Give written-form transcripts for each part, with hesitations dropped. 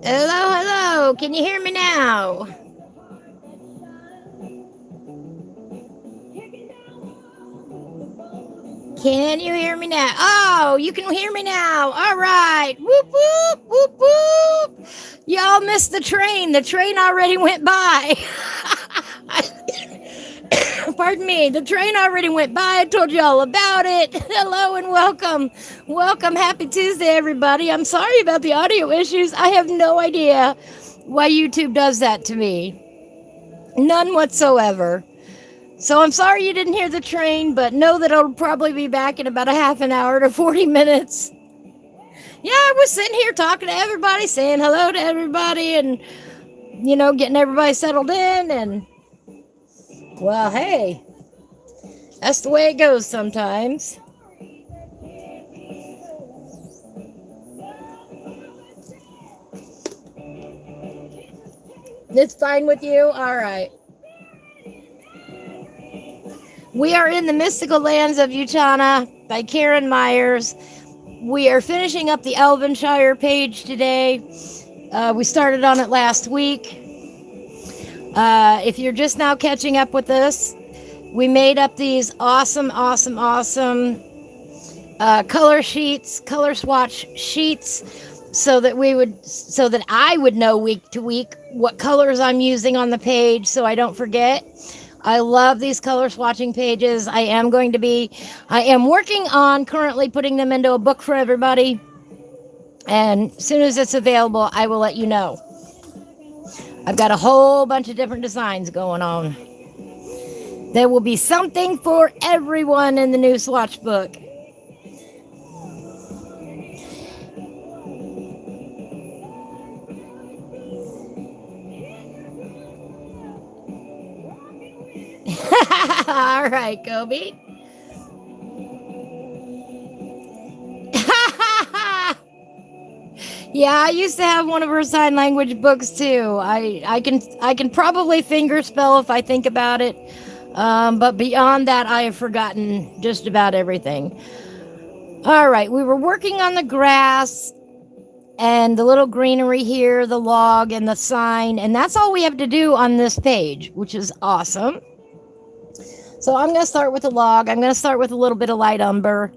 Hello, hello. Can you hear me now? Can you hear me now? Oh, you can hear me now. All right. Whoop, whoop, whoop, whoop. Y'all missed the train. The train already went by. Pardon me. The train already went by. I told you all about it. Hello and welcome. Welcome. Happy Tuesday, everybody. I'm sorry about the audio issues. I have no idea why YouTube does that to me. None whatsoever. So I'm sorry you didn't hear the train, but know that it'll probably be back in about a half an hour to 40 minutes. Yeah, I was sitting here talking to everybody, saying hello to everybody, and, getting everybody settled in, and, well, hey, that's the way it goes sometimes. It's fine with you? All right. We are in the Mystical Lands of Uchana by Karen Myers. We are finishing up the Elvenshyre page today. We started on it last week. If you're just now catching up with us, we made up these awesome color sheets, color swatch sheets, so that I would know week to week what colors I'm using on the page, so I don't forget. I love these color swatching pages. I am working on currently putting them into a book for everybody. And as soon as it's available, I will let you know. I've got a whole bunch of different designs going on. There will be something for everyone in the new swatch book. All right, Kobe. Yeah, I used to have one of her sign language books too. I can probably finger spell if I think about it. But beyond that, I have forgotten just about everything. All right, we were working on the grass and the little greenery here, the log and the sign, and that's all we have to do on this page, which is awesome. So I'm going to start with the log. I'm going to start with a little bit of light umber.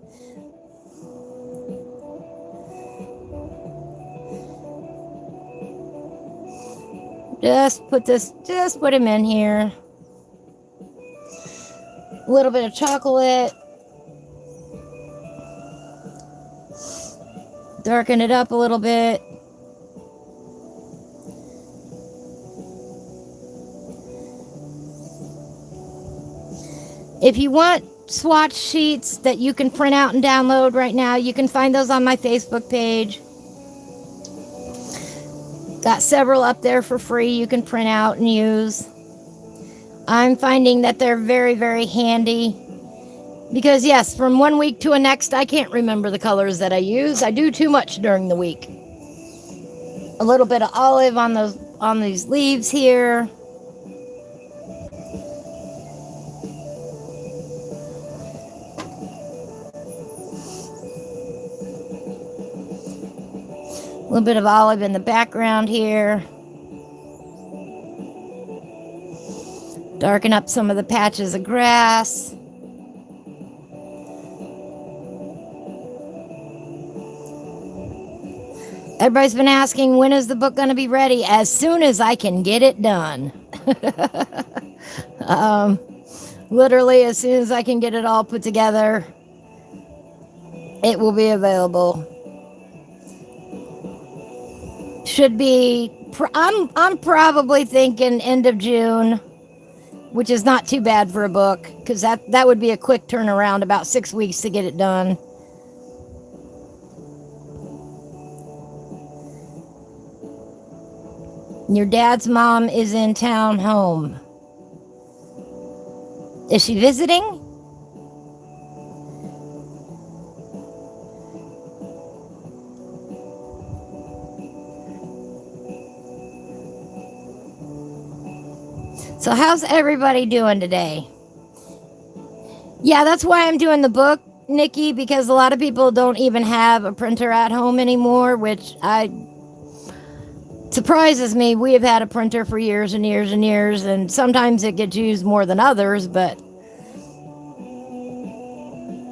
Just put him in here. A little bit of chocolate. Darken it up a little bit. If you want swatch sheets that you can print out and download right now, you can find those on my Facebook page. Got several up there for free you can print out and use. I'm finding that they're very, very handy. Because yes, from one week to the next, I can't remember the colors that I use. I do too much during the week. A little bit of olive on these leaves here. A little bit of olive in the background here. Darken up some of the patches of grass. Everybody's been asking, when is the book going to be ready? As soon as I can get it done. Literally, as soon as I can get it all put together, it will be available. Should be, I'm probably thinking end of June, which is not too bad for a book, because that would be a quick turnaround, about 6 weeks to get it done. Your dad's mom is in town home. Is she visiting? So how's everybody doing today? Yeah, that's why I'm doing the book, Nikki, because a lot of people don't even have a printer at home anymore, which surprises me. We have had a printer for years and years and years, and sometimes it gets used more than others,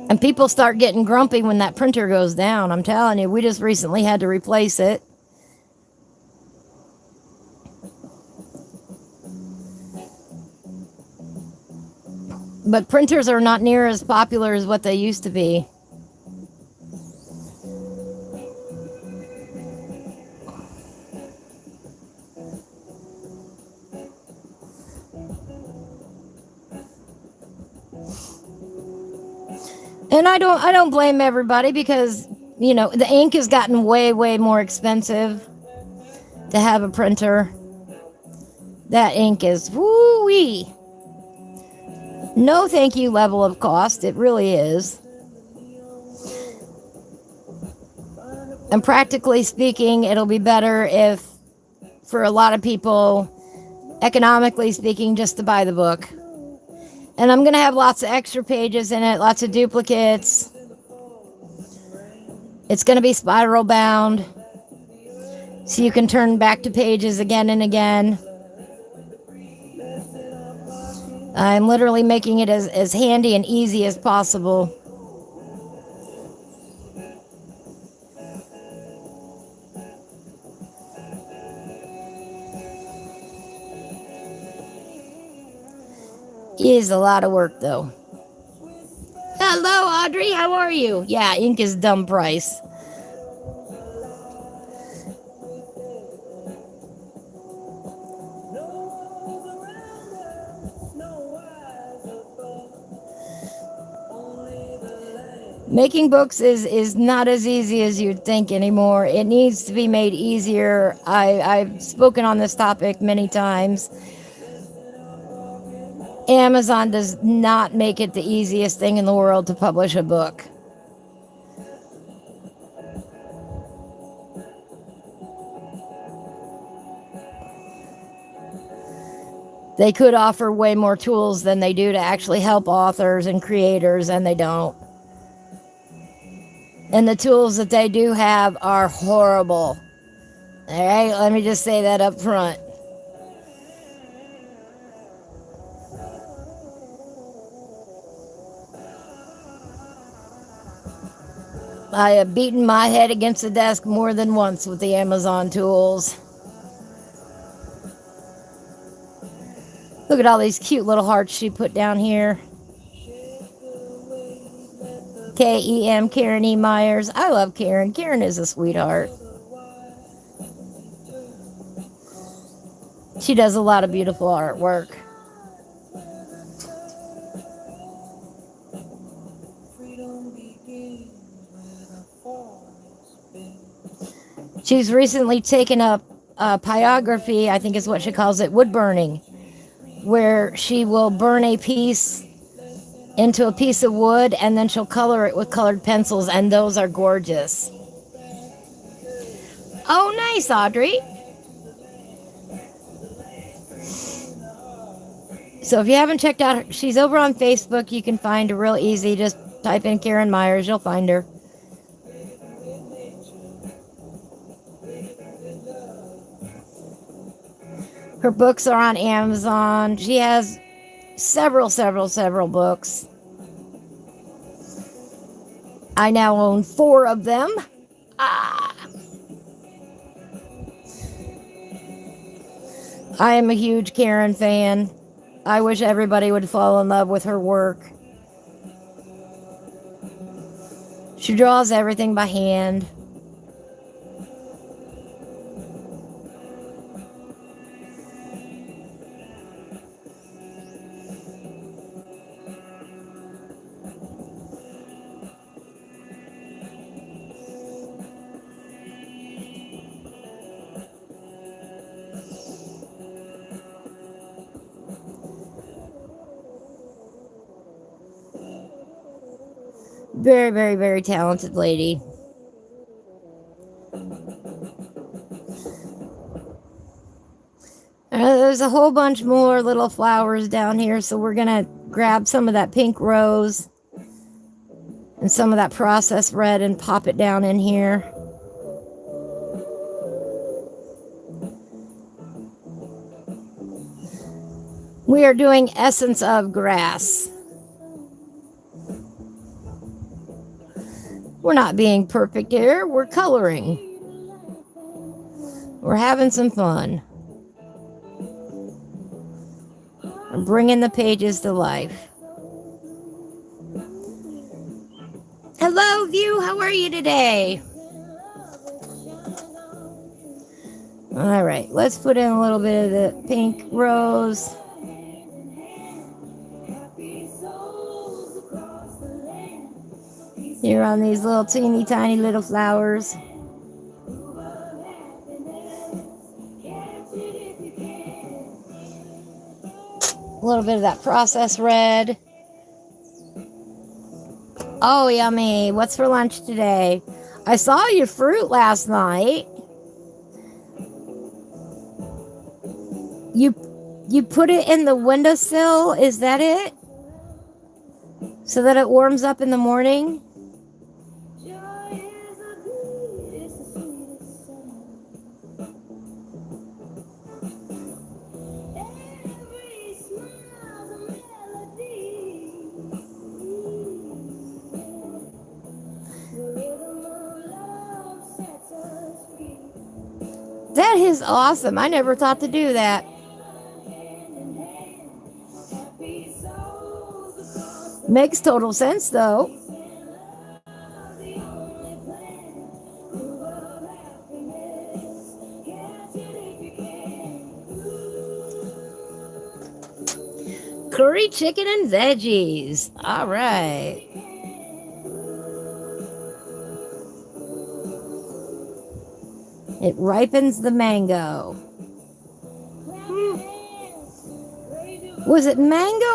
and people start getting grumpy when that printer goes down. I'm telling you, we just recently had to replace it. But printers are not near as popular as what they used to be. And I don't blame everybody, because, you know, the ink has gotten way, way more expensive to have a printer. That ink is woo-wee. No thank you level of cost. It really is. And practically speaking, it'll be better if, for a lot of people, economically speaking, just to buy the book. And I'm going to have lots of extra pages in it, lots of duplicates. It's going to be spiral bound, so you can turn back to pages again and again. I'm literally making it as handy and easy as possible. It is a lot of work, though. Hello, Audrey. How are you? Yeah, ink is dumb price. Making books is not as easy as you'd think anymore. It needs to be made easier. I've spoken on this topic many times. Amazon does not make it the easiest thing in the world to publish a book. They could offer way more tools than they do to actually help authors and creators, and they don't. And the tools that they do have are horrible. All right, let me just say that up front. I have beaten my head against the desk more than once with the Amazon tools. Look at all these cute little hearts she put down here. K-E-M, Karen E. Myers. I love Karen. Karen is a sweetheart. She does a lot of beautiful artwork. She's recently taken up pyrography, I think is what she calls it, wood burning, where she will burn a piece into a piece of wood and then she'll color it with colored pencils, and those are gorgeous. Oh, nice, Audrey. So if you haven't checked out her, she's over on Facebook. You can find her real easy. Just type in Karen Myers, you'll find her. Her books are on Amazon. She has several books. I now own 4 of them. I am a huge Karen fan. I wish everybody would fall in love with her work. She draws everything by hand. Very talented lady. There's a whole bunch more little flowers down here, so we're going to grab some of that pink rose. And and some of that processed red and pop it down in here. We are doing Essence of Grass. We're not being perfect here. We're coloring. We're having some fun. We're bringing the pages to life. Hello, View. How are you today? All right. Let's put in a little bit of the pink rose. Here on these little teeny tiny little flowers. A little bit of that processed red. Oh, yummy. What's for lunch today? I saw your fruit last night. You put it in the windowsill, is that it? So that it warms up in the morning? That is awesome. I never thought to do that. Makes total sense, though. Curry chicken and veggies. All right. It ripens the mango. Was it mango?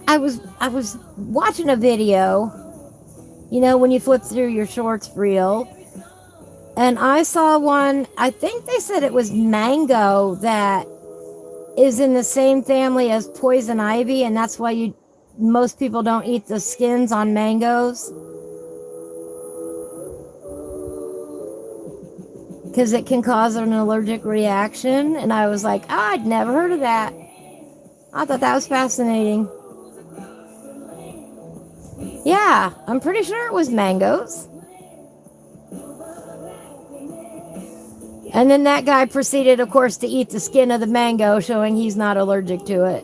I was watching a video, you know, when you flip through your shorts reel, and I saw one, I think they said it was mango, that is in the same family as poison ivy, and that's why most people don't eat the skins on mangoes. Because it can cause an allergic reaction. And I was like, I'd never heard of that. I thought that was fascinating. Yeah, I'm pretty sure it was mangoes. And then that guy proceeded, of course, to eat the skin of the mango, showing he's not allergic to it.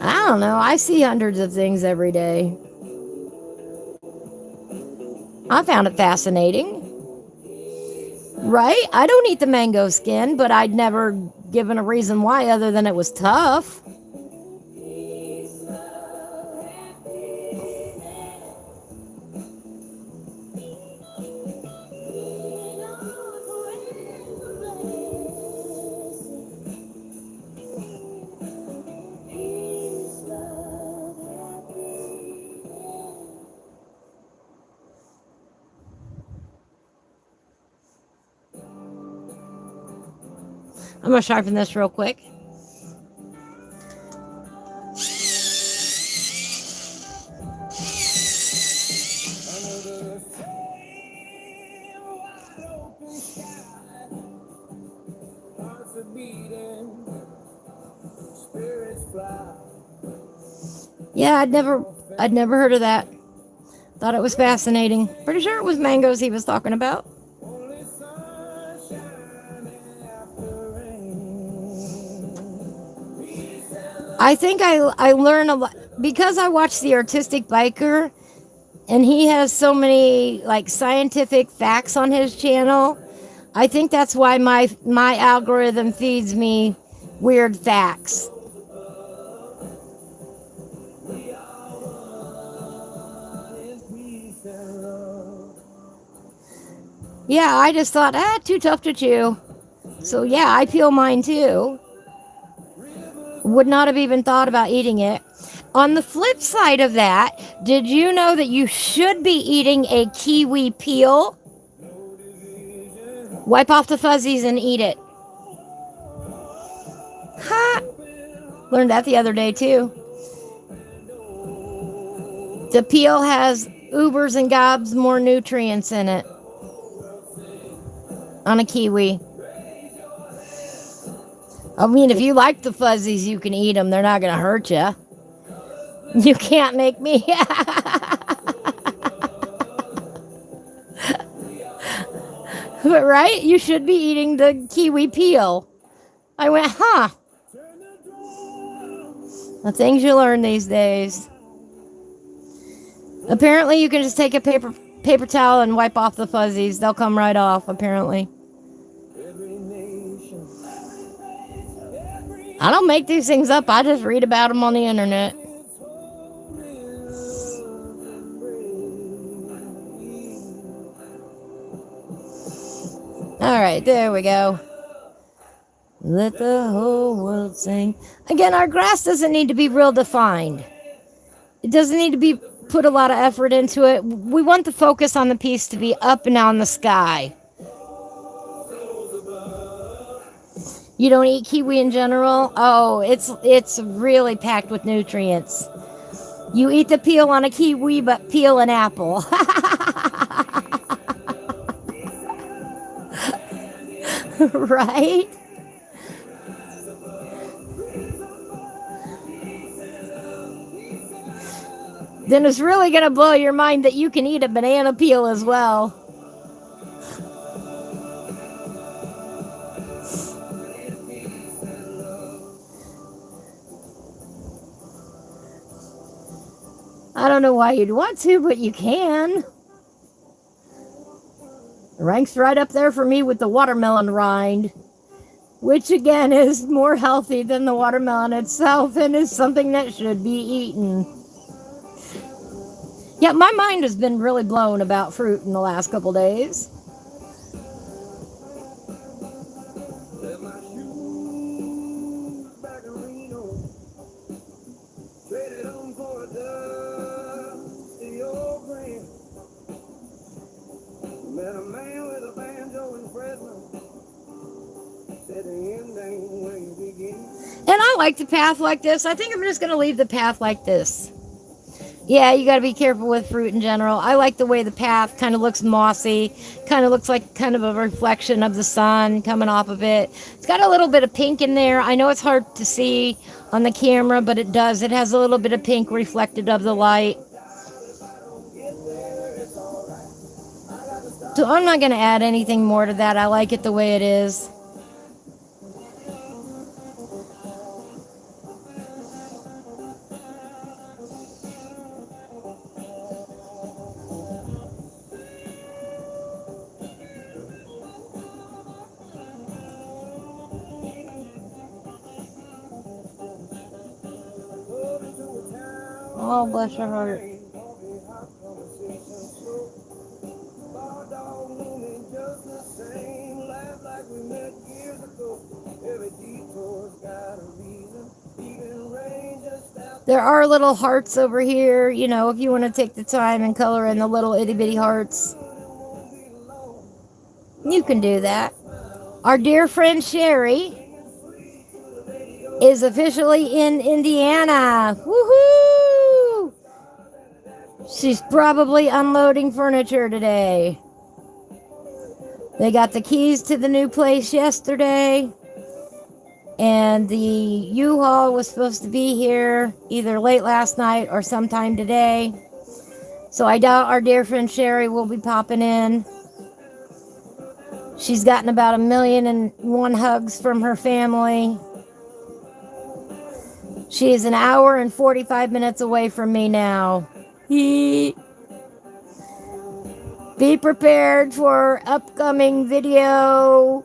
I don't know. I see hundreds of things every day. I found it fascinating. Right? I don't eat the mango skin, but I'd never given a reason why other than it was tough. I'm going to sharpen this real quick. Yeah, I'd never heard of that. Thought it was fascinating. Pretty sure it was mangoes he was talking about. I think I learn a lot because I watch The Artistic Biker, and he has so many like scientific facts on his channel. I think that's why my algorithm feeds me weird facts. Yeah, I just thought, too tough to chew. So yeah, I peel mine too. Would not have even thought about eating it. On the flip side of that, did you know that you should be eating a kiwi peel? Wipe off the fuzzies and eat it. Ha! Learned that the other day too. The peel has ubers and gobs more nutrients in it on a kiwi. I mean, if you like the fuzzies, you can eat them. They're not going to hurt you. You can't make me. But right? You should be eating the kiwi peel. I went, huh. The things you learn these days. Apparently, you can just take a paper towel and wipe off the fuzzies. They'll come right off, apparently. I don't make these things up. I just read about them on the internet. All right, there we go. Let the whole world sing. Again, our grass doesn't need to be real defined. It doesn't need to be put a lot of effort into it. We want the focus on the piece to be up and down the sky. You don't eat kiwi in general? Oh, it's really packed with nutrients. You eat the peel on a kiwi, but peel an apple. Right? Then it's really going to blow your mind that you can eat a banana peel as well. I don't know why you'd want to, but you can. Ranks right up there for me with the watermelon rind, which again is more healthy than the watermelon itself and is something that should be eaten. Yeah, my mind has been really blown about fruit in the last couple days. And I like the path like this. I think I'm just going to leave the path like this. Yeah, you got to be careful with fruit in general. I like the way the path kind of looks mossy. Kind of looks like kind of a reflection of the sun coming off of it. It's got a little bit of pink in there. I know it's hard to see on the camera, but it does. It has a little bit of pink reflected of the light. So I'm not going to add anything more to that. I like it the way it is. Oh, bless your heart. There are little hearts over here, you know, if you want to take the time and color in the little itty bitty hearts. You can do that. Our dear friend Sherry is officially in Indiana. Woohoo! She's probably unloading furniture today. They got the keys to the new place yesterday. And the U-Haul was supposed to be here either late last night or sometime today. So I doubt our dear friend Sherry will be popping in. She's gotten about 1,000,001 hugs from her family. She is an hour and 45 minutes away from me now. Be prepared for upcoming video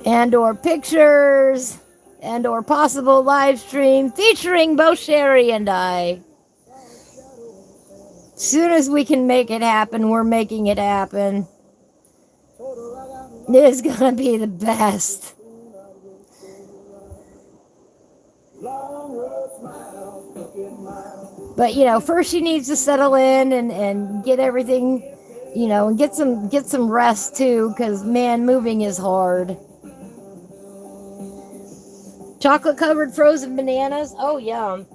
and or pictures and or possible live stream featuring both Sherry and I. As soon as we can make it happen, we're making it happen. It's gonna be the best. But you know, first she needs to settle in and get everything, you know, and get some rest too, because man, moving is hard. Chocolate covered frozen bananas. Oh, yum.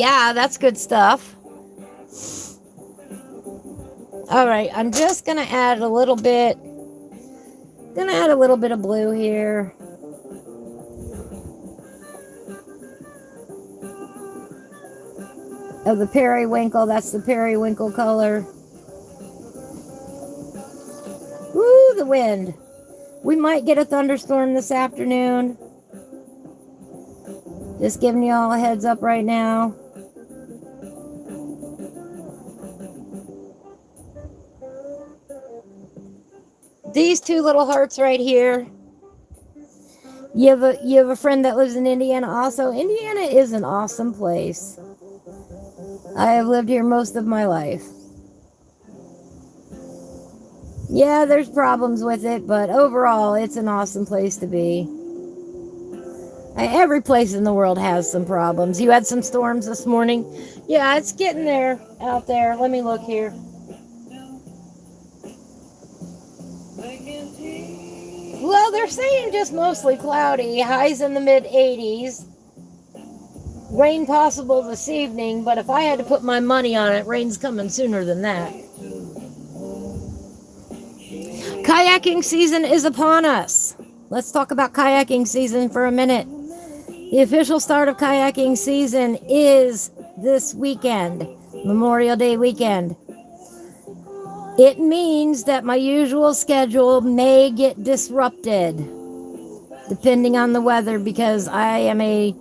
Yeah, that's good stuff. All right, I'm just gonna add a little bit. Gonna add a little bit of blue here. Of the periwinkle. That's the periwinkle color. Woo, the wind. We might get a thunderstorm this afternoon. Just giving you all a heads up right now. These two little hearts right here. You have a friend that lives in Indiana also. Indiana is an awesome place. I have lived here most of my life. Yeah, there's problems with it, but overall, it's an awesome place to be. Every place in the world has some problems. You had some storms this morning? Yeah, it's getting there out there. Let me look here. Well, they're saying just mostly cloudy. Highs in the mid-80s. Rain possible this evening, but if I had to put my money on it, rain's coming sooner than that. Kayaking season is upon us. Let's talk about kayaking season for a minute. The official start of kayaking season is this weekend, Memorial Day weekend. It means that my usual schedule may get disrupted, depending on the weather, because I am a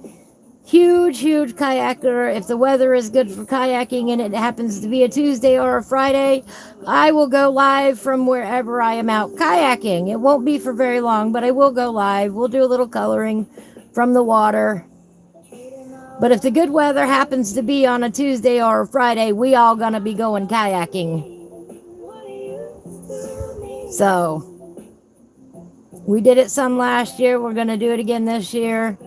huge kayaker. If the weather is good for kayaking and it happens to be a Tuesday or a Friday, I will go live from wherever I am out kayaking. It won't be for very long, but I will go live. We'll do a little coloring from the water. But if the good weather happens to be on a Tuesday or a Friday, we all gonna be going kayaking. So, we did it some last year. We're gonna do it again this year.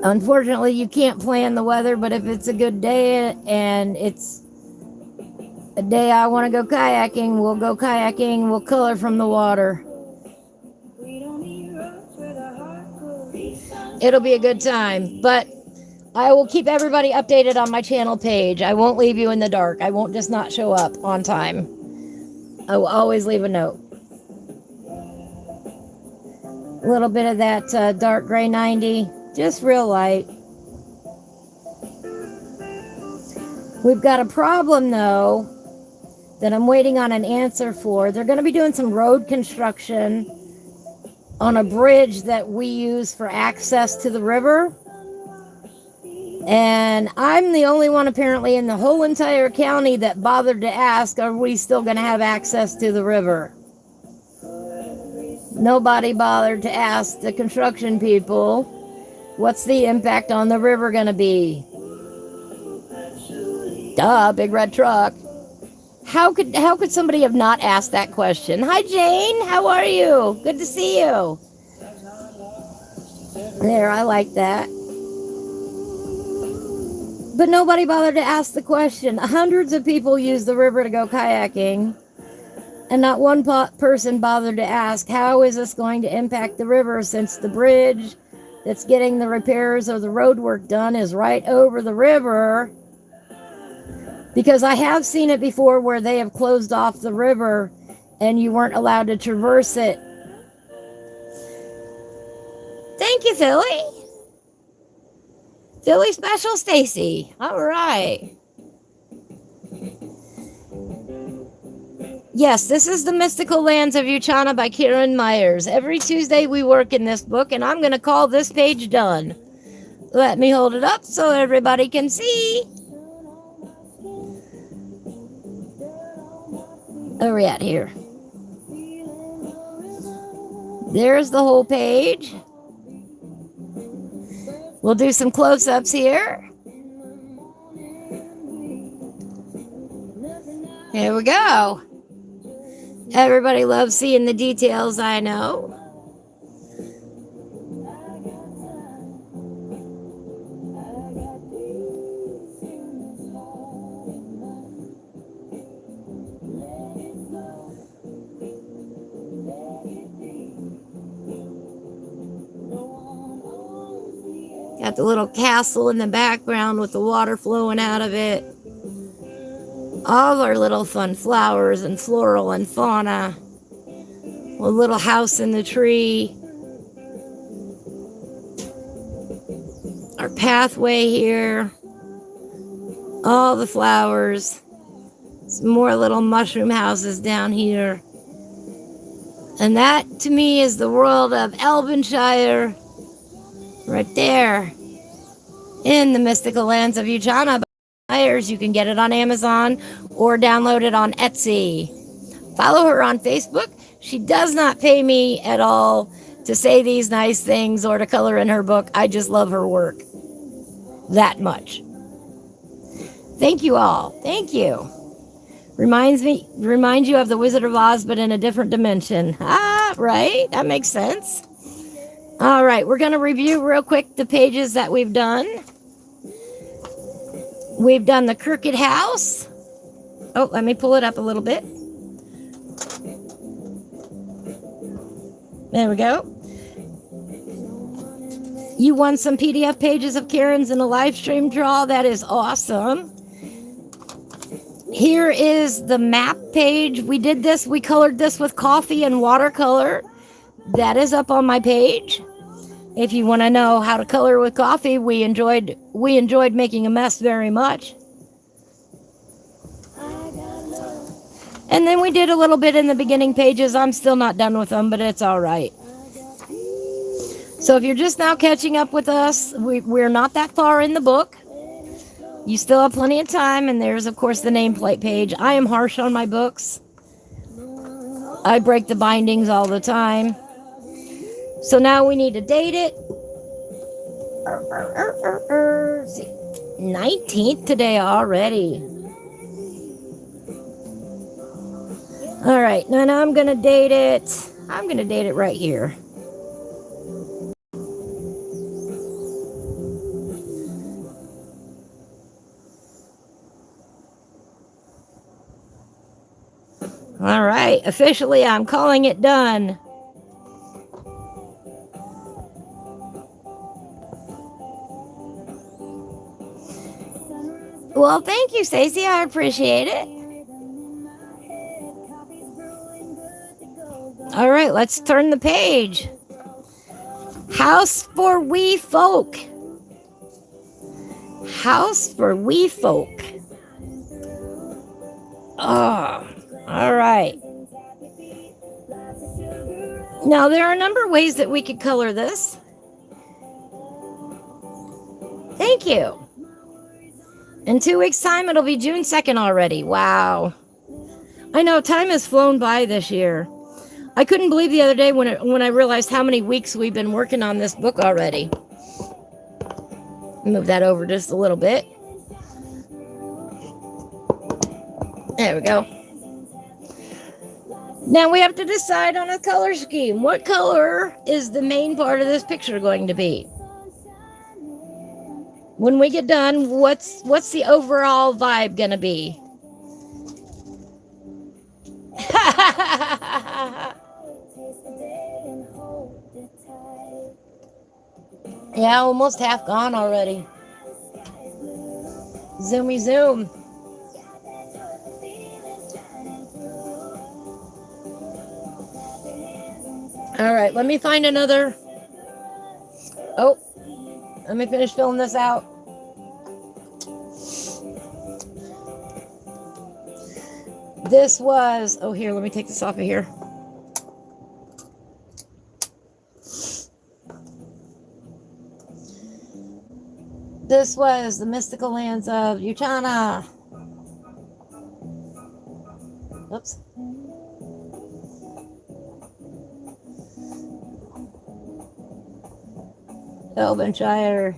Unfortunately, you can't plan the weather, but if it's a good day and it's a day I want to go kayaking, we'll go kayaking, we'll color from the water. It'll be a good time, but I will keep everybody updated on my channel page. I won't leave you in the dark. I won't just not show up on time. I will always leave a note. A little bit of that dark gray 90. Just real light. We've got a problem, though, that I'm waiting on an answer for. They're going to be doing some road construction on a bridge that we use for access to the river. And I'm the only one, apparently, in the whole entire county that bothered to ask, are we still going to have access to the river? Nobody bothered to ask the construction people, what's the impact on the river going to be? Duh, big red truck. How could somebody have not asked that question? Hi, Jane. How are you? Good to see you. There, I like that. But nobody bothered to ask the question. Hundreds of people use the river to go kayaking, and not one person bothered to ask, how is this going to impact the river, since the bridge that's getting the repairs or the road work done is right over the river? Because I have seen it before where they have closed off the river and you weren't allowed to traverse it. Thank you, Philly. Philly Special Stacy. All right. Yes, this is the Mystical Lands of Uchana by Karen Myers. Every Tuesday we work in this book, and I'm going to call this page done. Let me hold it up so everybody can see. Where are we at here? There's the whole page. We'll do some close-ups here. Here we go. Everybody loves seeing the details, I know. Got the little castle in the background with the water flowing out of it. All our little fun flowers and floral and fauna. A little house in the tree. Our pathway here. All the flowers. Some more little mushroom houses down here. And that, to me, is the world of Elvenshyre. Right there. In the Mystical Lands of Uchana. You can get it on Amazon or download it on Etsy. Follow her on Facebook. She does not pay me at all to say these nice things or to color in her book. I just love her work that much. Thank you all. Thank you. Reminds you of the Wizard of Oz, but in a different dimension. Right? That makes sense. All right, we're going to review real quick the pages that we've done. We've done the Crooked House. Oh, let me pull it up a little bit. There we go. You won some PDF pages of Karen's in a live stream draw. That is awesome. Here is the map page. We colored this with coffee and watercolor. That is up on my page. If you want to know how to color with coffee, we enjoyed making a mess very much. And then we did a little bit in the beginning pages. I'm still not done with them, but it's all right. So if you're just now catching up with us, we're not that far in the book. You still have plenty of time, and there's, of course, the nameplate page. I am harsh on my books. I break the bindings all the time. So now we need to date it. 19th today already. All right, now I'm going to date it. I'm going to date it right here. All right, officially I'm calling it done. Well, thank you, Stacey. I appreciate it. All right, let's turn the page. House for Wee Folk. House for Wee Folk. Oh, all right. Now, there are a number of ways that we could color this. Thank you. In 2 weeks' time, it'll be June 2nd already. Wow. I know, time has flown by this year. I couldn't believe the other day when I realized how many weeks we've been working on this book already. Move that over just a little bit. There we go. Now we have to decide on a color scheme. What color is the main part of this picture going to be? When we get done, what's the overall vibe gonna be? Yeah, almost half gone already. Zoomy zoom. All right, let me find another. Oh. Let me finish filling this out. This was, oh, here, let me take this off of here. This was the Mystical Lands of Uchana. Oops. Elvenshyre.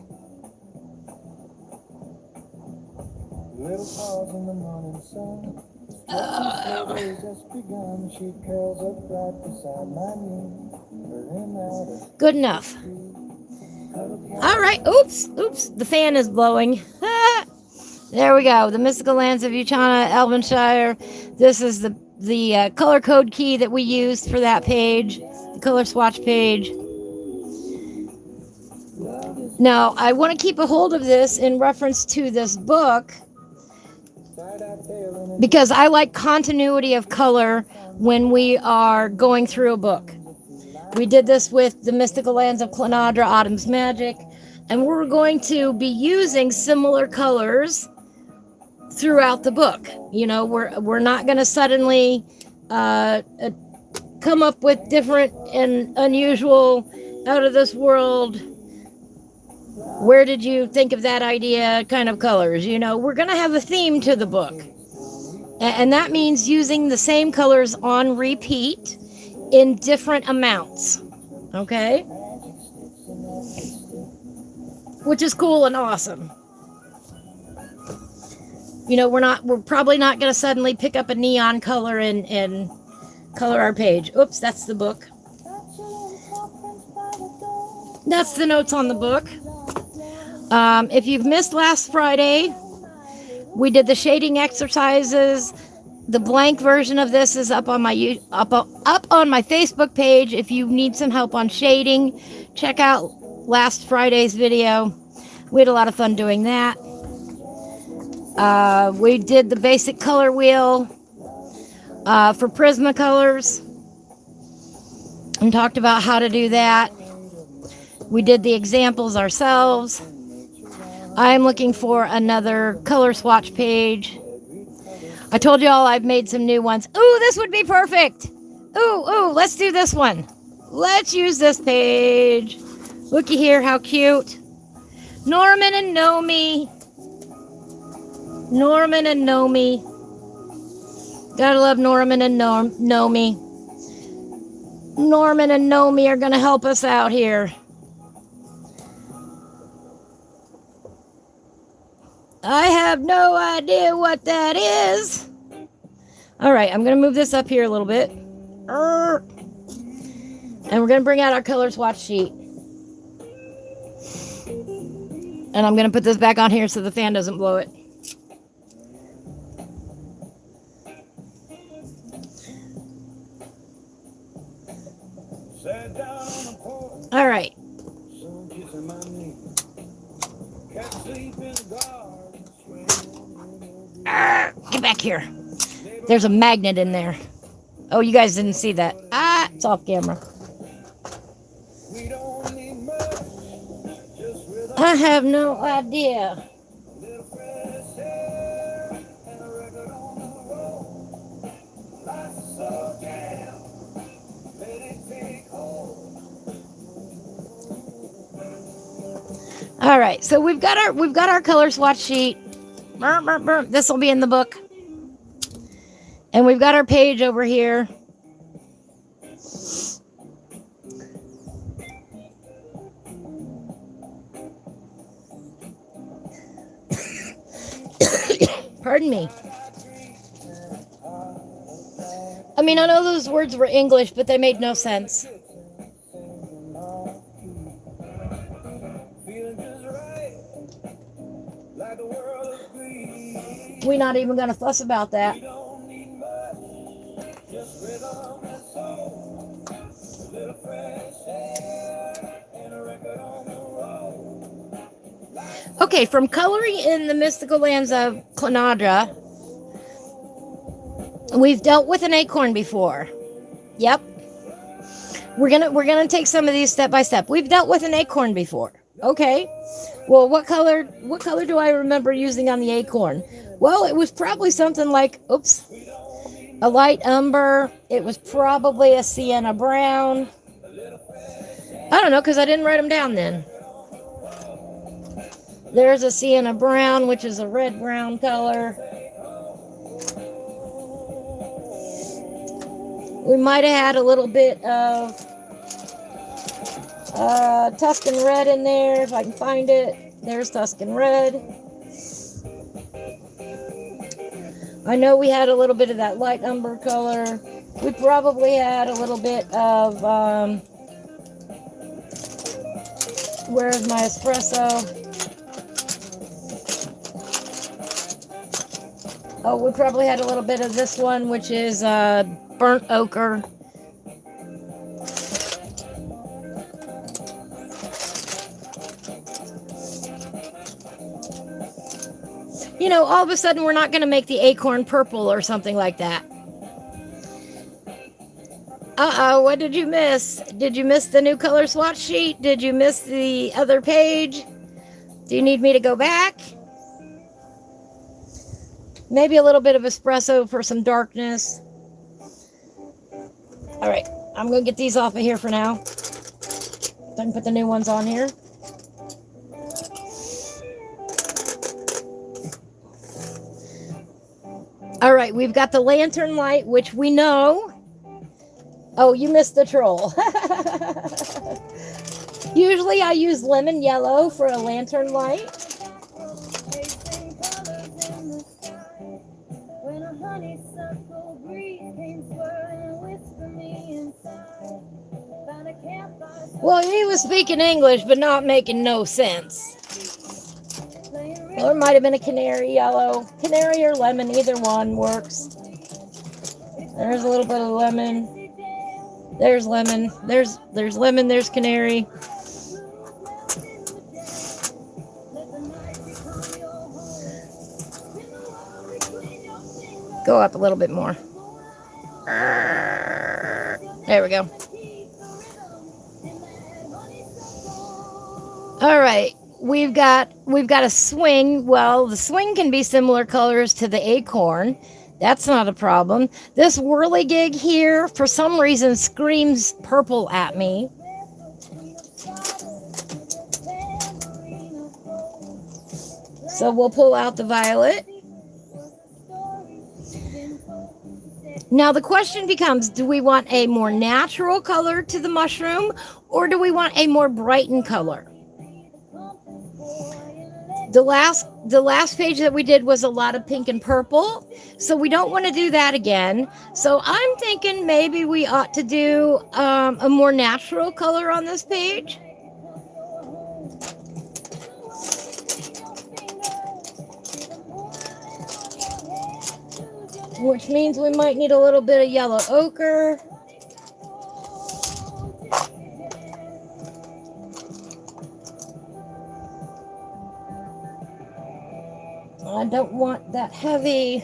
Little pause in the morning sun. Good enough. All right. Oops. The fan is blowing. There we go. The Mystical Lands of Uchana, Elvenshyre. This is the color code key that we used for that page, the color swatch page. Now, I want to keep a hold of this in reference to this book because I like continuity of color when we are going through a book. We did this with the Mystical Lands of Uchana, Autumn's Magic, and we're going to be using similar colors throughout the book. You know, we're not going to suddenly come up with different and unusual, out of this world, where did you think of that idea kind of colors. You know, we're going to have a theme to the book. And that means using the same colors on repeat in different amounts. Okay? Which is cool and awesome. You know, we're probably not going to suddenly pick up a neon color and color our page. Oops, that's the book. That's the notes on the book. If you've missed last Friday, we did the shading exercises. The blank version of this is up on my up on my Facebook page. If you need some help on shading, check out last Friday's video. We had a lot of fun doing that. We did the basic color wheel for Prismacolors and talked about how to do that. We did the examples ourselves. I'm looking for another color swatch page. I told you all I've made some new ones. Ooh, this would be perfect. Ooh, let's do this one. Let's use this page. Looky here, how cute. Norman and Nomi. Norman and Nomi. Gotta love Norman and Nomi. Norman and Nomi are gonna help us out here. I have no idea what that is. All right, I'm going to move this up here a little bit. And we're going to bring out our color swatch sheet. And I'm going to put this back on here so the fan doesn't blow it. All right. Get back here. There's a magnet in there. Oh, you guys didn't see that. It's off camera. I have no idea. All right, so we've got our color swatch sheet. This will be in the book. And we've got our page over here. Pardon me. I mean, I know those words were English, but they made no sense. We're not even going to fuss about that. Okay, from coloring in the Mystical Lands of Uchana, we've dealt with an acorn before. Yep. We're gonna take some of these step by step. We've dealt with an acorn before. Okay. Well, what color do I remember using on the acorn? Well, it was probably something like, a light umber. It was probably a sienna brown. I don't know, because I didn't write them down then. There's a sienna brown, which is a red-brown color. We might have had a little bit of Tuscan red in there, if I can find it. There's Tuscan red. I know we had a little bit of that light umber color. We probably had a little bit of, where's my espresso? Oh, we probably had a little bit of this one, which is burnt ochre. You know, all of a sudden we're not going to make the acorn purple or something like that. Uh-oh, what did you miss? Did you miss the new color swatch sheet? Did you miss the other page? Do you need me to go back? Maybe a little bit of espresso for some darkness. All right, I'm going to get these off of here for now. I can put the new ones on here. All right, we've got the lantern light, which we know. Oh, you missed the troll. Usually I use lemon yellow for a lantern light. Well, he was speaking English, but not making no sense. Or it might have been a canary yellow. Canary or lemon, either one works. There's a little bit of lemon. There's lemon. There's lemon. There's canary. Go up a little bit more. There we go. All right. We've got a swing. Well, the swing can be similar colors to the acorn. That's not a problem. This whirligig here, for some reason, screams purple at me. So we'll pull out the violet. Now the question becomes, do we want a more natural color to the mushroom, or do we want a more brightened color? The last page that we did was a lot of pink and purple, so we don't want to do that again. So I'm thinking maybe we ought to do a more natural color on this page. Which means we might need a little bit of yellow ochre. I don't want that heavy.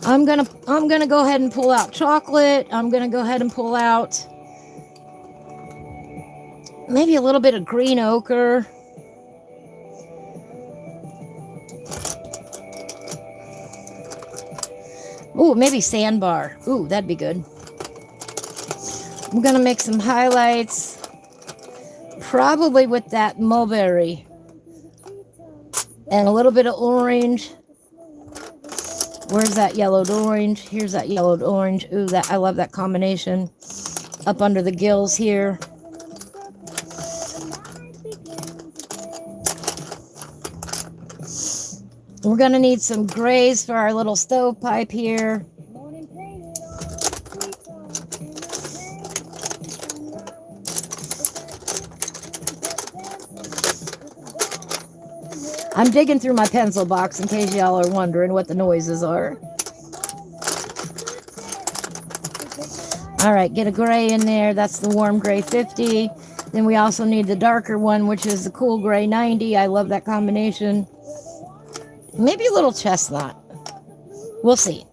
I'm gonna go ahead and pull out chocolate. I'm gonna go ahead and pull out maybe a little bit of green ochre. Ooh, maybe sandbar. Ooh, that'd be good. I'm gonna make some highlights, probably with that mulberry. And a little bit of orange. Where's that yellowed orange? Here's that yellowed orange. Ooh, I love that combination. Up under the gills here. We're going to need some grays for our little stovepipe here. I'm digging through my pencil box in case y'all are wondering what the noises are. All right, get a gray in there. That's the warm gray 50. Then we also need the darker one, which is the cool gray 90. I love that combination. Maybe a little chestnut. We'll see.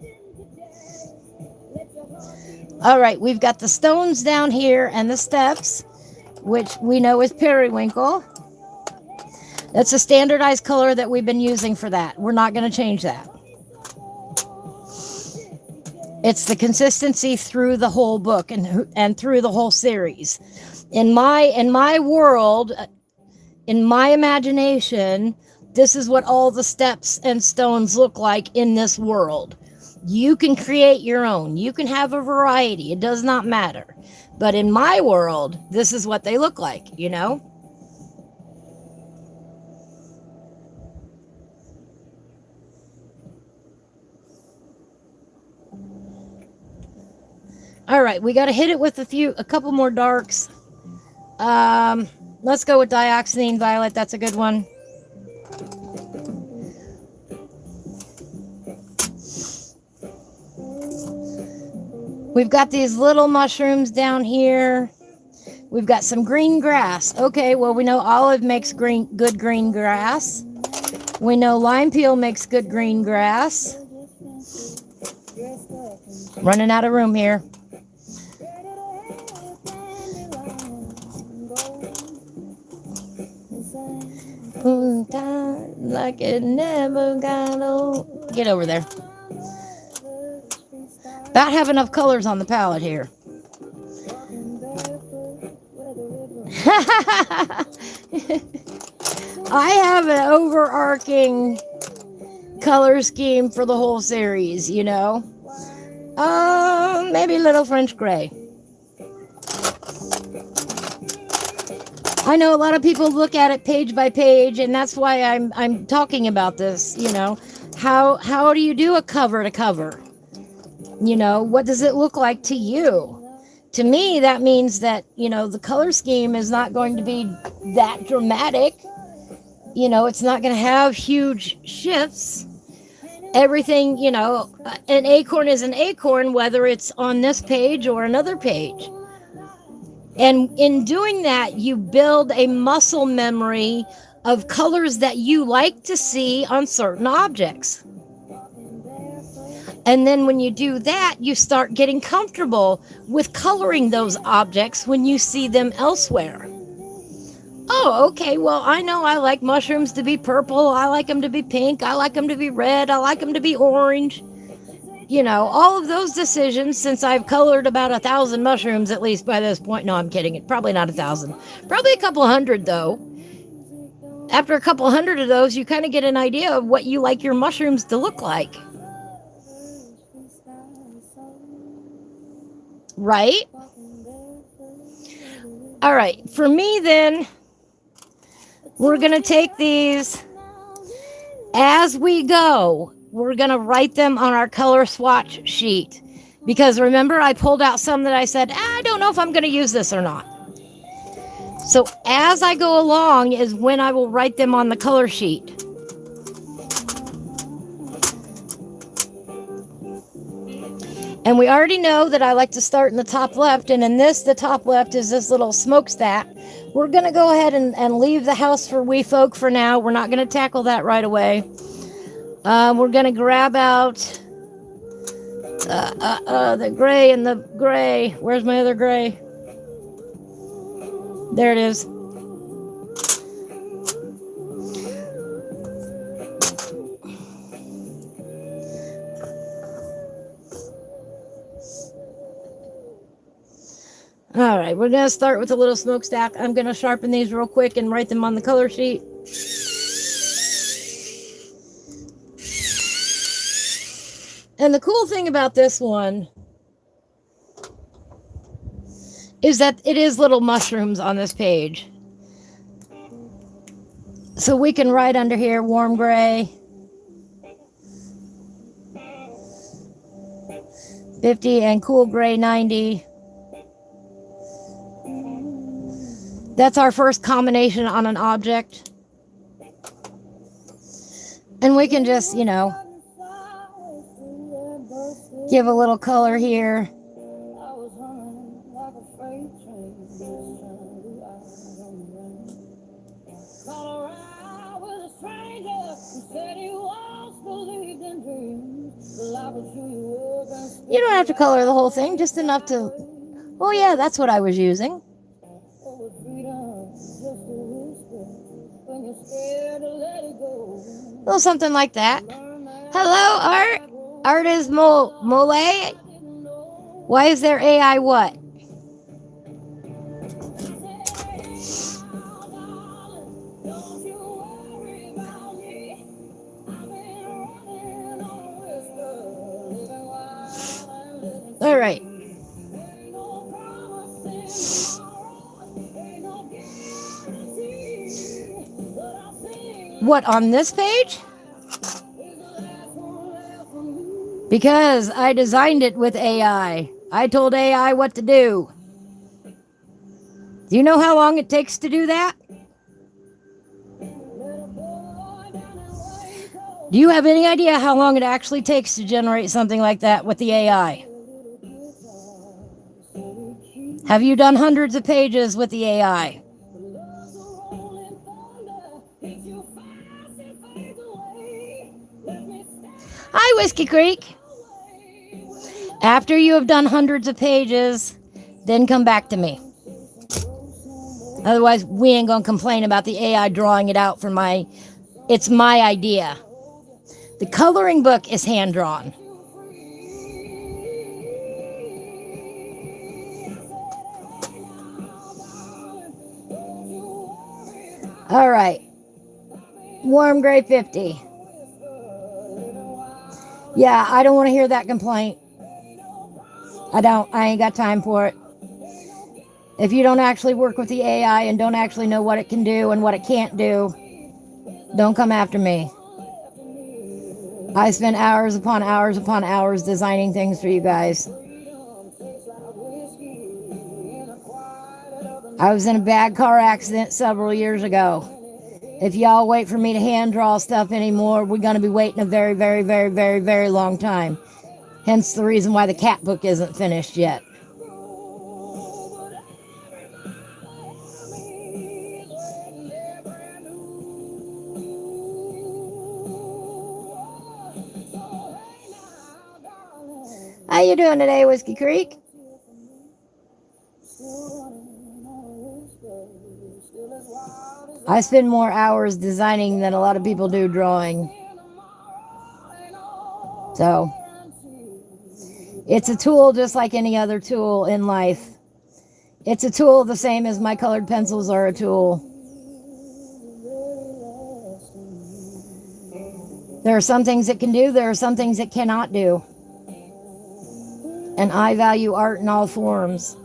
All right, we've got the stones down here and the steps, which we know is periwinkle. That's a standardized color that we've been using for that. We're not going to change that. It's the consistency through the whole book and through the whole series. In my world, in my imagination, this is what all the steps and stones look like in this world. You can create your own. You can have a variety. It does not matter. But in my world, this is what they look like, you know? All right, we got to hit it with a couple more darks. Let's go with dioxazine violet. That's a good one. We've got these little mushrooms down here. We've got some green grass. Okay, well, we know olive makes good green grass. We know lime peel makes good green grass. Running out of room here. Like it never got old. Get over there. About have enough colors on the palette here. I have an overarching color scheme for the whole series, you know. Maybe Little French Gray. I know a lot of people look at it page by page, and that's why I'm talking about this, you know. How do you do a cover to cover? You know, what does it look like to you? To me, that means that, you know, the color scheme is not going to be that dramatic. You know, it's not going to have huge shifts. Everything, you know, an acorn is an acorn, whether it's on this page or another page. And in doing that, you build a muscle memory of colors that you like to see on certain objects. And then when you do that, you start getting comfortable with coloring those objects when you see them elsewhere. Oh, okay, well, I know I like mushrooms to be purple. I like them to be pink. I like them to be red. I like them to be orange. You know, all of those decisions, since I've colored about 1,000 mushrooms at least by this point. No, I'm kidding. Probably not 1,000. Probably a couple hundred, though. After a couple hundred of those, you kind of get an idea of what you like your mushrooms to look like. Right? All right. For me, then, we're going to take these as we go. We're going to write them on our color swatch sheet. Because remember, I pulled out some that I said, I don't know if I'm going to use this or not. So as I go along is when I will write them on the color sheet. And we already know that I like to start in the top left. And in this, the top left is this little smokestack. We're going to go ahead and leave the house for wee folk for now. We're not going to tackle that right away. We're going to grab out the gray and the gray. Where's my other gray? There it is. All right, we're going to start with a little smokestack. I'm going to sharpen these real quick and write them on the color sheet. And the cool thing about this one is that it is little mushrooms on this page. So we can write under here, warm gray, 50, and cool gray, 90. That's our first combination on an object. And we can just, you know, give a little color here. You don't have to color the whole thing, just enough to, oh yeah, that's what I was using. A little something like that. Hello, Art. Art is Mole. Why is there AI what? All right. What, on this page? Because I designed it with AI. I told AI what to do. Do you know how long it takes to do that? Do you have any idea how long it actually takes to generate something like that with the AI? Have you done hundreds of pages with the AI? Whiskey Creek. After you have done hundreds of pages, then come back to me. Otherwise, we ain't gonna complain about the AI drawing it out for it's my idea. The coloring book is hand-drawn. All right. Warm gray 50. Yeah, I don't want to hear that complaint. I don't. I ain't got time for it. If you don't actually work with the AI and don't actually know what it can do and what it can't do, don't come after me. I spend hours upon hours upon hours designing things for you guys. I was in a bad car accident several years ago. If y'all wait for me to hand draw stuff anymore, we're going to be waiting a very, very, very, very, very long time. Hence the reason why the cat book isn't finished yet. How you doing today, Whiskey Creek? I spend more hours designing than a lot of people do drawing. So, it's a tool just like any other tool in life. It's a tool the same as my colored pencils are a tool. There are some things it can do, there are some things it cannot do. And I value art in all forms.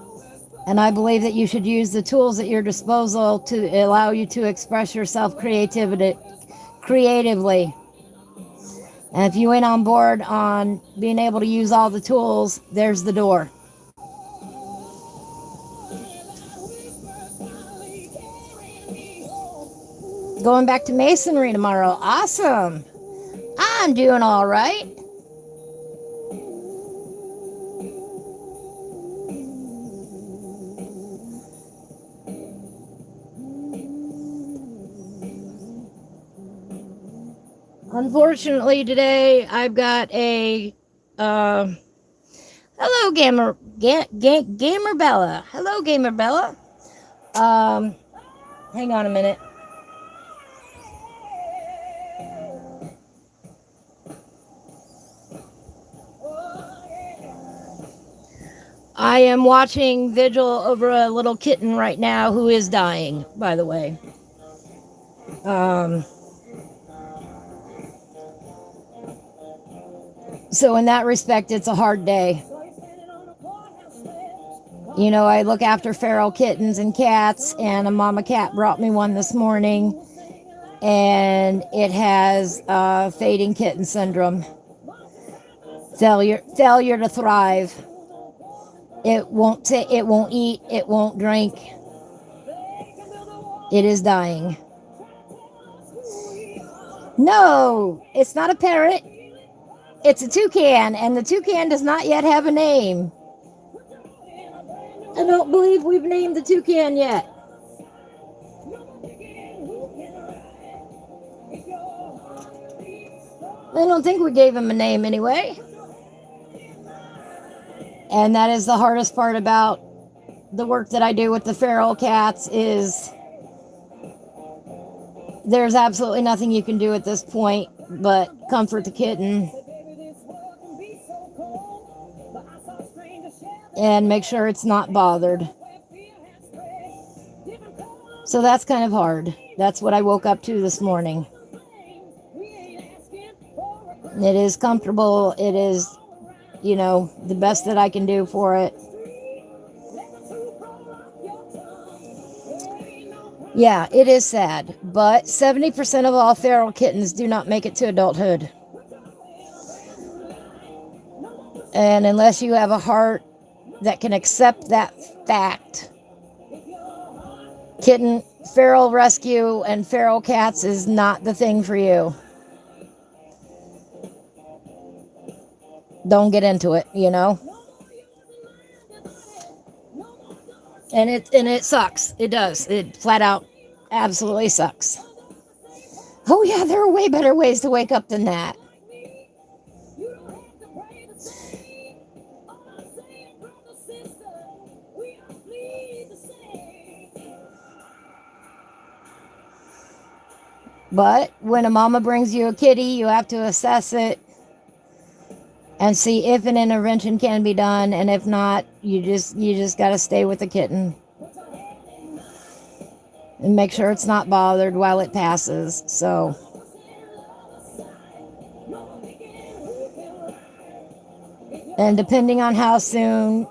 And I believe that you should use the tools at your disposal to allow you to express yourself creatively. And if you ain't on board on being able to use all the tools, there's the door. Going back to masonry tomorrow. Awesome. I'm doing all right. Unfortunately, today I've got a hello, Gamer Bella. Hello, Gamer Bella. Hang on a minute. I am watching Vigil over a little kitten right now who is dying, by the way. So in that respect, it's a hard day. You know, I look after feral kittens and cats, and a mama cat brought me one this morning, and it has fading kitten syndrome. Failure to thrive. It won't eat, it won't drink. It is dying. No, it's not a parrot. It's a toucan, and the toucan does not yet have a name. I don't believe we've named the toucan yet. I don't think we gave him a name anyway. And that is the hardest part about the work that I do with the feral cats is there's absolutely nothing you can do at this point but comfort the kitten and make sure it's not bothered. So that's kind of hard. That's what I woke up to this morning. It is comfortable. It is, you know, the best that I can do for it. Yeah, it is sad, but 70% of all feral kittens do not make it to adulthood. And unless you have a heart that can accept that fact, feral rescue and feral cats is not the thing for you. Don't get into it, you know? And it sucks. It does. It flat out absolutely sucks. Oh yeah, there are way better ways to wake up than that. But when a mama brings you a kitty, you have to assess it and see if an intervention can be done, and if not, you just got to stay with the kitten and make sure it's not bothered while it passes. So, and depending on how soon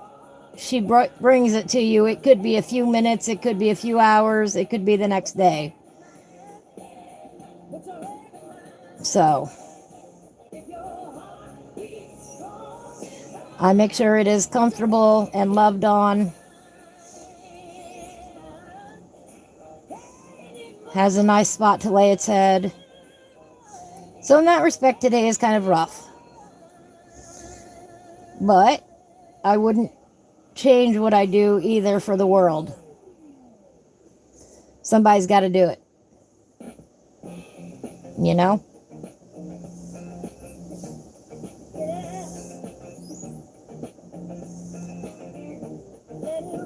she brings it to you, it could be a few minutes, it could be a few hours, it could be the next day. So, I make sure it is comfortable and loved on, has a nice spot to lay its head. So in that respect, today is kind of rough. But I wouldn't change what I do either for the world. Somebody's got to do it. You know?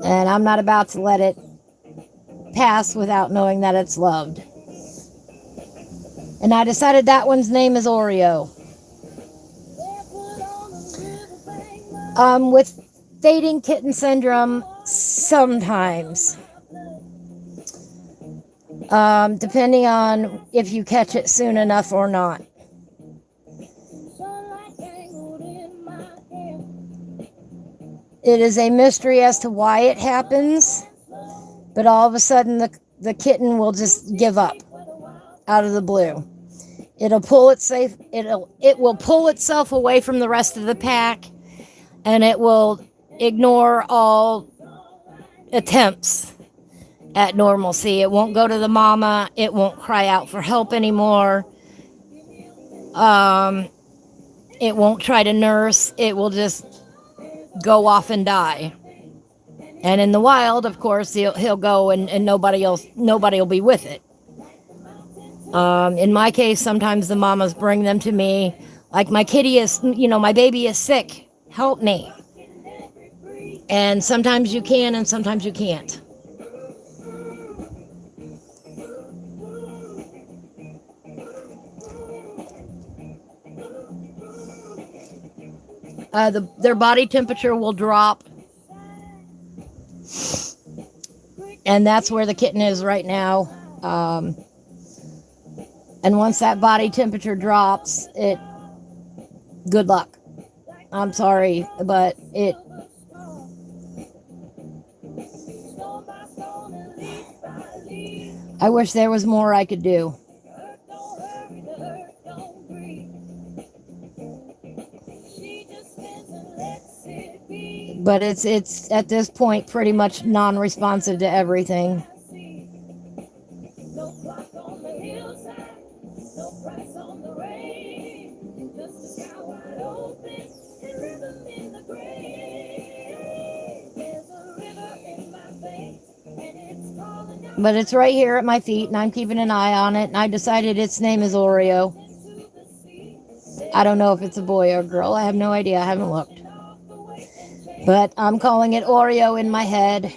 And I'm not about to let it pass without knowing that it's loved. And I decided that one's name is Oreo. With fading kitten syndrome, sometimes. Depending on if you catch it soon enough or not. It is a mystery as to why it happens, but all of a sudden the kitten will just give up out of the blue. It will pull itself away from the rest of the pack, and it will ignore all attempts at normalcy. It won't go to the mama. It won't cry out for help anymore. It won't try to nurse. It will just go off and die. And in the wild, of course, he'll go and nobody will be with it. In my case, sometimes the mamas bring them to me. Like, my kitty is, my baby is sick. Help me. And sometimes you can and sometimes you can't. Their body temperature will drop. And that's where the kitten is right now. And once that body temperature drops, good luck. I'm sorry, but I wish there was more I could do. But it's at this point pretty much non-responsive to everything. But it's right here at my feet, and I'm keeping an eye on it, and I decided its name is Oreo. I don't know if it's a boy or a girl. I have no idea. I haven't looked. But I'm calling it Oreo in my head,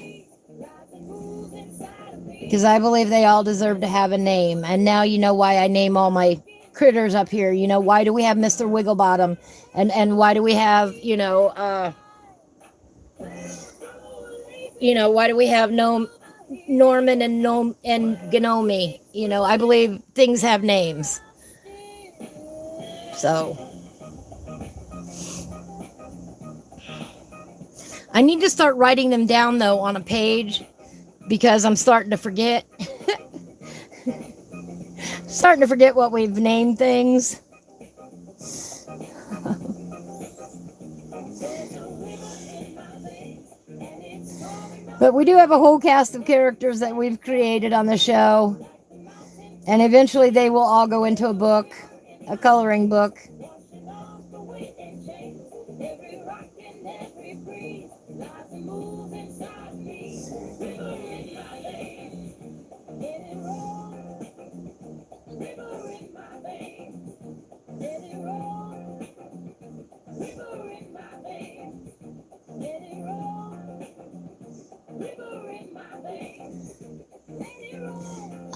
because I believe they all deserve to have a name. And now you know why I name all my critters up here. Why do we have Mr. Wigglebottom? And why do we have, why do we have Norman and Gnomi? I believe things have names. So I need to start writing them down, though, on a page, because I'm starting to forget. Starting to forget what we've named things. But we do have a whole cast of characters that we've created on the show. And eventually they will all go into a book, a coloring book.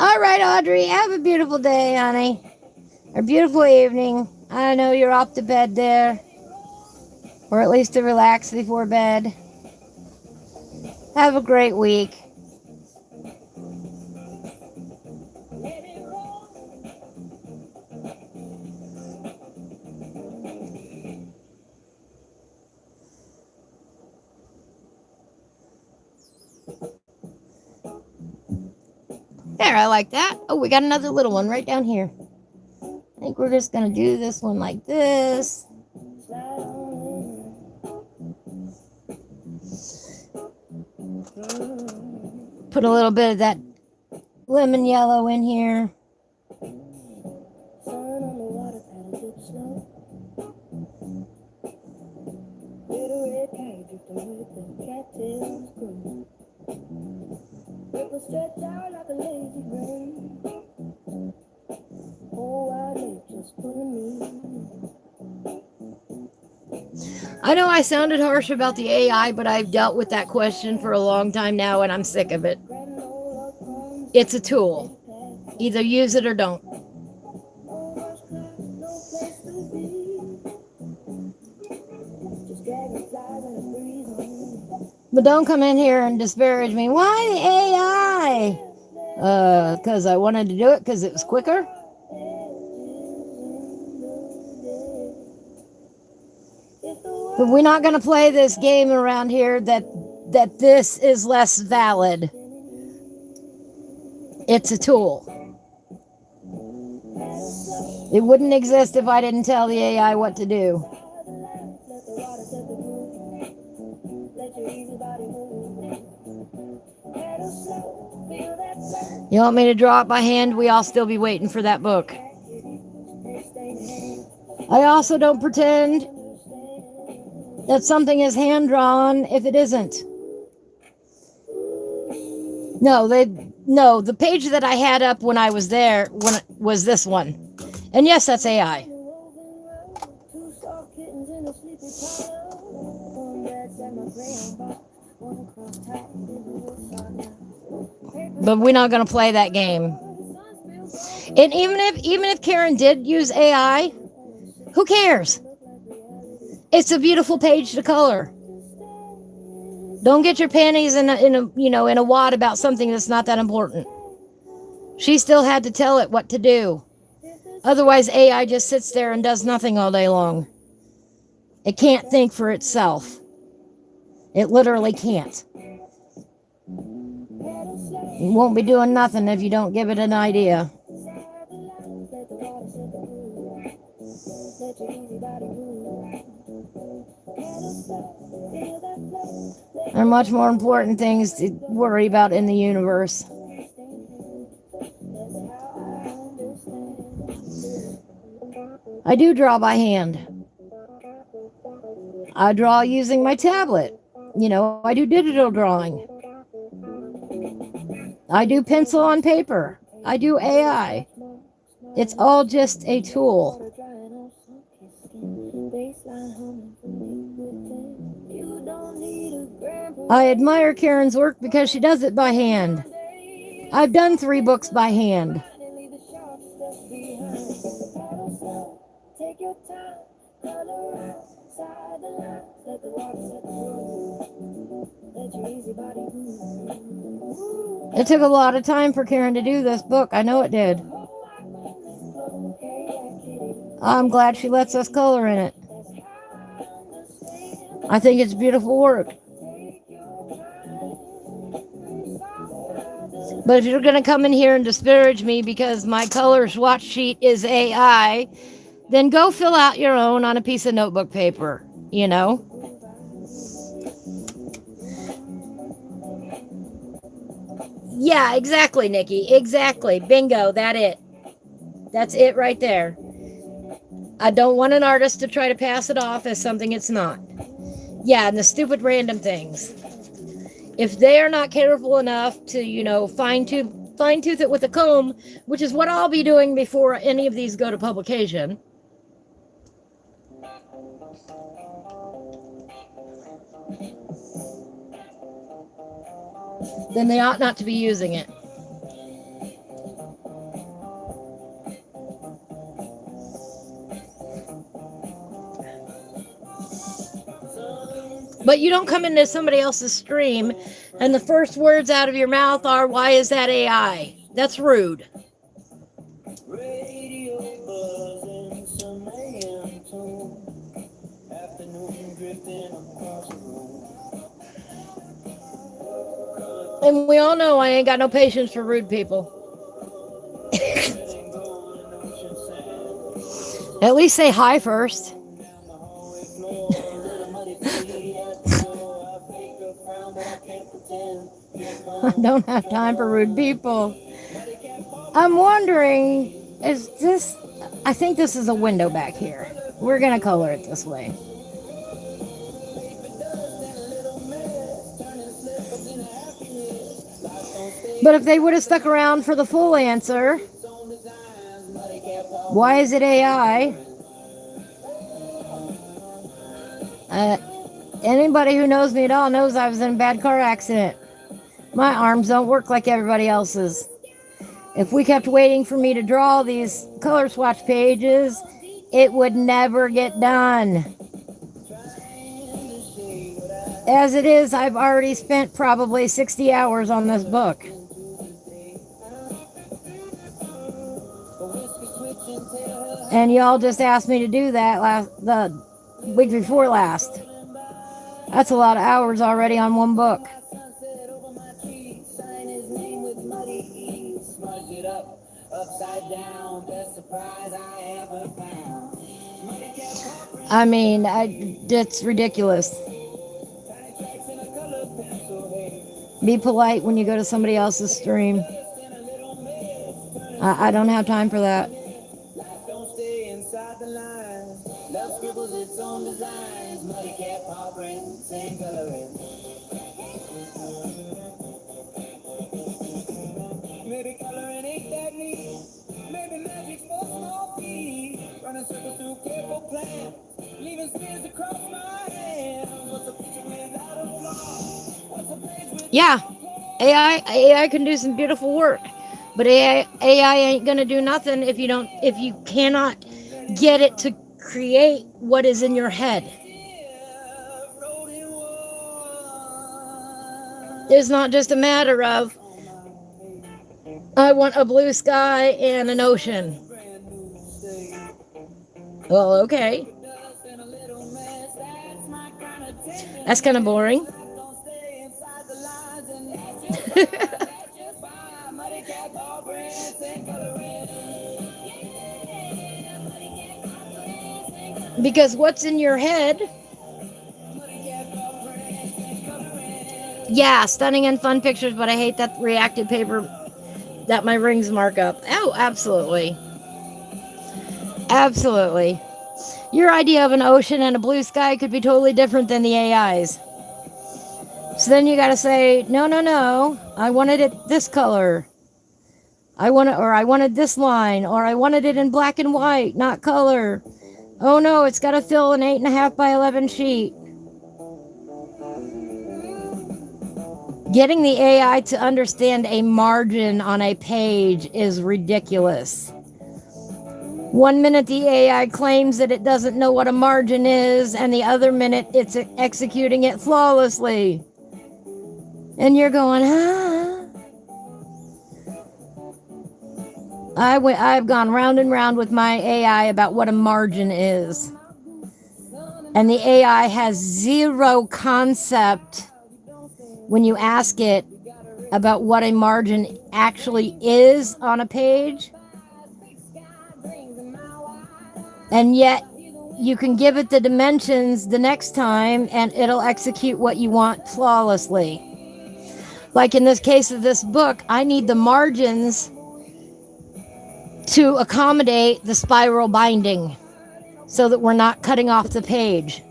All right, Audrey, have a beautiful day, honey. Or beautiful evening. I know you're off to bed there. Or at least to relax before bed. Have a great week. There, I like that. Oh, we got another little one right down here. I think we're just going to do this one like this. Put a little bit of that lemon yellow in here. I know I sounded harsh about the AI, but I've dealt with that question for a long time now, and I'm sick of it. It's a tool. Either use it or don't. But don't come in here and disparage me. Why the AI? Because I wanted to do it because it was quicker. But we're not going to play this game around here that this is less valid. It's a tool. It wouldn't exist if I didn't tell the AI what to do. You want me to draw it by hand? We all still be waiting for that book. I also don't pretend that something is hand-drawn if it isn't. No, the page that I had up when I was there was this one. And yes, that's AI. But we're not going to play that game. And even if Karen did use AI, who cares? It's a beautiful page to color. Don't get your panties in a wad about something that's not that important. She still had to tell it what to do. Otherwise, AI just sits there and does nothing all day long. It can't think for itself. It literally can't. It won't be doing nothing if you don't give it an idea. There are much more important things to worry about in the universe. I do draw by hand. I draw using my tablet. I do digital drawing. I do pencil on paper. I do AI. It's all just a tool. I admire Karen's work because she does it by hand. I've done 3 books by hand. It took a lot of time for Karen to do this book. I know it did. I'm glad she lets us color in it. I think it's beautiful work. But if you're going to come in here and disparage me because my color swatch sheet is AI, then go fill out your own on a piece of notebook paper, Yeah, exactly, Nikki. Exactly. Bingo. That's it right there. I don't want an artist to try to pass it off as something it's not. Yeah, and the stupid random things. If they are not careful enough to, fine-tooth it with a comb, which is what I'll be doing before any of these go to publication. Then they ought not to be using it. But you don't come into somebody else's stream and the first words out of your mouth are, why is that AI? That's rude. And we all know I ain't got no patience for rude people. At least say hi first. I don't have time for rude people. I'm wondering, is this... I think this is a window back here. We're going to color it this way. But if they would have stuck around for the full answer, why is it AI? Anybody who knows me at all knows I was in a bad car accident. My arms don't work like everybody else's. If we kept waiting for me to draw these color swatch pages, it would never get done. As it is, I've already spent probably 60 hours on this book. And y'all just asked me to do that the week before last. That's a lot of hours already on one book. I mean, it's ridiculous. Be polite when you go to somebody else's stream. I don't have time for that. Maybe coloring ain't that neat. Maybe magic's for small feet. Running circles through careful plans, leaving smears across my hands. What's a picture without a flaw? What's a page with... Yeah, AI can do some beautiful work, but AI ain't gonna do nothing if you cannot get it to create what is in your head. It's not just a matter of, I want a blue sky and an ocean. Well, okay. That's kind of boring. Because what's in your head? Yeah, stunning and fun pictures, but I hate that reactive paper that my rings mark up. Oh, absolutely. Absolutely. Your idea of an ocean and a blue sky could be totally different than the AI's. So then you got to say, no, I wanted it this color. I wanted this line, or I wanted it in black and white, not color. Oh no, it's got to fill an 8.5 by 11 sheet. Getting the AI to understand a margin on a page is ridiculous. 1 minute the AI claims that it doesn't know what a margin is, and the other minute it's executing it flawlessly. And you're going, huh? I've gone round and round with my AI about what a margin is. And the AI has zero concept when you ask it about what a margin actually is on a page. And yet you can give it the dimensions the next time and it'll execute what you want flawlessly. Like in this case of this book, I need the margins to accommodate the spiral binding so that we're not cutting off the page.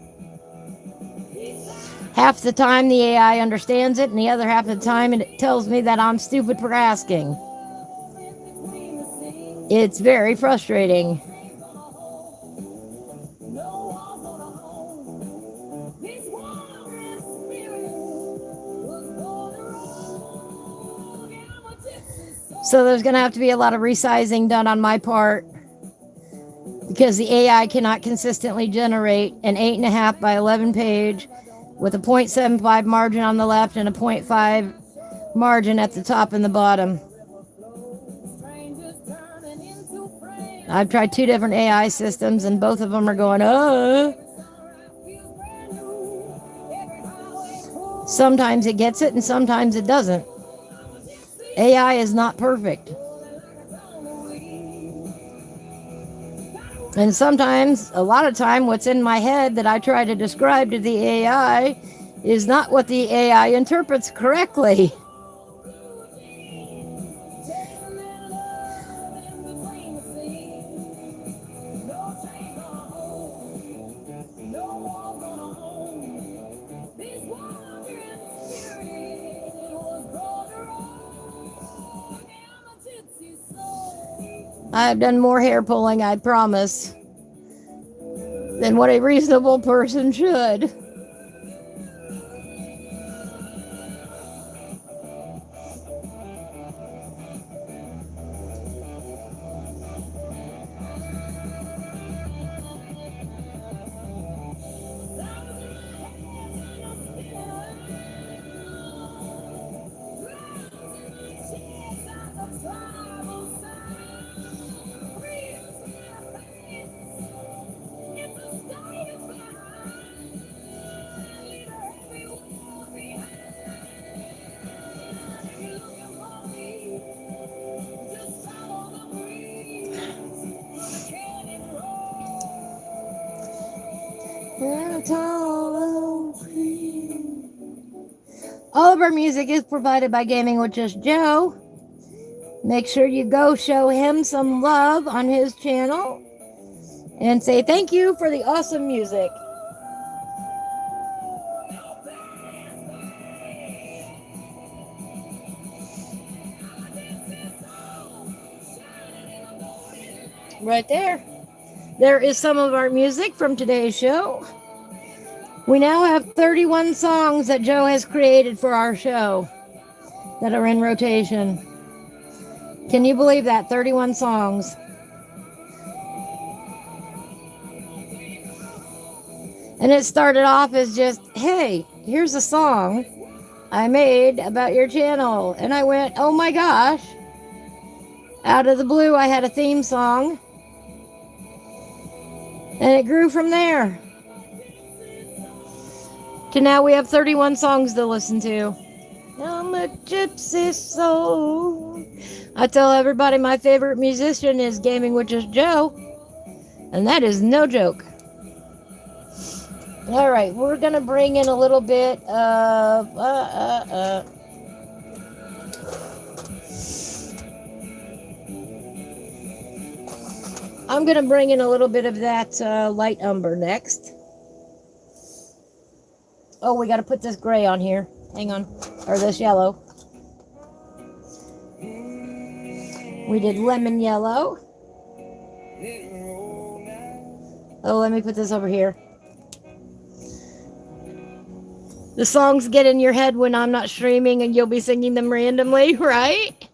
Half the time the AI understands it, and the other half of the time it tells me that I'm stupid for asking. It's very frustrating. So there's going to have to be a lot of resizing done on my part because the AI cannot consistently generate an 8.5 by 11 page with a 0.75 margin on the left and a 0.5 margin at the top and the bottom. I've tried 2 different AI systems and both of them are going, Sometimes it gets it and sometimes it doesn't. AI is not perfect. And sometimes, a lot of time, what's in my head that I try to describe to the AI is not what the AI interprets correctly. I've done more hair pulling, I promise, than what a reasonable person should. All of our music is provided by Gaming with Just Joe. Make sure you go show him some love on his channel and say thank you for the awesome music. Right there. There is some of our music from today's show. We now have 31 songs that Joe has created for our show that are in rotation. Can you believe that? 31 songs. And it started off as just, hey, here's a song I made about your channel. And I went, oh my gosh. Out of the blue, I had a theme song. And it grew from there. To now we have 31 songs to listen to. I'm a gypsy soul. I tell everybody my favorite musician is Gaming with Just Joe. And that is no joke. All right, we're going to bring in a little bit of... I'm going to bring in a little bit of that light umber next. Oh, we got to put this gray on here. Hang on. Or this yellow. We did lemon yellow. Oh, let me put this over here. The songs get in your head when I'm not streaming and you'll be singing them randomly, right?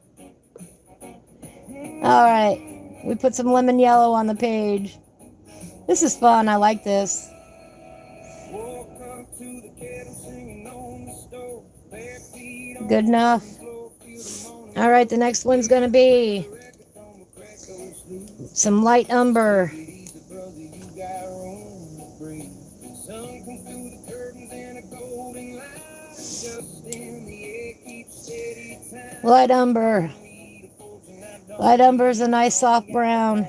All right. We put some lemon yellow on the page. This is fun. I like this. Good enough. All right, the next one's going to be some light umber. Light umber. Light umber is a nice soft brown.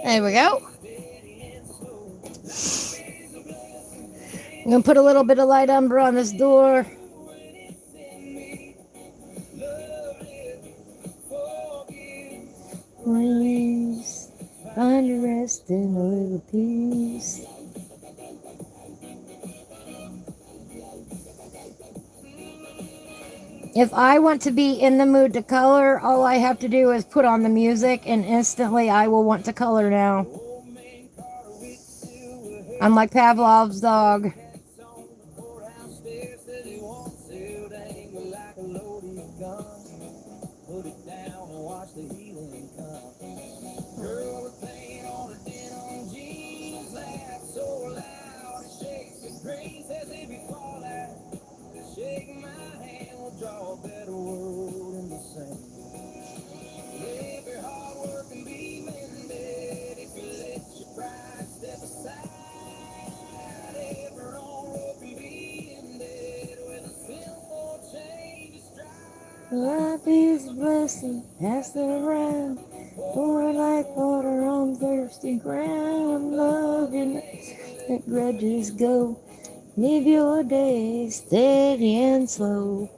There we go. I'm going to put a little bit of light umber on this door. Please find your rest in a little peace. If I want to be in the mood to color, all I have to do is put on the music and instantly I will want to color now. I'm like Pavlov's dog. Life is a blessing, pass it around. Pour like water on thirsty ground. Love and let grudges go. Live your days steady and slow.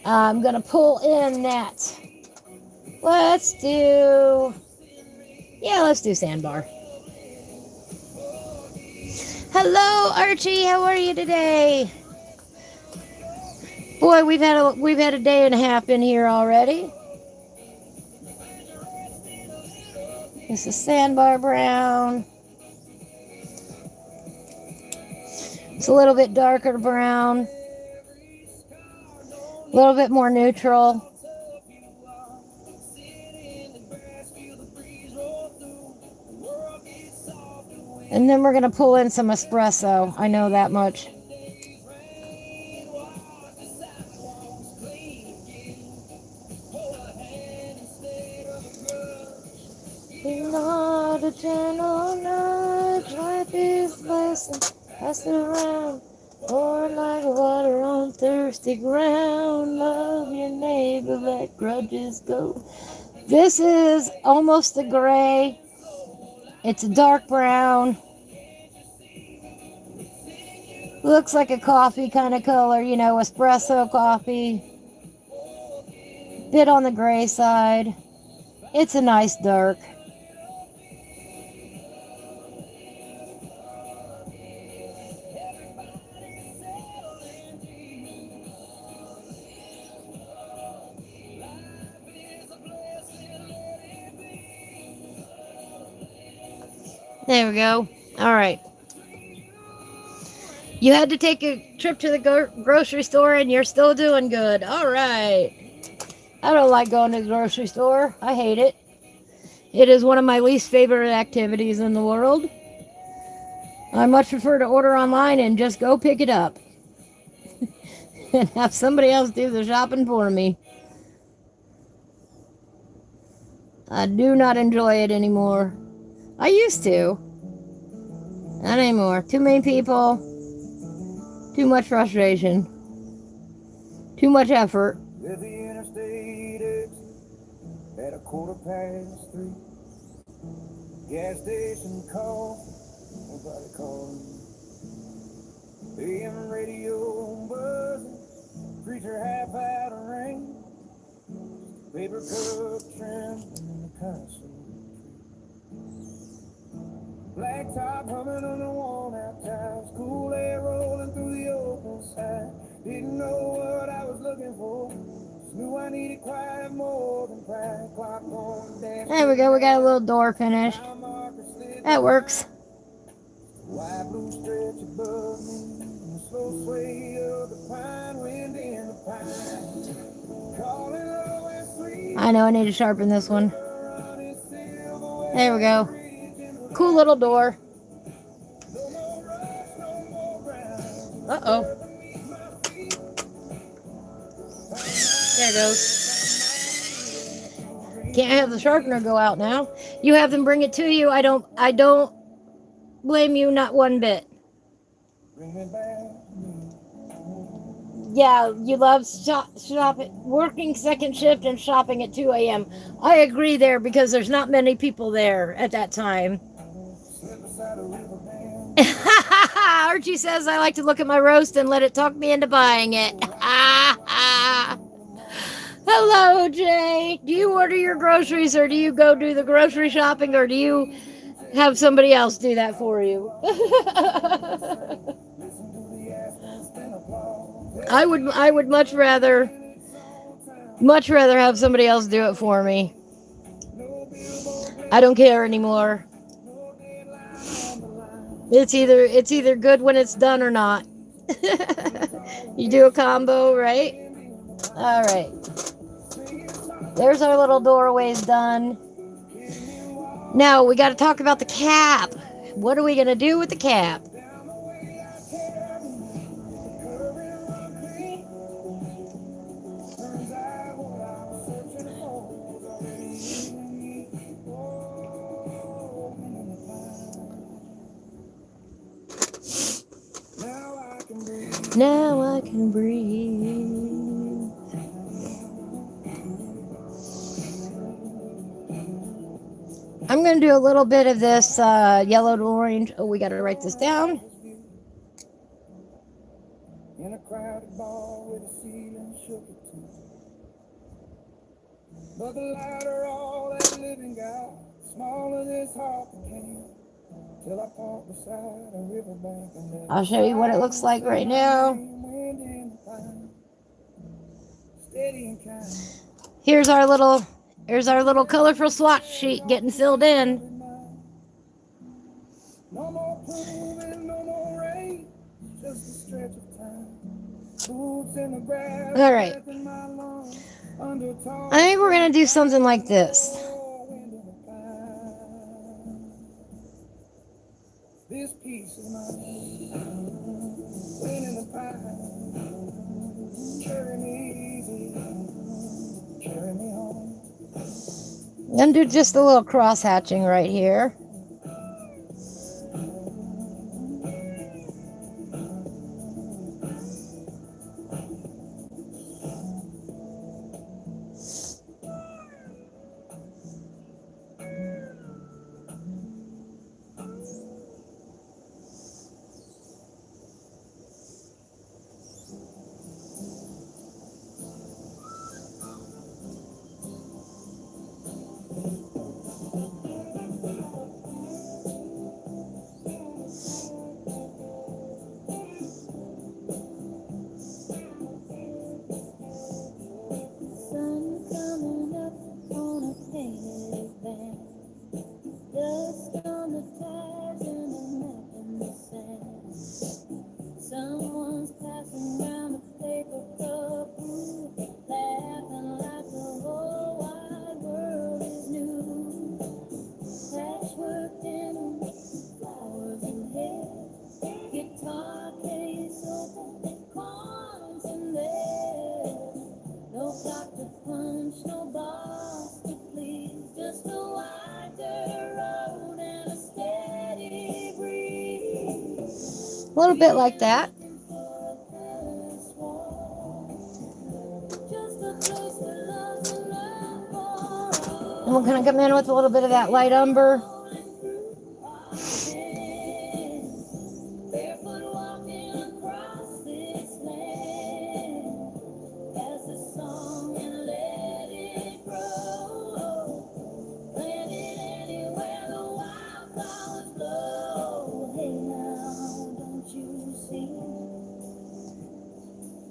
I'm gonna pull in that. Let's do Sandbar. Hello, Archie. How are you today? Boy, we've had a day and a half in here already. This is Sandbar Brown. It's a little bit darker brown. A little bit more neutral. And then we're going to pull in some espresso. I know that much. Not a gentle nudge, life is blessing, pass it around, pour like water on thirsty ground, love your neighbor, let grudges go. This is almost a gray, it's a dark brown, looks like a coffee kind of color, you know, espresso coffee, bit on the gray side, it's a nice dark. There we go. All right. You had to take a trip to the grocery store and you're still doing good. All right. I don't like going to the grocery store. I hate it. It is one of my least favorite activities in the world. I much prefer to order online and just go pick it up. And have somebody else do the shopping for me. I do not enjoy it anymore. I used to. Not anymore. Too many people. Too much frustration. Too much effort. At the interstate exit at 3:15. Gas station call. Nobody calling. AM radio buzzing. Preacher half out of rain. Paper cup trembling in the console. Black top humming on the worn-out tires, cool air rolling through the open side. Didn't know what I was looking for. Just knew I needed quiet more than pride. Clock on dash. There we go. We got a little door finished. That works. White blue stretch above me, the slow sway of the pine wind in the pine. Calling always sweet. I know I need to sharpen this one. There we go. Cool little door. Uh-oh. There it goes. Can't have the sharpener go out now. You have them bring it to you. I don't blame you not one bit. Yeah, you love shopping, working second shift and shopping at 2 a.m. I agree there because there's not many people there at that time. Archie says I like to look at my roast and let it talk me into buying it. Hello, Jay. Do you order your groceries or do you go do the grocery shopping or do you have somebody else do that for you? I would much rather Much rather have somebody else do it for me. No billboard I don't glare, care anymore. no deadline on the line. It's either good when it's done or not. You do a combo, right? All right. There's our little doorways done. Now we got to talk about the cap. What are we going to do with the cap? Down the way I carry the curving rock creek. Turns out what I was searching for was already in me. Oh, and in the pine. Now I can breathe. Now I can breathe. I'm going to do a little bit of this yellow to orange. Oh, we got to write this down. In a crowded bar where the ceiling shook it too. But the lighter all that living got, smaller this heart became. Till I parked beside a riverbank and let I'll show you what it looks like right now. wind in the pine. Steady and kind. Here's our little colorful swatch sheet getting filled in. No more proving, no more rain, just a stretch of time. Boots in the grass, All right. in my lungs, under tall I think we're going to do something like this. wind in the pine. This piece of mine, wind in the pine. Carry me easy, carry me home. I'm going to do just a little cross hatching right here. A little bit like that. And we're going to come in with a little bit of that light umber.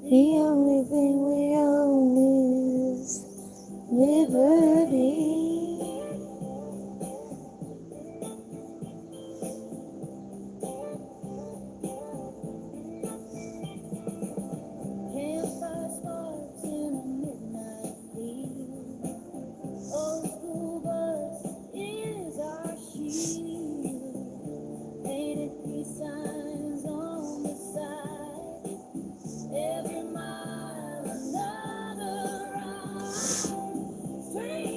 The only thing we own is liberty. Campfire sparks in a midnight field. Old school bus is our shield. Painted peace signs on the side. Every mile another ride. Train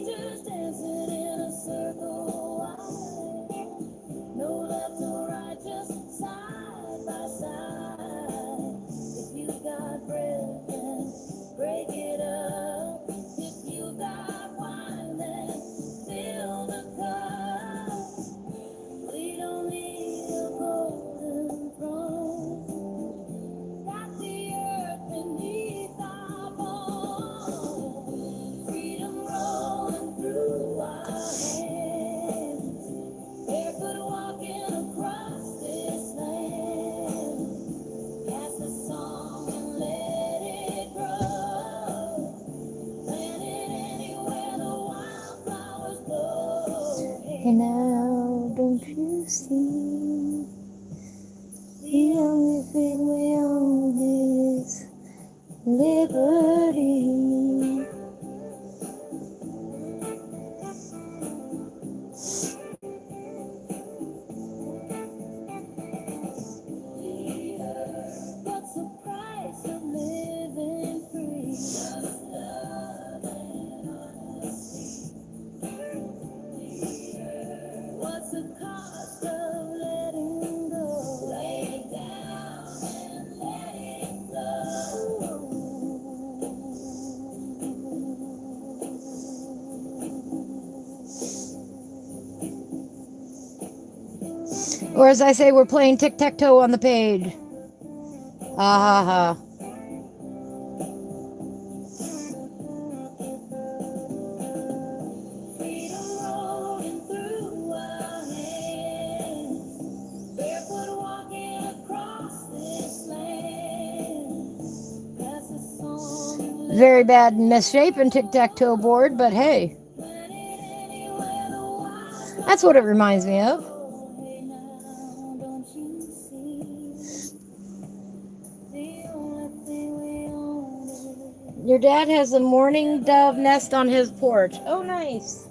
Hey now, don't you see? The only thing we own is liberty. What's the price of living free? Just love and honesty. What's the cost of letting go? Lay it down and let it go. Or as I say, we're playing tic-tac-toe on the page. Ah ha ha. Very bad misshapen tic-tac-toe board, but hey. That's what it reminds me of. Your dad has a mourning dove nest on his porch. Oh, nice.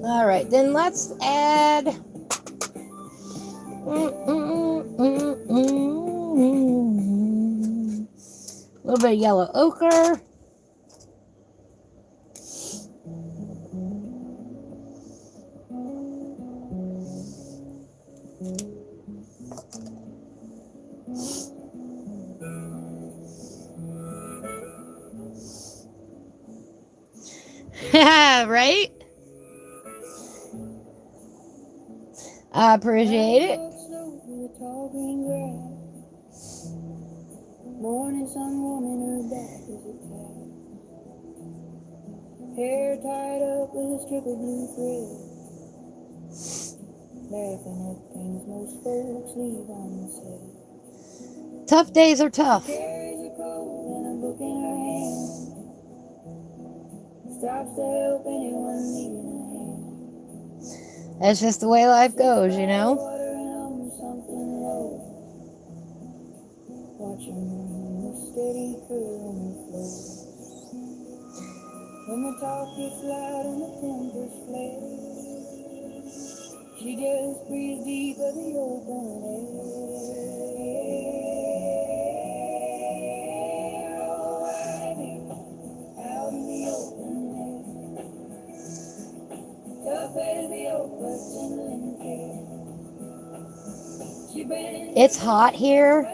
All right, then let's add a little bit of yellow ochre. Right? I appreciate it. Morning sun warming her back as it came. Hair tied up with a strip of blue thread. Laughing at things most folks leave unsaid. Tough days are tough. Carries a coat and a book in her hand. Stops to help anyone needing a hand. That's just the way life goes, you know. Watching the steady current flow. When the talk gets loud and the tempers flare, she just breathes deep of the open air. Oh, Ivy, out in the open air. Tough as the oak, but kindling care. It's hot here.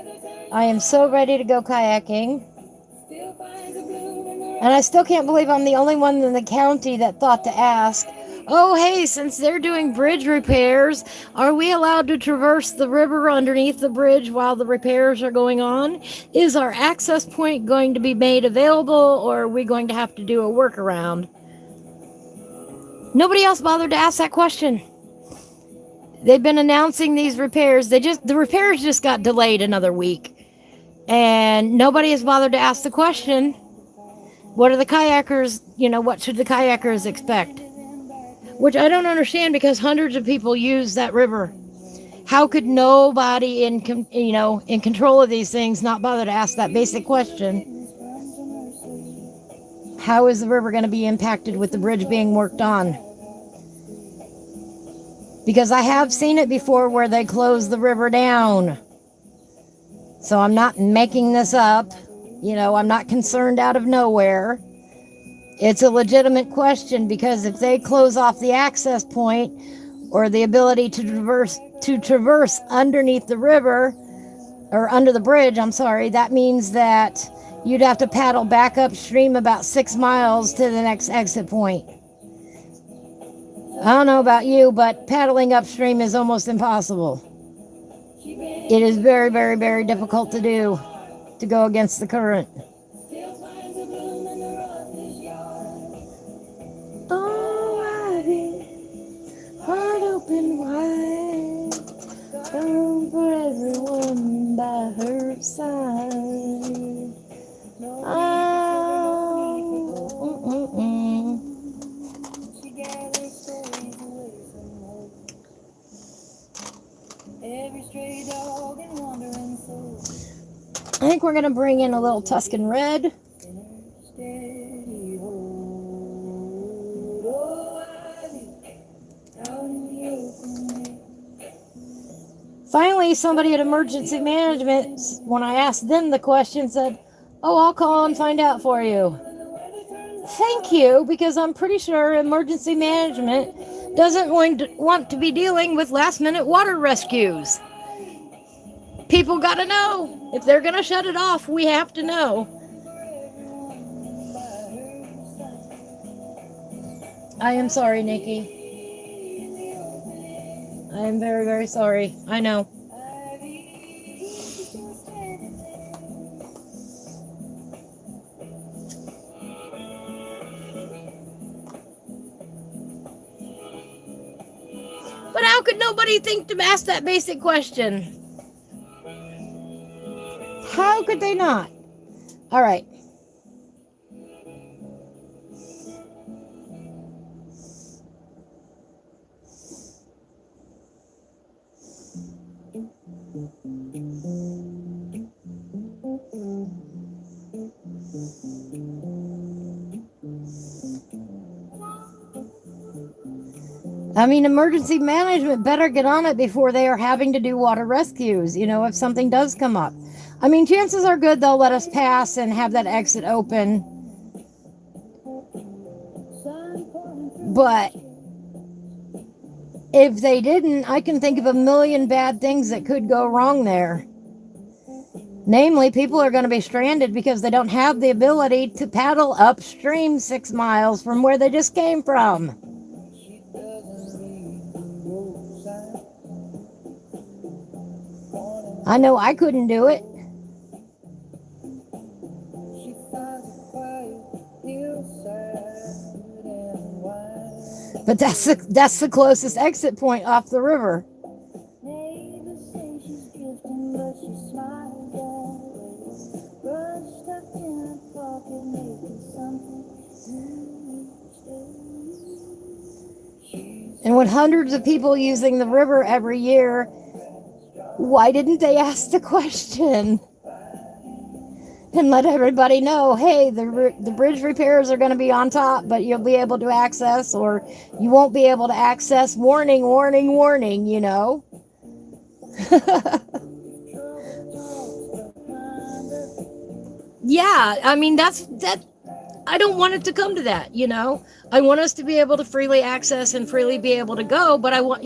I am so ready to go kayaking. And I still can't believe I'm the only one in the county that thought to ask, oh, hey, since they're doing bridge repairs, are we allowed to traverse the river underneath the bridge while the repairs are going on? Is our access point going to be made available, or are we going to have to do a workaround? Nobody else bothered to ask that question. They've been announcing these repairs. The repairs just got delayed another week. And nobody has bothered to ask the question, what are the kayakers, what should the kayakers expect? Which I don't understand, because hundreds of people use that river. How could nobody in control of these things not bother to ask that basic question? How is the river going to be impacted with the bridge being worked on? Because I have seen it before where they close the river down. So I'm not making this up. I'm not concerned out of nowhere. It's a legitimate question, because if they close off the access point or the ability to traverse underneath the river, or under the bridge, I'm sorry, that means that you'd have to paddle back upstream about 6 miles to the next exit point. I don't know about you, but paddling upstream is almost impossible. It is very, very, very difficult to do, to go against the current. Oh, heart open wide, room for everyone by her side. She gathers stories away from home. Every stray dog and wandering soul. I think we're going to bring in a little Tuscan Red. In her steady hold. Oh, Ivy, out in the open air. Finally, somebody at emergency management, when I asked them the question, said, "Oh, I'll call and find out for you." Thank you, because I'm pretty sure emergency management doesn't want to be dealing with last-minute water rescues. People got to know. If they're going to shut it off, we have to know. I am sorry, Nikki. I am very, very sorry. I know. But how could nobody think to ask that basic question? How could they not? All right. I mean, emergency management better get on it before they are having to do water rescues, if something does come up. I mean, chances are good they'll let us pass and have that exit open. But if they didn't, I can think of a million bad things that could go wrong there. Namely, people are going to be stranded because they don't have the ability to paddle upstream 6 miles from where they just came from. I know I couldn't do it. But that's the closest exit point off the river. And with hundreds of people using the river every year, why didn't they ask the question? And let everybody know, hey, the bridge repairs are going to be on top, but you'll be able to access, or you won't be able to access. Warning, warning, warning, Yeah, I mean, that. I don't want it to come to that, I want us to be able to freely access and freely be able to go, but I want,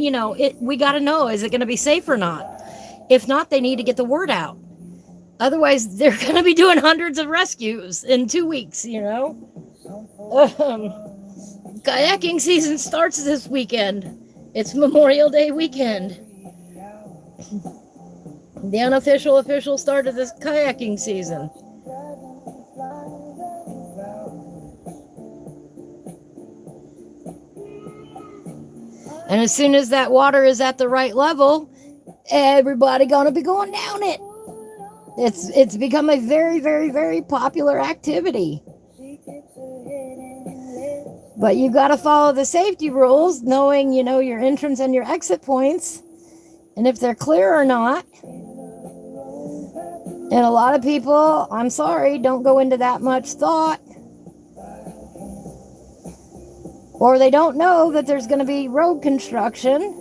we got to know, is it going to be safe or not? If not, they need to get the word out. Otherwise, they're going to be doing hundreds of rescues in 2 weeks, Kayaking season starts this weekend. It's Memorial Day weekend. The unofficial official start of this kayaking season. And as soon as that water is at the right level, everybody gonna be going down it. It's become a very, very, very popular activity. But you got to follow the safety rules, knowing, your entrance and your exit points, and if they're clear or not. And a lot of people, I'm sorry, don't go into that much thought. Or they don't know that there's going to be road construction.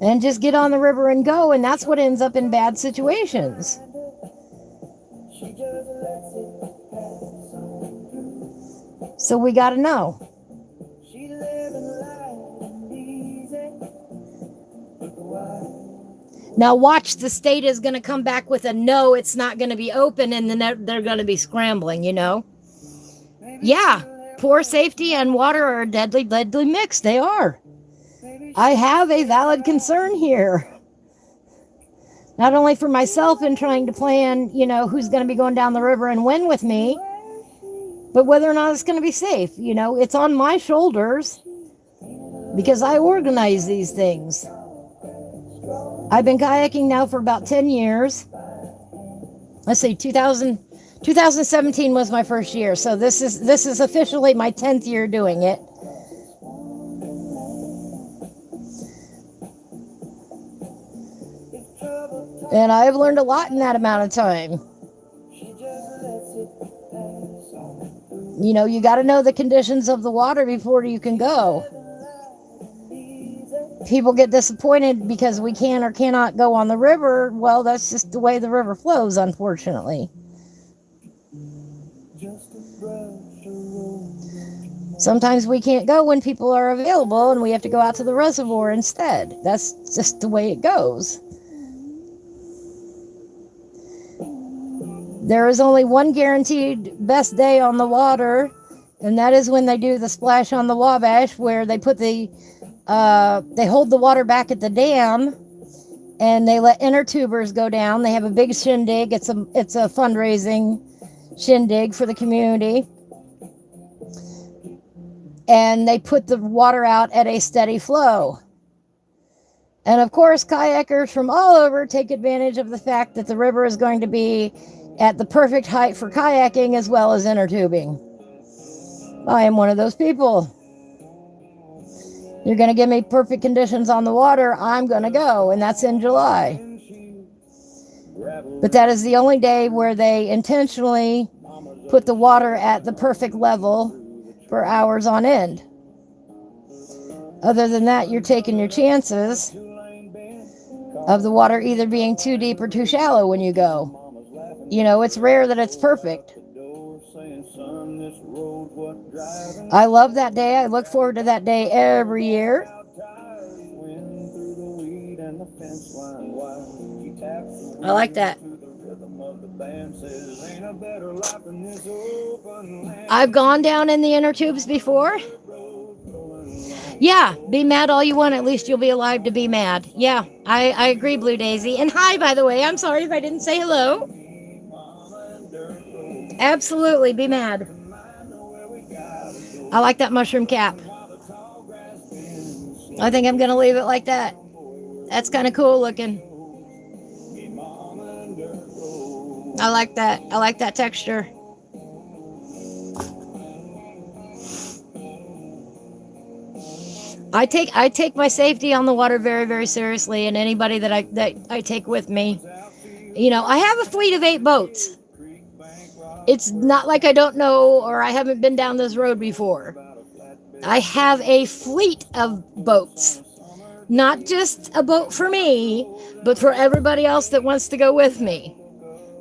And just get on the river and go, and that's what ends up in bad situations. So we got to know. Now watch, the state is going to come back with a no, it's not going to be open, and then they're going to be scrambling, you know? Yeah, poor safety and water are a deadly, deadly mix. They are. I have a valid concern here. Not only for myself in trying to plan, you know, who's going to be going down the river and when with me, but whether or not it's going to be safe. You know, it's on my shoulders because I organize these things. I've been kayaking now for about 10 years. Let's see, 2017 was my first year, so this is officially my 10th year doing it. And I've learned a lot in that amount of time. You know, you got to know the conditions of the water before you can go. People get disappointed because we can or cannot go on the river. Well, that's just the way the river flows, unfortunately. Sometimes we can't go when people are available and we have to go out to the reservoir instead. That's just the way it goes. There is only one guaranteed best day on the water, and that is when they do the splash on the Wabash, where they put they hold the water back at the dam, and they let inner tubers go down. They have a big shindig. It's a fundraising shindig for the community, and they put the water out at a steady flow. And of course, kayakers from all over take advantage of the fact that the river is going to be at the perfect height for kayaking as well as inner tubing. I am one of those people. You're going to give me perfect conditions on the water, I'm going to go, and that's in July. But that is the only day where they intentionally put the water at the perfect level for hours on end. Other than that, you're taking your chances of the water either being too deep or too shallow when you go. You know, it's rare that it's perfect. I love that day. I look forward to that day every year. I like that. I've gone down in the inner tubes before. Yeah, be mad all you want. At least you'll be alive to be mad. Yeah, I agree, Blue Daisy. And hi, by the way. I'm sorry if I didn't say hello. Absolutely, be mad. I like that mushroom cap. I think I'm going to leave it like that. That's kind of cool looking. I like that. I like that texture. I take my safety on the water very, very seriously, and anybody that I take with me. You know, I have a fleet of 8 boats. It's not like I don't know or I haven't been down this road before. I have a fleet of boats. Not just a boat for me, but for everybody else that wants to go with me.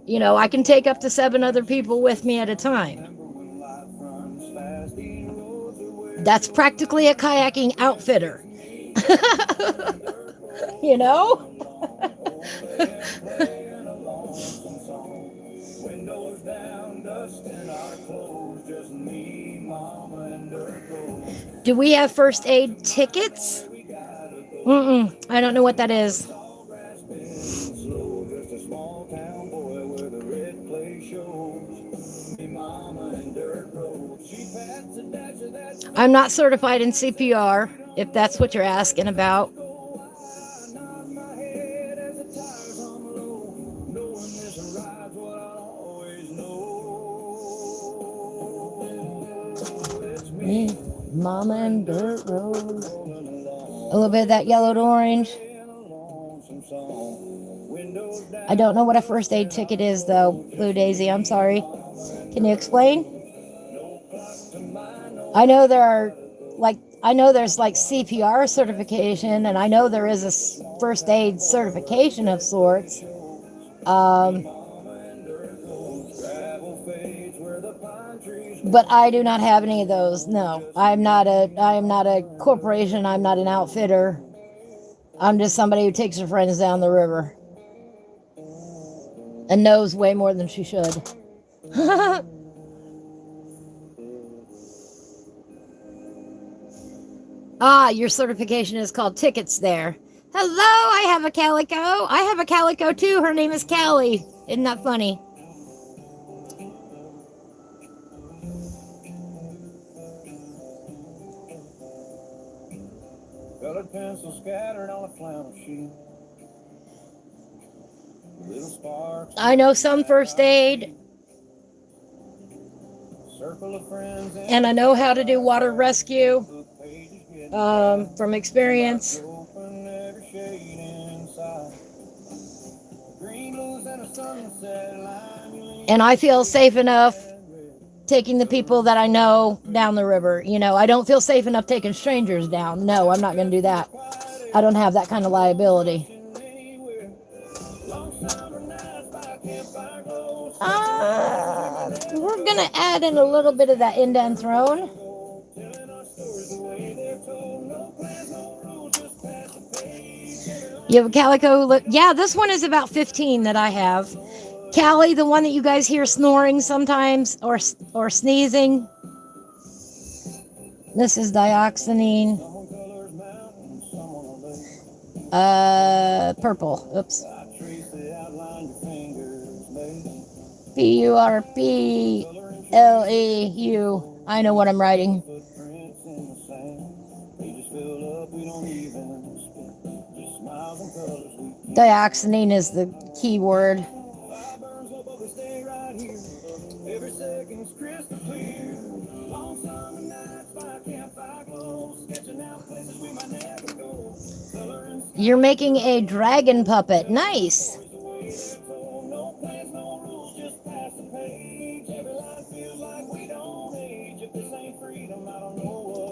You know, I can take up to 7 other people with me at a time. That's practically a kayaking outfitter. You know? Do we have first aid tickets? I don't know what that is. I'm not certified in CPR, if that's what you're asking about. Mama and dirt road. A little bit of that yellow to orange. I don't know what a first aid ticket is, though, Blue Daisy. I'm sorry. Can you explain? I know there's like CPR certification, and I know there is a first aid certification of sorts. But I do not have any of those. No, I am not a corporation. I'm not an outfitter. I'm just somebody who takes her friends down the river and knows way more than she should. Ah, your certification is called tickets there. Hello, I have a calico. I have a calico too. Her name is Callie. Isn't that funny? Colored pencils scattered on a flannel sheet. Little sparks. I know some first aid. Circle of friends And I know how to do water rescue from experience. And I feel safe enough taking the people that I know down the river. You know, I don't feel safe enough taking strangers down. No, I'm not going to do that. I don't have that kind of liability. We're going to add in a little bit of that indent throne. You have a calico? Yeah, this one is about 15 that I have. Callie, the one that you guys hear snoring sometimes or sneezing. This is dioxanine. Purple. Oops. PURPLEU. I know what I'm writing. Dioxanine is the key word. You're making a dragon puppet. Nice.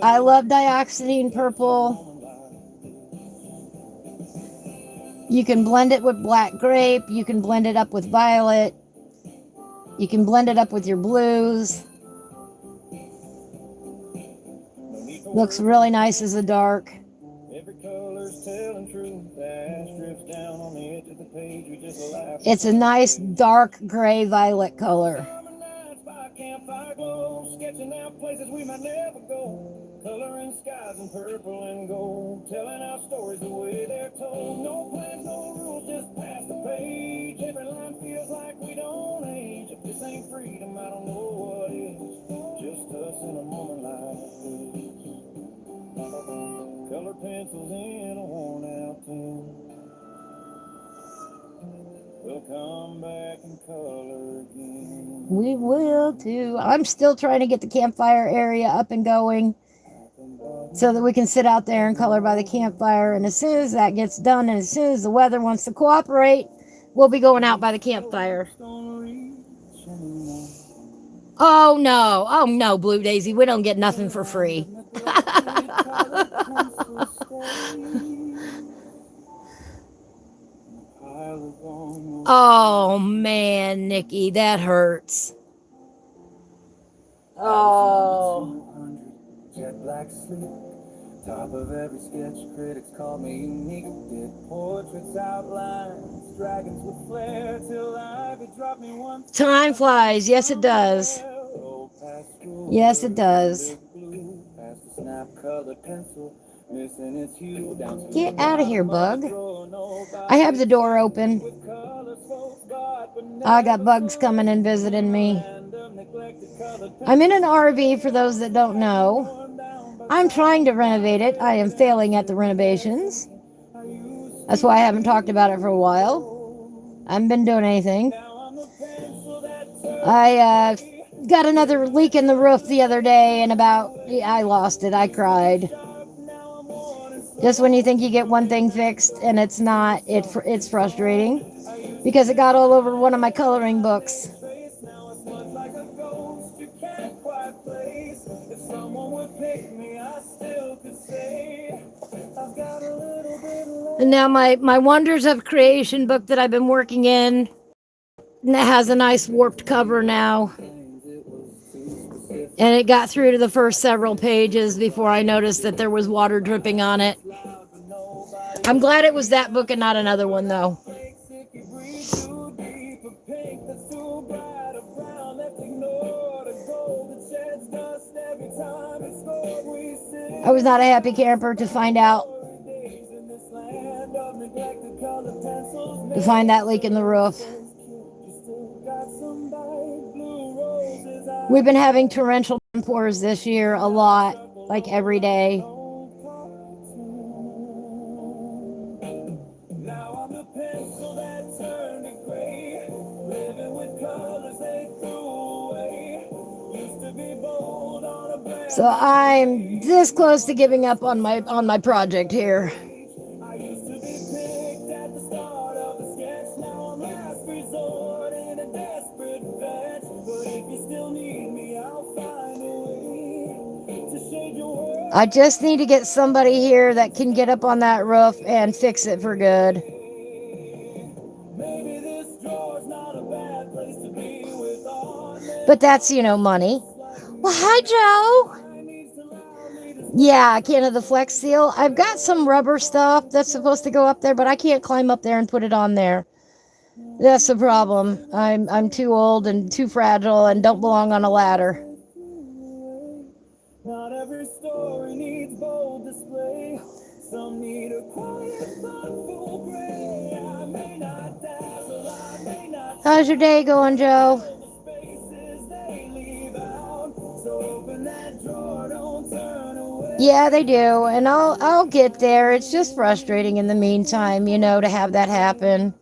I love dioxanine purple. You can blend it with black grape. You can blend it up with violet. You can blend it up with your blues. Looks really nice as a dark. It's a nice dark gray violet color. Sketching out places we might never go, coloring skies in purple and gold, telling our stories the way they're told. No plans, no rules, just pass the page. Every line feels like we don't age. If this ain't freedom, I don't know what is. Just us in a moment like this. Colored pencils in a worn-out tin. We'll come back and color again. We will too. I'm still trying to get the campfire area up and going so that we can sit out there and color by the campfire. And as soon as that gets done and as soon as the weather wants to cooperate, we'll be going out by the campfire. Oh no, Blue Daisy, we don't get nothing for free. Oh man, Nikki, that hurts. Oh. Jet black sleep. Top of every sketch, critics call me unique. Did portraits, outlines, dragons with flair till I could drop me one. Time flies, yes it does. Yes it does. Get out of here, bug. I have the door open. I got bugs coming and visiting me. I'm in an RV for those that don't know. I'm trying to renovate it. I am failing at the renovations. That's why I haven't talked about it for a while. I haven't been doing anything. I got another leak in the roof the other day and I lost it. I cried. Just when you think you get one thing fixed and it's not, it's frustrating because it got all over one of my coloring books. And now my Wonders of Creation book that I've been working in, that has a nice warped cover now. And it got through to the first several pages before I noticed that there was water dripping on it. I'm glad it was that book and not another one, though. I was not a happy camper to find out, to find that leak in the roof. We've been having torrential downpours this year a lot, like every day. So I'm this close to giving up on my project here. I just need to get somebody here that can get up on that roof and fix it for good. But that's, money. Well, hi, Joe. Yeah, I can't have the Flex Seal. I've got some rubber stuff that's supposed to go up there, but I can't climb up there and put it on there. That's the problem. I'm too old and too fragile and don't belong on a ladder. Not every story needs bold display. Some need a quiet, thoughtful gray. I may not dazzle, I may not. How's your day going, Joe? Yeah, they do, and I'll get there. It's just frustrating in the meantime, to have that happen.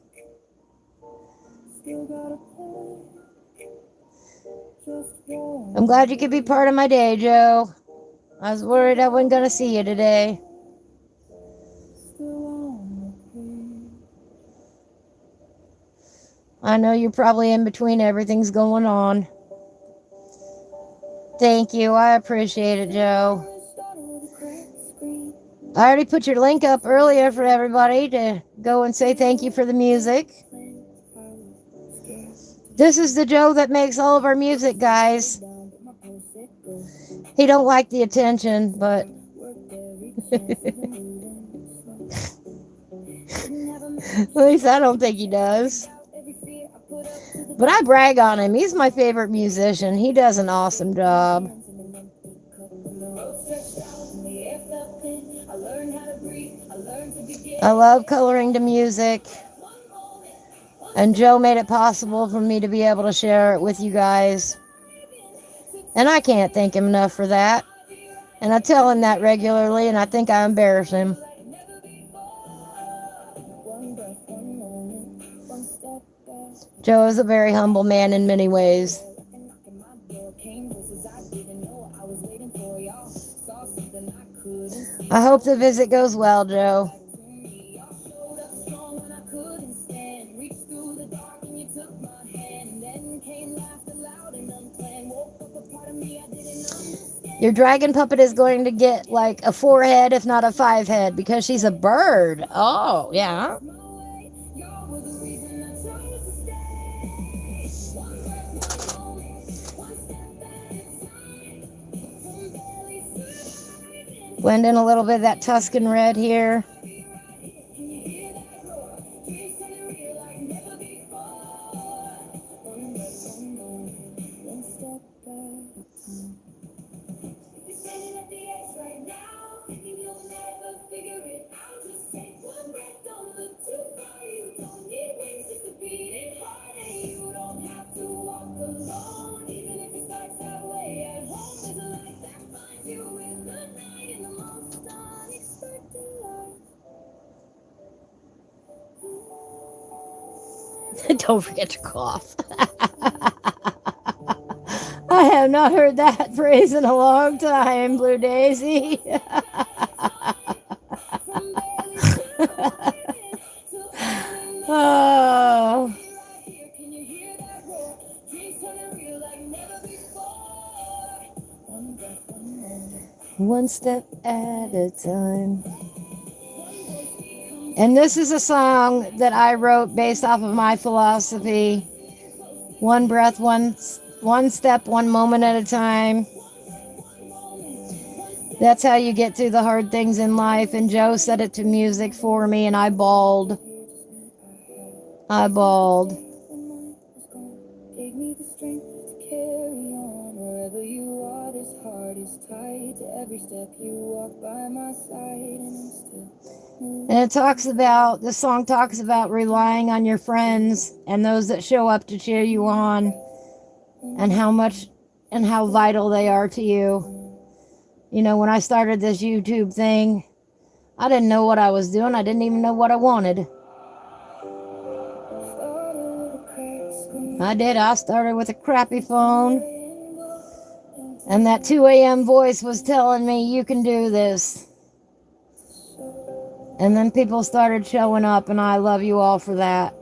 I'm glad you could be part of my day, Joe. I was worried I wasn't going to see you today. I know you're probably in between everything's going on. Thank you. I appreciate it, Joe. I already put your link up earlier for everybody to go and say thank you for the music. This is the Joe that makes all of our music, guys. He don't like the attention, but at least I don't think he does. But I brag on him. He's my favorite musician. He does an awesome job. I love coloring to music. And Joe made it possible for me to be able to share it with you guys. And I can't thank him enough for that. And I tell him that regularly, and I think I embarrass him. Joe is a very humble man in many ways. I hope the visit goes well, Joe. Your dragon puppet is going to get like a 4-head, if not a 5-head, because she's a bird. Oh, yeah. Blend in a little bit of that Tuscan red here. Don't forget to cough. I have not heard that phrase in a long time, Blue Daisy. Oh. One step at a time. And this is a song that I wrote based off of my philosophy. One breath, one step, one moment at a time. That's how you get through the hard things in life. And Joe set it to music for me, and I bawled. I bawled. Gave me the strength to carry on. Wherever you are, this heart is tied to every step you walk by my side, and I'm still. And it talks about, the song talks about relying on your friends and those that show up to cheer you on, and how much and how vital they are to you. You know, when I started this YouTube thing, I didn't know what I was doing. I didn't even know what I wanted. I did. I started with a crappy phone, and that 2 a.m. voice was telling me, you can do this. And then people started showing up, and I love you all for that.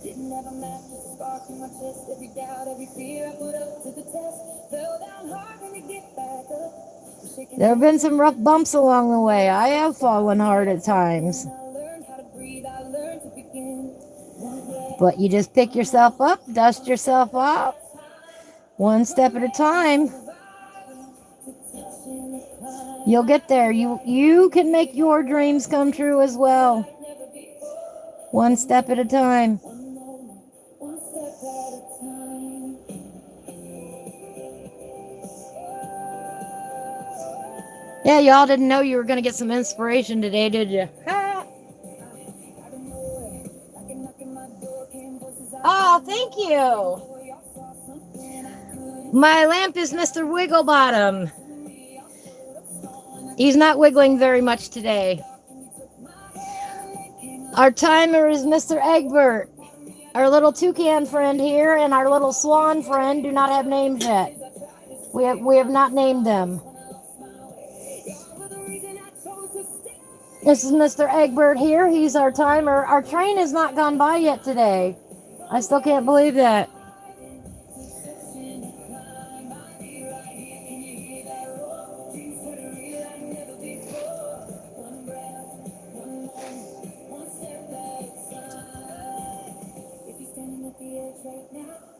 Didn't have a match, just a spark in my chest. Every doubt, every fear I put up to the test. Fell down hard, when you get back up. There have been some rough bumps along the way. I have fallen hard at times. But you just pick yourself up, dust yourself off, one step at a time. You'll get there. You can make your dreams come true as well. One step at a time. Yeah, y'all didn't know you were going to get some inspiration today, did you? Oh, thank you. My lamp is Mr. Wigglebottom. He's not wiggling very much today. Our timer is Mr. Egbert. Our little toucan friend here and our little swan friend do not have names yet. We have not named them. This is Mr. Egbert here. He's our timer. Our train has not gone by yet today. I still can't believe that.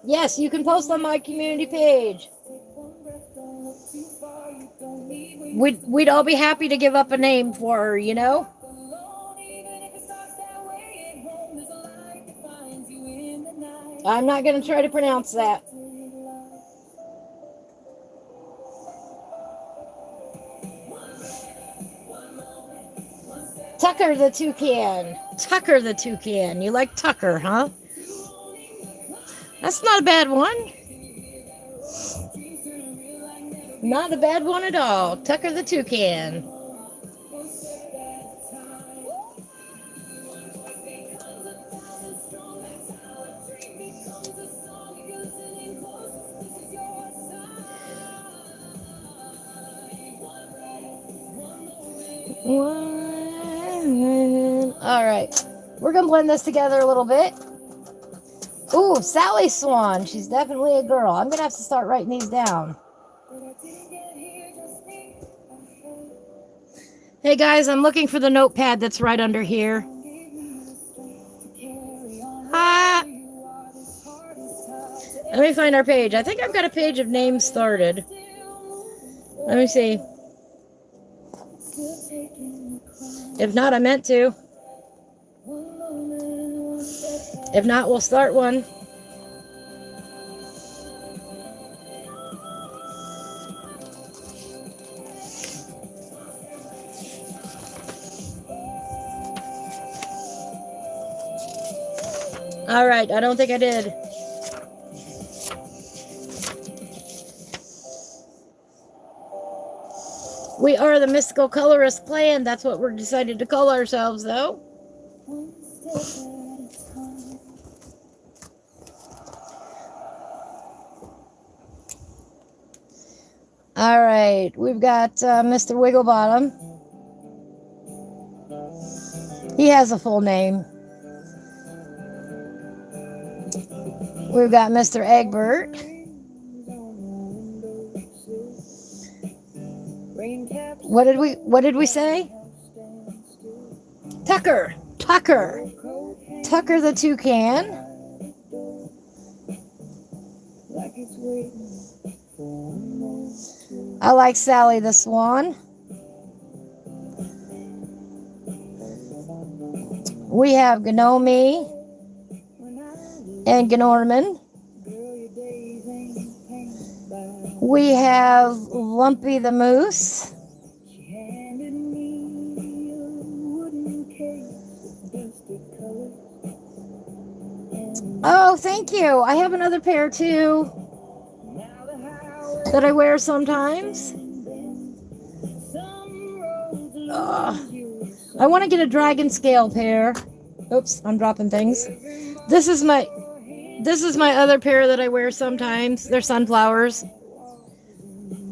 Yes, you can post on my community page. We'd all be happy to give up a name for her, you know? I'm not going to try to pronounce that. Tucker the toucan. Tucker the toucan. You like Tucker, huh? That's not a bad one. Not a bad one at all. Tucker the toucan. All right. We're going to blend this together a little bit. Ooh, Sally Swan. She's definitely a girl. I'm going to have to start writing these down. Hey guys, I'm looking for the notepad that's right under here. Ah. Let me find our page. I think I've got a page of names started. Let me see. If not, I meant to. If not, we'll start one. All right, I don't think I did. We are the Mystical Colorist Clan. That's what we're decided to call ourselves, though. All right, we've got Mr. Wigglebottom. He has a full name. We've got Mr. Egbert. What did we say? Tucker. Tucker the Toucan. I like Sally the Swan. We have Gnomi and Gnorman. We have Lumpy the Moose. Oh, thank you. I have another pair too that I wear sometimes. I want to get a dragon scale pair. Oops, I'm dropping things. This is my other pair that I wear sometimes. They're sunflowers.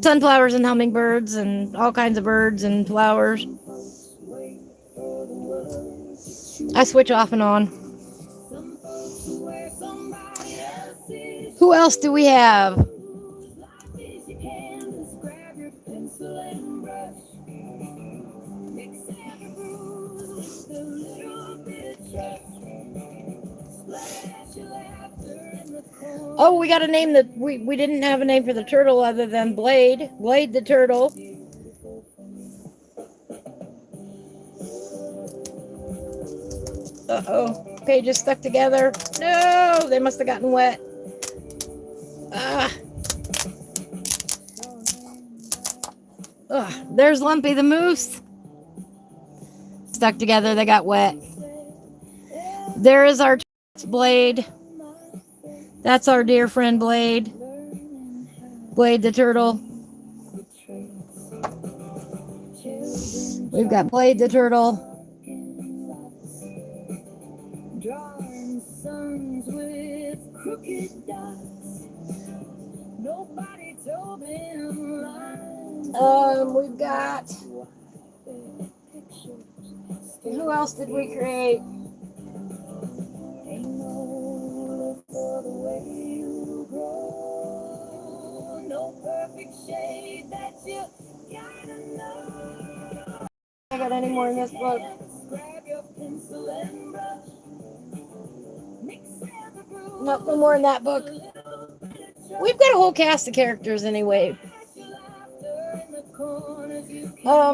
Sunflowers and hummingbirds and all kinds of birds and flowers. I switch off and on. Who else do we have? Oh, we got a name that we didn't have a name for the turtle other than Blade. Blade the turtle. Uh-oh. Pages stuck together. No, they must have gotten wet. There's Lumpy the Moose. Stuck together, they got wet. There is our Blade. That's our dear friend Blade. Blade the turtle. We've got Blade the turtle. Drawing suns with crooked dots. Nobody told him lines. We've got. Who else did we create? For the way you grow, no perfect shade that you gotta know. I got any more in this book? Grab your pencil and brush. Nope, no more in that book. We've got a whole cast of characters anyway.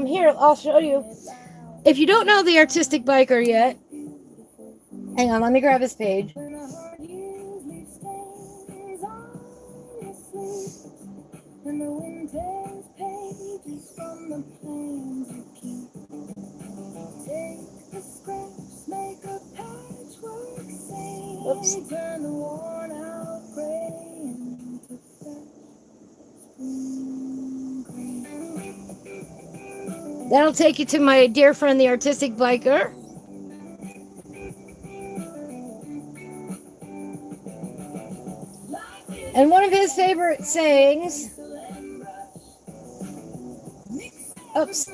Here, I'll show you. If you don't know the Artistic Biker yet, hang on, let me grab his page. And the wind tears pages from the plans you keep. Take the scraps, make a patchwork scene. Oops. Turn the worn out gray into fresh spring green. That'll take you to my dear friend, the Artistic Biker. And one of his favorite sayings. Oops.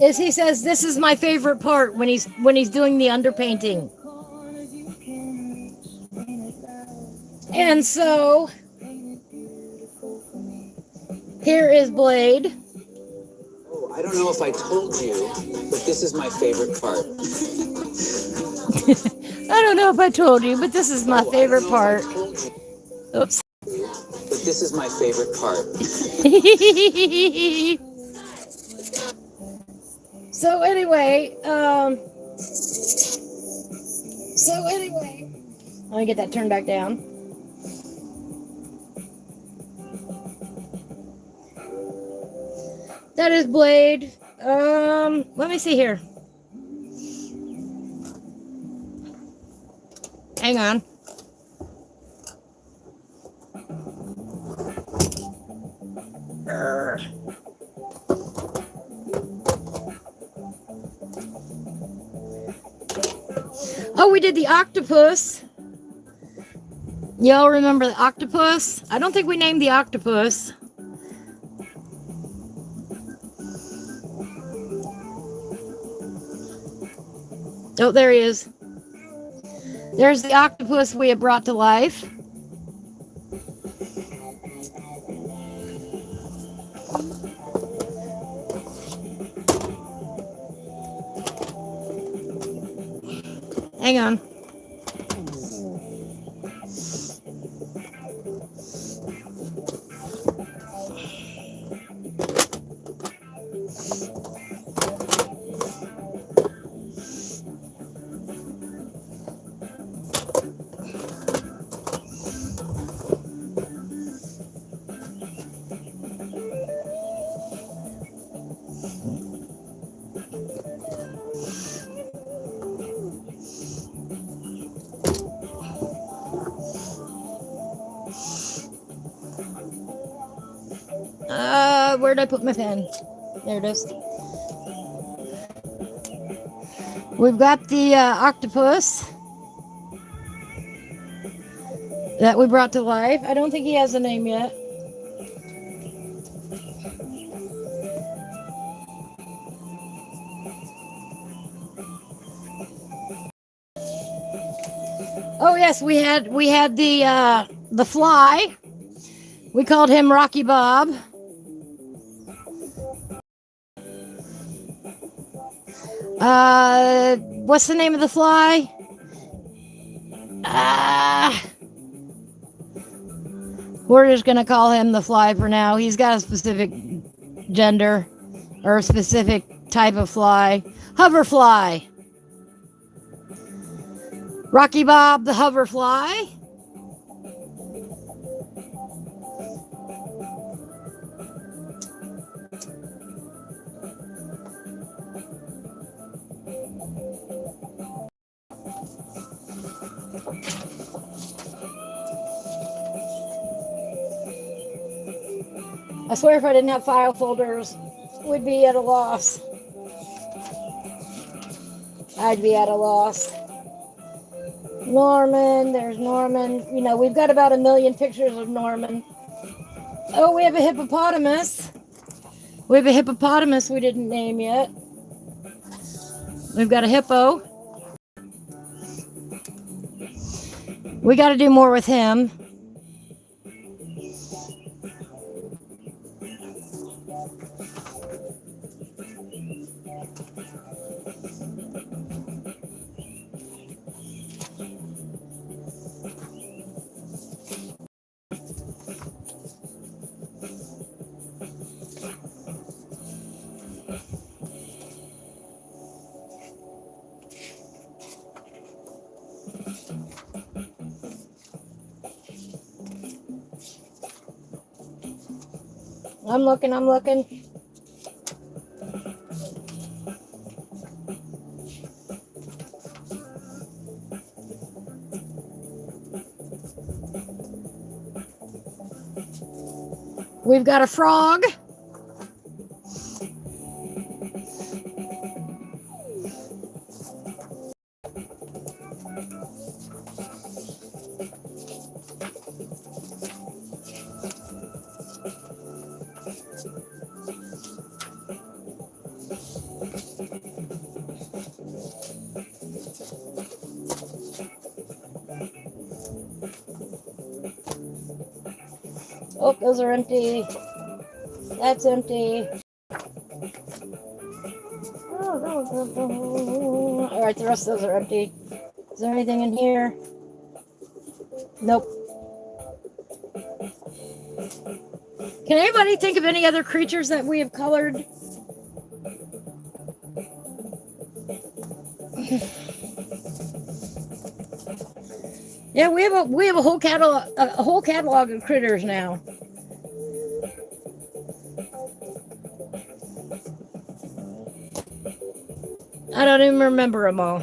Is he says this is my favorite part when he's doing the underpainting. And so here is Blade. Oh, I don't know if I told you, but this is my favorite part. I don't know if I told you, but this is my favorite part. Oops. But this is my favorite part. So anyway, let me get that turned back down. That is Blade. Let me see here. Hang on. Oh, we did the octopus. Y'all remember the octopus? I don't think we named the octopus. Oh, there he is. There's the octopus we had brought to life. Hang on. Where'd I put my pen? There it is. We've got the octopus that we brought to life. I don't think he has a name yet. Oh yes, we had the fly. We called him Rocky Bob. What's the name of the fly? We're just gonna call him the fly for now. He's got a specific gender or a specific type of fly. Hoverfly. Rocky Bob the hoverfly. I swear if I didn't have file folders, we'd be at a loss. I'd be at a loss. Norman, there's Norman. You know, we've got about 1 million pictures of Norman. Oh, we have a hippopotamus. We have a hippopotamus we didn't name yet. We've got a hippo. We got to do more with him. I'm looking. We've got a frog. Oh, those are empty. That's empty. All right, the rest of those are empty. Is there anything in here? Nope. Can anybody think of any other creatures that we have colored? Yeah, we have a whole catalog of critters now. I don't even remember them all.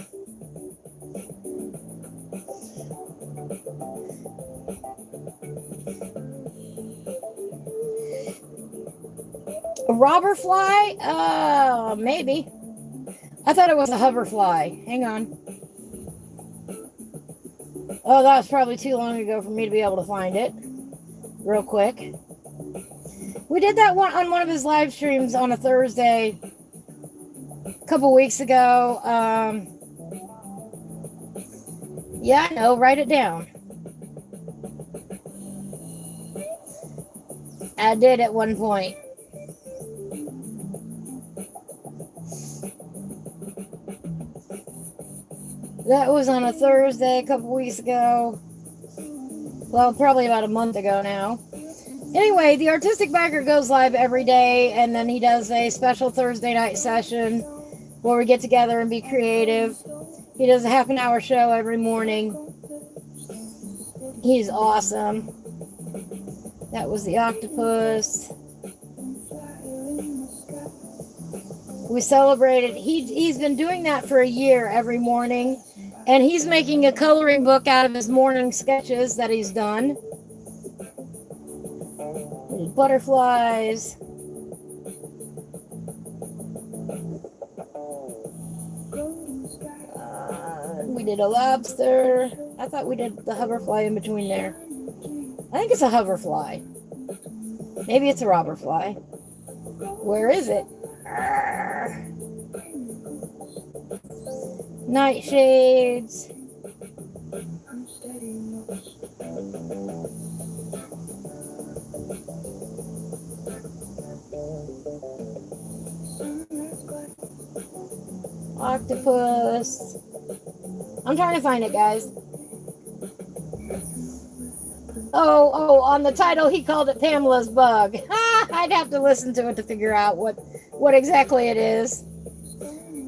A robber fly? Maybe. I thought it was a hoverfly. Hang on. Oh, that was probably too long ago for me to be able to find it. Real quick. We did that one on one of his live streams on a Thursday a couple weeks ago. Yeah, I know. Write it down. I did at one point. That was on a Thursday a couple weeks ago. Well, probably about a month ago now. Anyway, the Artistic Backer goes live every day, and then he does a special Thursday night session where we get together and be creative. He does a half an hour show every morning. He's awesome. That was the octopus. We celebrated. He's been doing that for a year every morning, and he's making a coloring book out of his morning sketches that he's done. There's butterflies. We did a lobster. I thought we did the hoverfly in between there. I think it's a hoverfly. Maybe it's a robberfly. Where is it? Nightshades. Octopus. I'm trying to find it, guys. Oh, on the title he called it Pamela's Bug. I'd have to listen to it to figure out what exactly it is.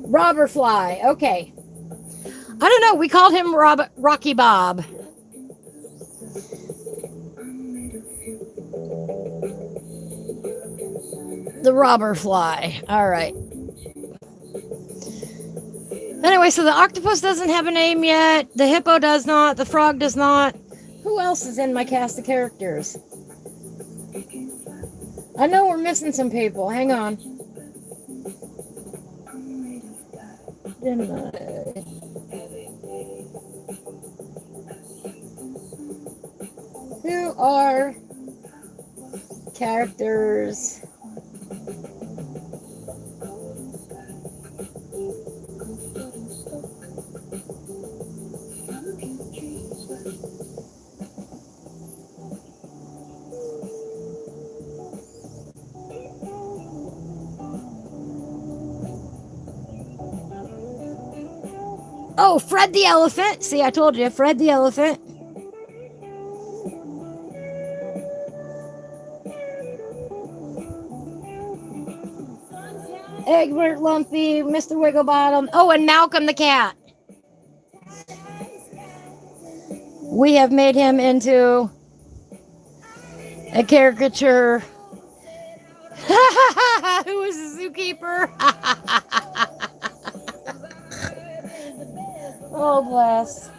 Robberfly. Okay. I don't know. We called him Rocky Bob. The robberfly. All right. Anyway, so the octopus doesn't have a name yet. The hippo does not. The frog does not. Who else is in my cast of characters? I know we're missing some people. Hang on. Who are characters? Oh, Fred the elephant. See, I told you, Fred the elephant. Egbert Lumpy, Mr. Wigglebottom. Oh, and Malcolm the cat. We have made him into a caricature. Who is the zookeeper? Oh, bless.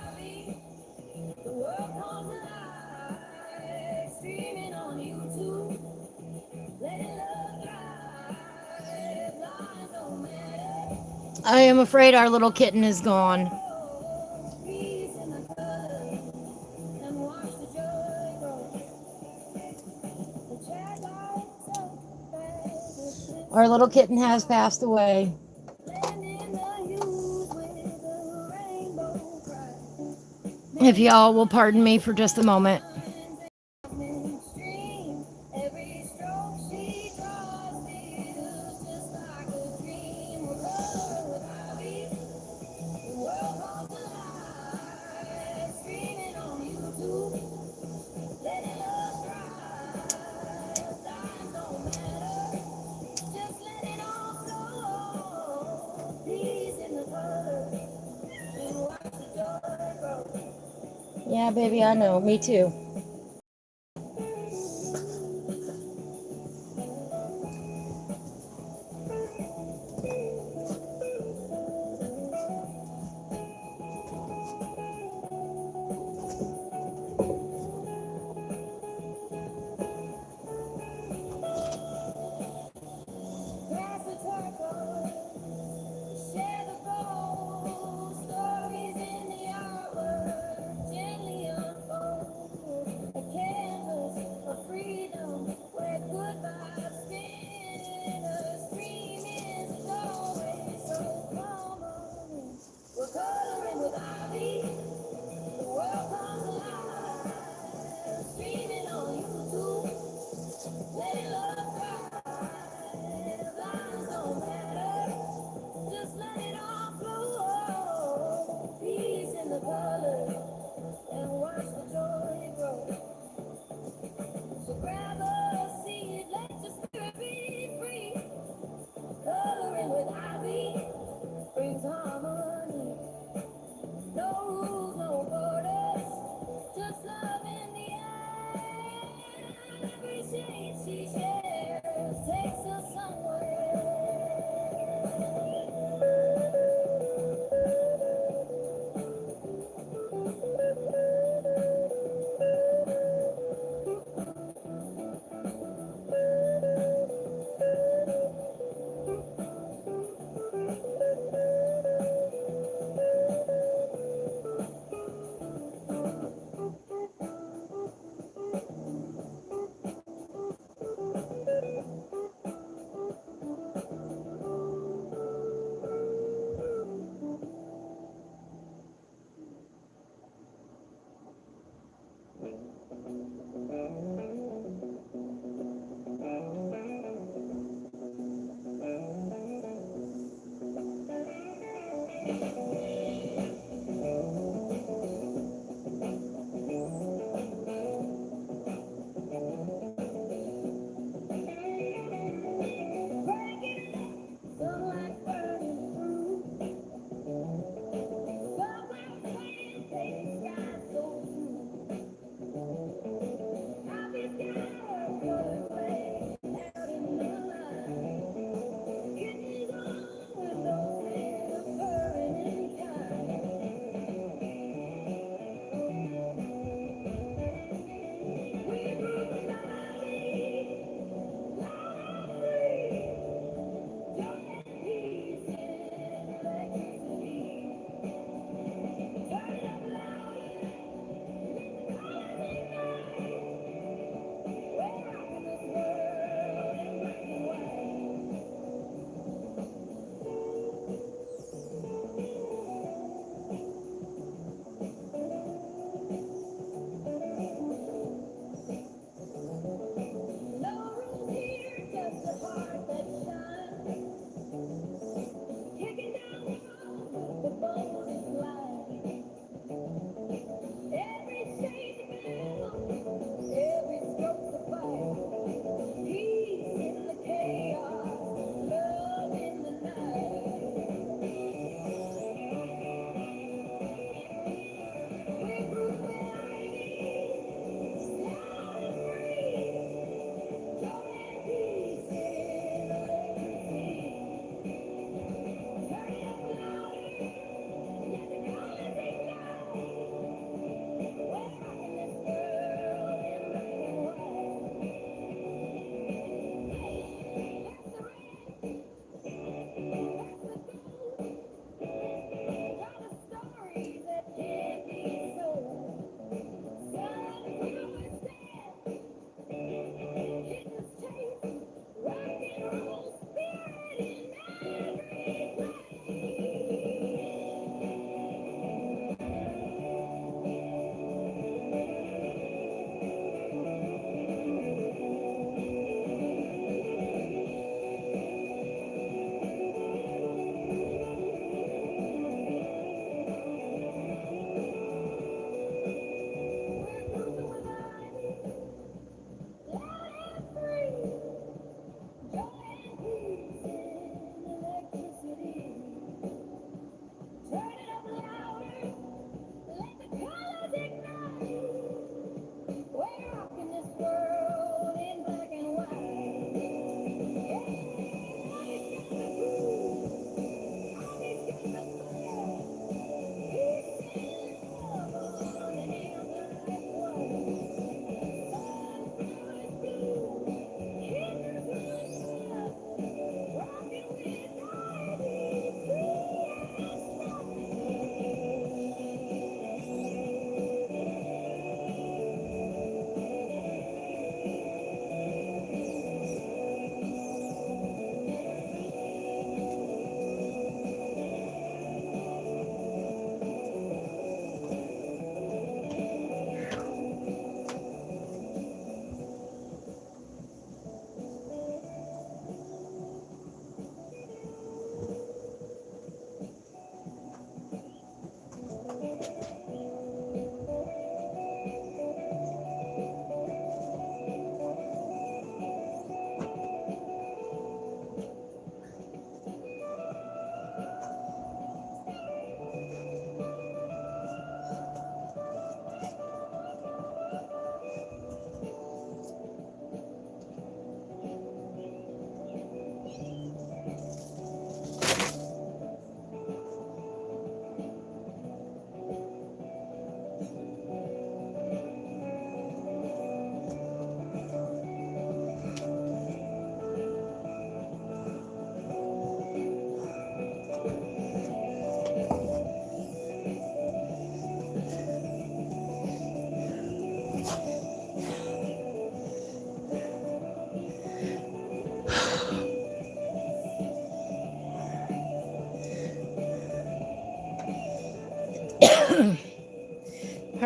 I am afraid our little kitten is gone. Our little kitten has passed away. If y'all will pardon me for just a moment. Yeah, baby, I know. Me too.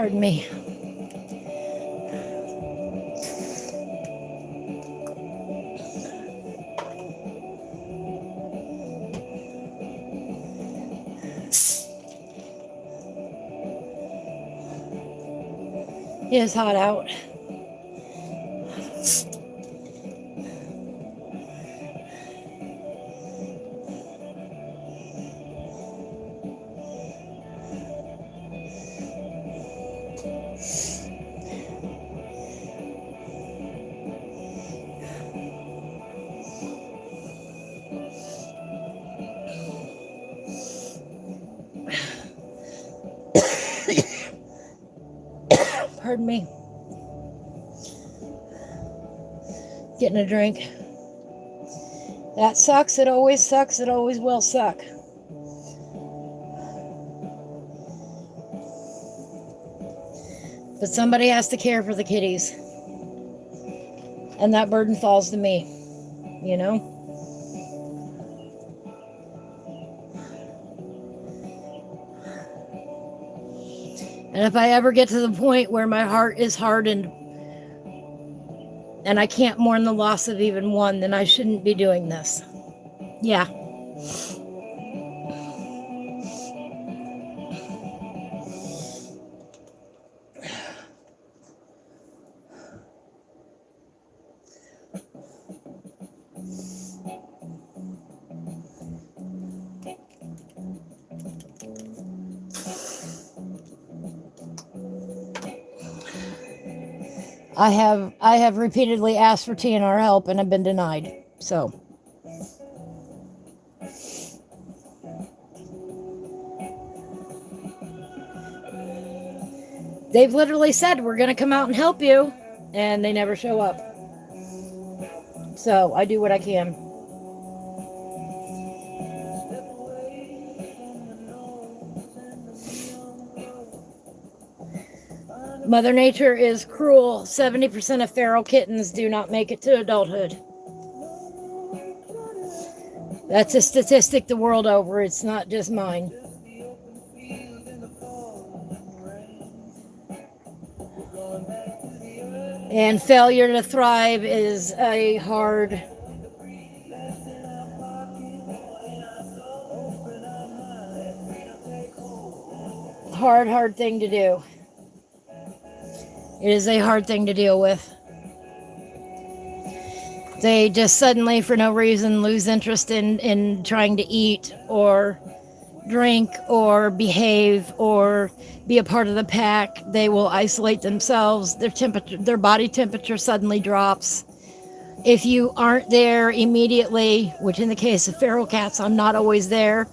Pardon me. It is hot out. Pardon me. Getting a drink. That sucks. It always sucks. It always will suck. But somebody has to care for the kitties. And that burden falls to me. You know? And if I ever get to the point where my heart is hardened and I can't mourn the loss of even one, then I shouldn't be doing this. Yeah. I have repeatedly asked for TNR help and have been denied. So they've literally said we're going to come out and help you, and they never show up. So I do what I can. Mother Nature is cruel. 70% of feral kittens do not make it to adulthood. That's a statistic the world over. It's not just mine. And failure to thrive is a hard thing to do. It is a hard thing to deal with. They just suddenly, for no reason, lose interest in trying to eat or drink or behave or be a part of the pack. They will isolate themselves. Their body temperature suddenly drops. If you aren't there immediately, which in the case of feral cats, I'm not always there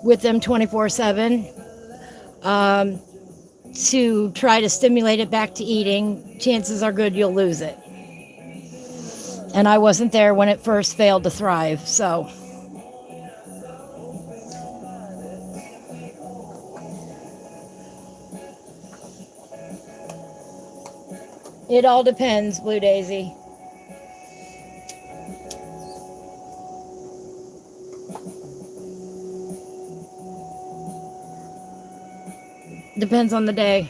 with them 24/7, to try to stimulate it back to eating, chances are good you'll lose it. And I wasn't there when it first failed to thrive, so. It all depends, Blue Daisy. Depends on the day.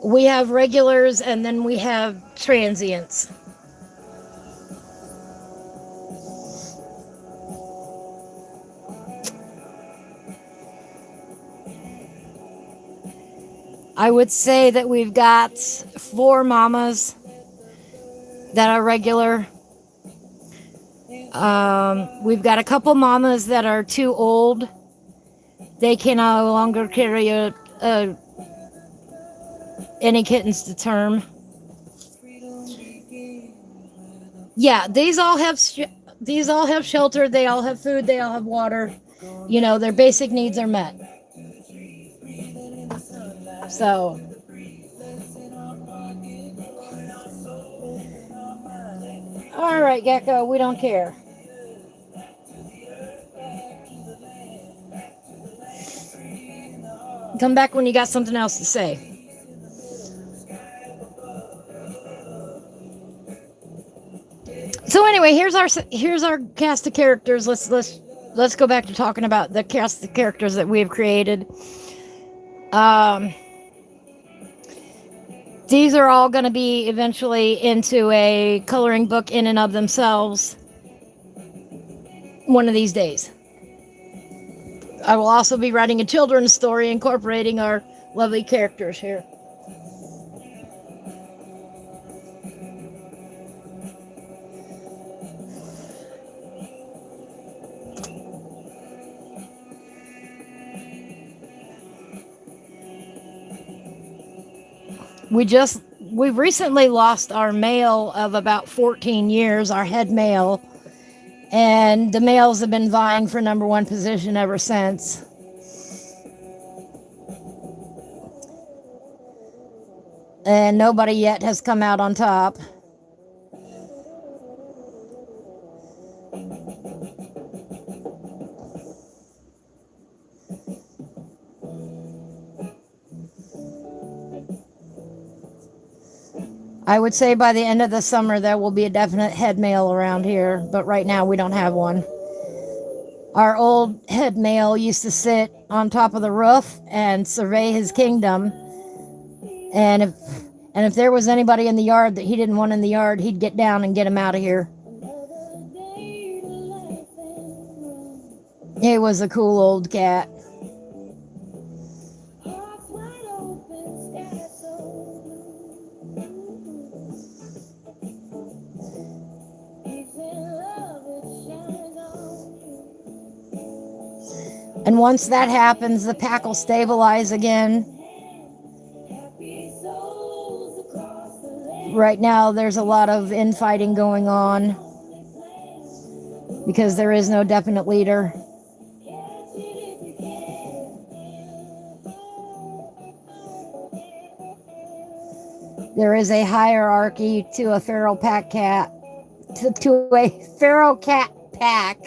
We have regulars and then we have transients. I would say that we've got 4 mamas that are regular. We've got a couple mamas that are too old. They can no longer carry any kittens to term. Yeah, these all have shelter. They all have food. They all have water. You know, their basic needs are met. So. All right, Gecko, we don't care. Come back when you got something else to say. So anyway, here's our cast of characters. Let's go back to talking about the cast of characters that we have created. These are all going to be eventually into a coloring book in and of themselves one of these days. I will also be writing a children's story incorporating our lovely characters here. We've recently lost our male of about 14 years, our head male, and the males have been vying for number one position ever since. And nobody yet has come out on top. I would say by the end of the summer there will be a definite head male around here, but right now we don't have one. Our old head male used to sit on top of the roof and survey his kingdom, and if there was anybody in the yard that he didn't want in the yard, he'd get down and get him out of here. It was a cool old cat. And once that happens, the pack will stabilize again. Right now, there's a lot of infighting going on because there is no definite leader. There is a hierarchy to a feral pack cat, to a feral cat pack.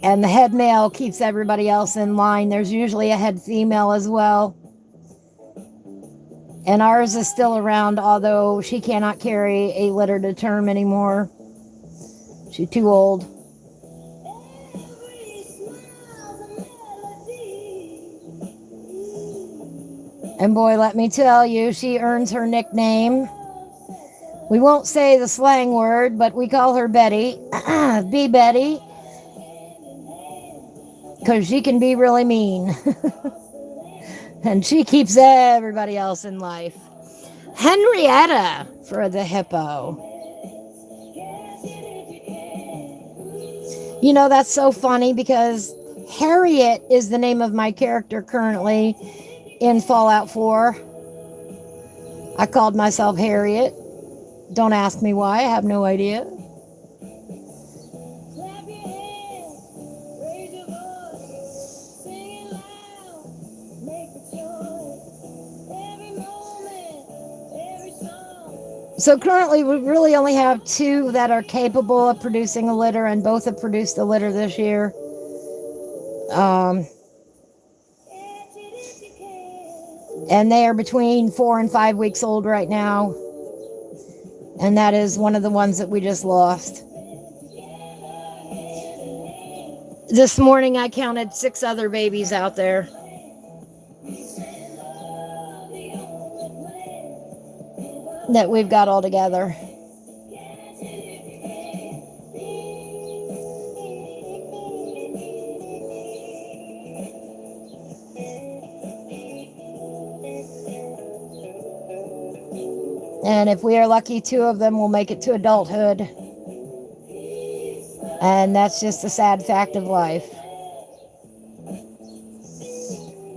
And the head male keeps everybody else in line. There's usually a head female as well. And ours is still around, although she cannot carry a litter to term anymore. She's too old. And boy, let me tell you, she earns her nickname. We won't say the slang word, but we call her Betty. Be Betty. Because she can be really mean. And she keeps everybody else in life. Henrietta for the hippo. You know, that's so funny because Harriet is the name of my character currently in Fallout 4. I called myself Harriet. Don't ask me why. I have no idea. So currently we really only have two that are capable of producing a litter, and both have produced a litter this year. And they are between 4 and 5 weeks old right now. And that is one of the ones that we just lost. This morning I counted 6 other babies out there. That we've got all together. And if we are lucky, 2 of them will make it to adulthood. And that's just a sad fact of life.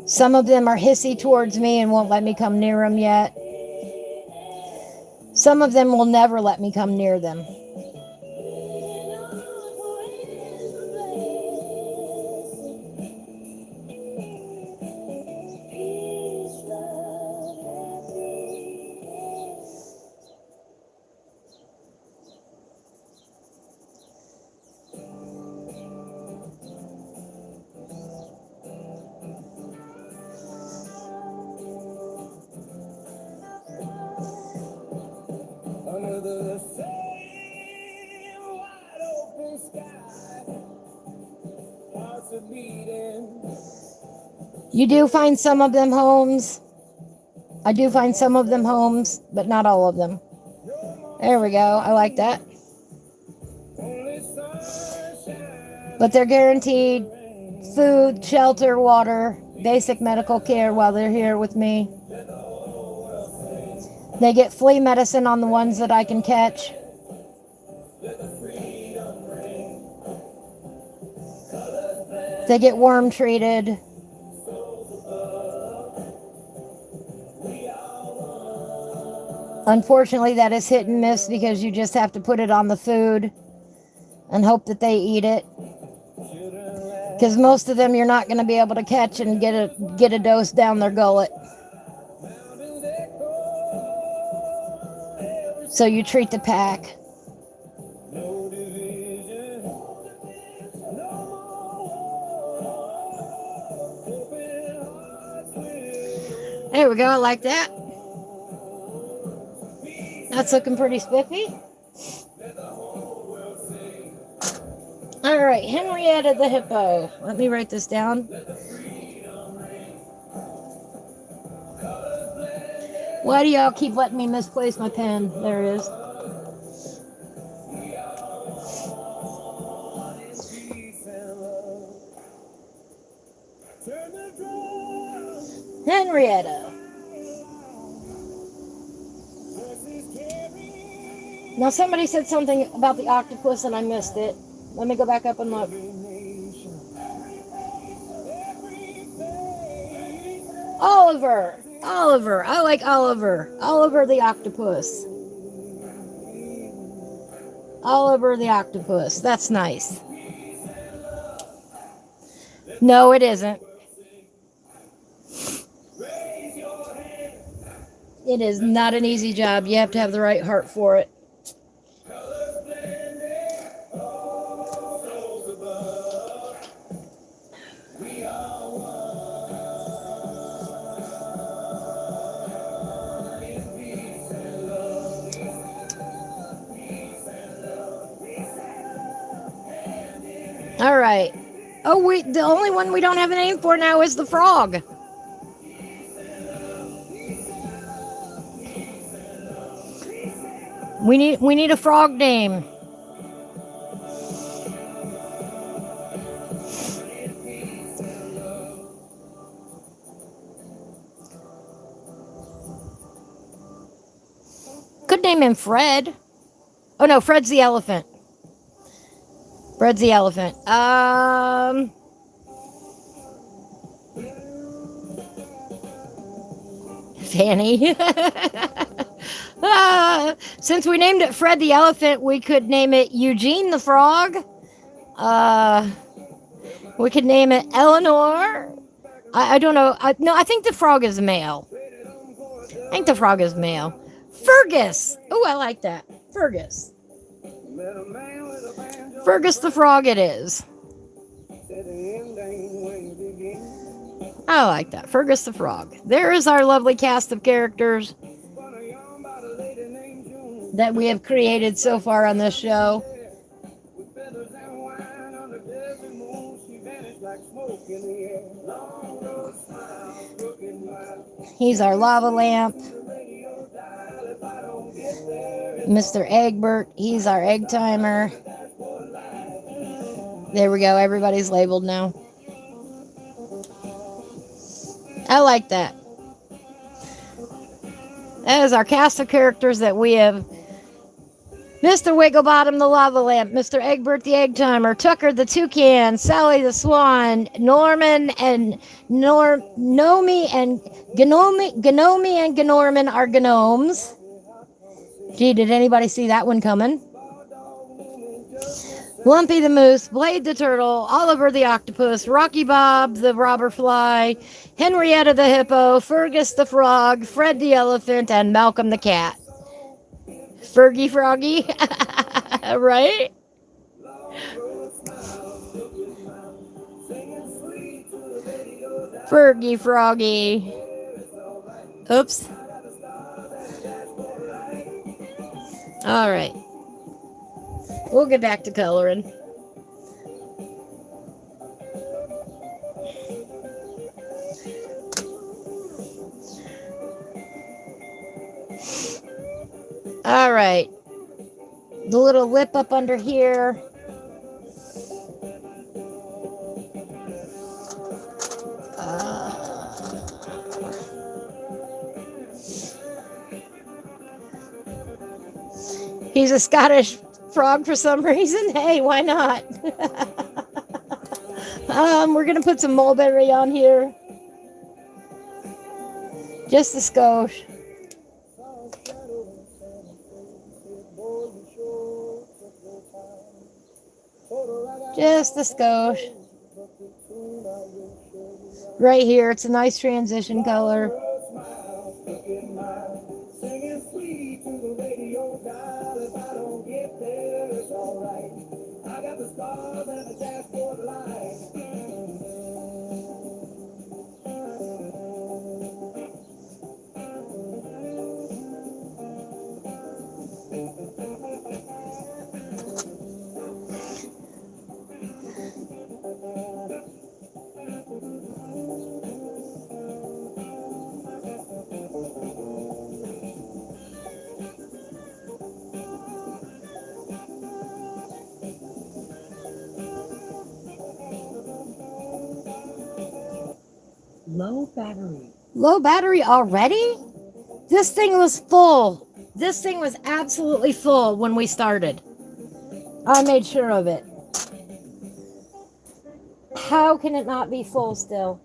Some of them are hissy towards me and won't let me come near them yet. Some of them will never let me come near them. You do find some of them homes. I do find some of them homes, but not all of them. There we go. I like that. But they're guaranteed food, shelter, water, basic medical care while they're here with me. They get flea medicine on the ones that I can catch. They get worm treated. Unfortunately, that is hit and miss because you just have to put it on the food and hope that they eat it. Because most of them you're not going to be able to catch and get a dose down their gullet. So you treat the pack. There we go, I like that. That's looking pretty spiffy. All right, Henrietta the Hippo. Let me write this down. Why do y'all keep letting me misplace my pen? There it is. Henrietta. Now somebody said something about the octopus and I missed it. Let me go back up and look. Oliver. Oliver. I like Oliver. Oliver the octopus. Oliver the octopus. That's nice. No, it isn't. It is not an easy job. You have to have the right heart for it. All right. Oh, the only one we don't have a name for now is the frog. We need a frog name. Could name him Fred. Oh no, Fred's the elephant. Fred's the elephant. Fanny. Since we named it Fred the elephant, we could name it Eugene the frog. We could name it Eleanor. I don't know. No, I think the frog is male. I think the frog is male. Fergus. Oh, I like that. Fergus. Fergus the frog it is. I like that. Fergus the frog. There is our lovely cast of characters that we have created so far on this show. He's our lava lamp. Mr. Egbert, he's our egg timer. There we go. Everybody's labeled now. I like that. That is our cast of characters that we have. Mr. Wigglebottom the lava lamp, Mr. Egbert the egg timer, Tucker the toucan, Sally the swan, Norman and Gnomi and Gnorman are gnomes. Gee, did anybody see that one coming? Lumpy the moose, Blade the turtle, Oliver the octopus, Rocky Bob the robber fly, Henrietta the hippo, Fergus the frog, Fred the elephant, and Malcolm the cat. Fergie Froggy, right? Fergie Froggy. Oops. All right. We'll get back to coloring. All right. The little lip up under here. He's a Scottish frog for some reason. Hey, why not? We're going to put some mulberry on here. Just a skosh. Just a skosh. Right here, it's a nice transition color. Singing sweet to the radio dial. If I don't get there, it's alright. I got the stars and the dashboard light. Low battery. Low battery already? This thing was full. This thing was absolutely full when we started. I made sure of it. How can it not be full still?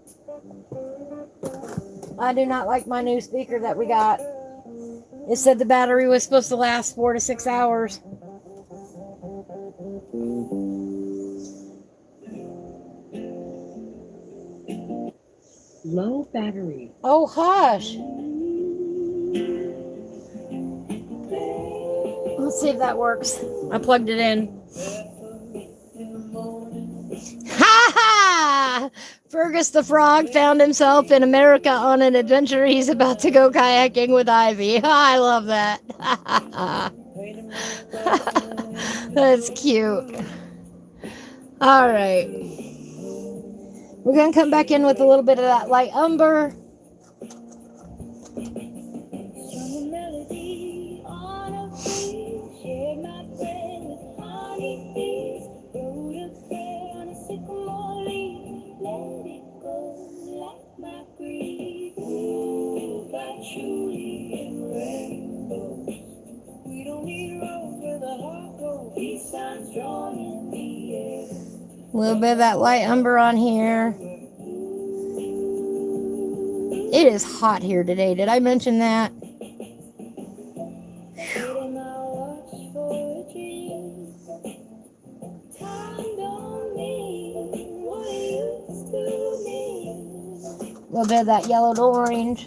I do not like my new speaker that we got. It said the battery was supposed to last 4 to 6 hours. Low battery. Oh, hush. Let's see if that works. I plugged it in. Ha ha! Fergus the Frog found himself in America on an adventure. He's about to go kayaking with Ivy. I love that. That's cute. All right. We're going to come back in with a little bit of that light umber. A little bit of that light umber on here. It is hot here today. Did I mention that? A little bit of that yellow to orange.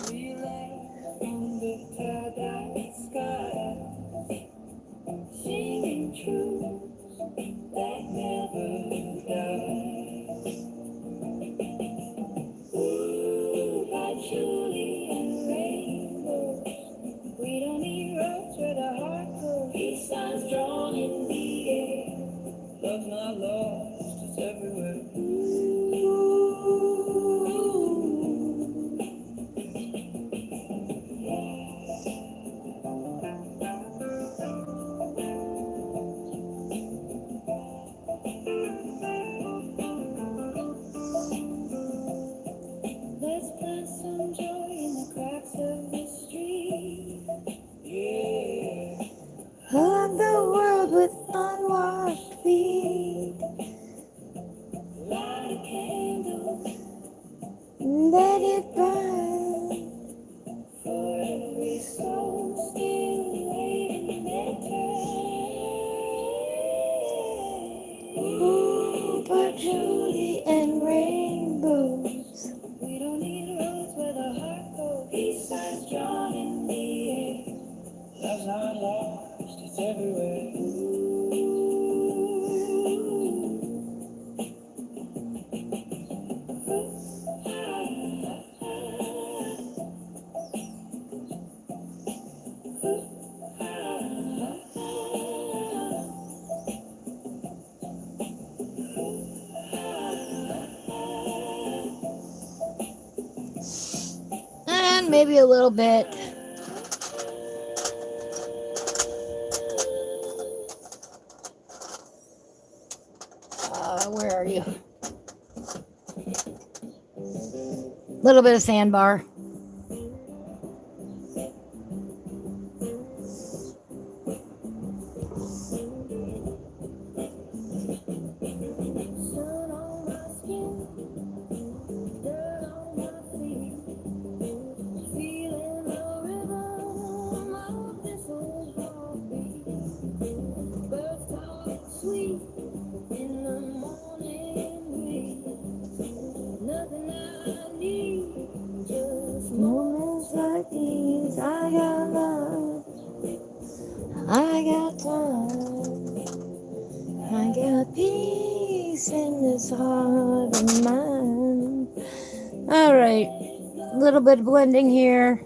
Flood the world with unwashed feet. Light a candle, let it burn. For every soul still waiting their turn. Ooh, patchouli and rainbows. We don't need roads where the heart goes. Peace signs drawn in the air. Love's not lost, it's everywhere. And maybe a little bit Where are you? Little bit of sandbar. Sun on my skin, dirt on my feet, feeling the rhythm of this old heartbeat. Birds talk sweet in the morning breeze. Nothing I need, just moments like these. I got love, I got time, I got peace in this heart of mine. All right. A little bit of blending here.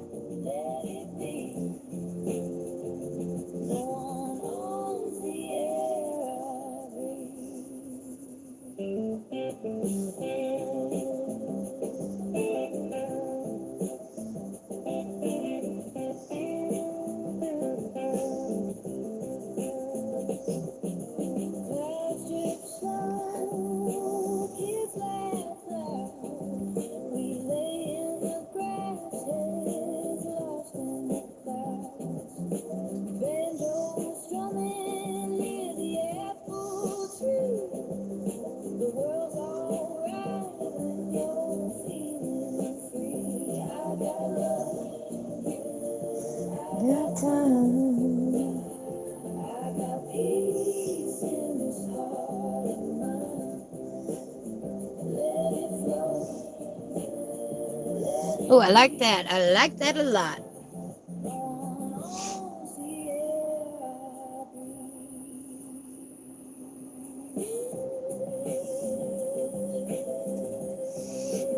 Oh, I like that. I like that a lot.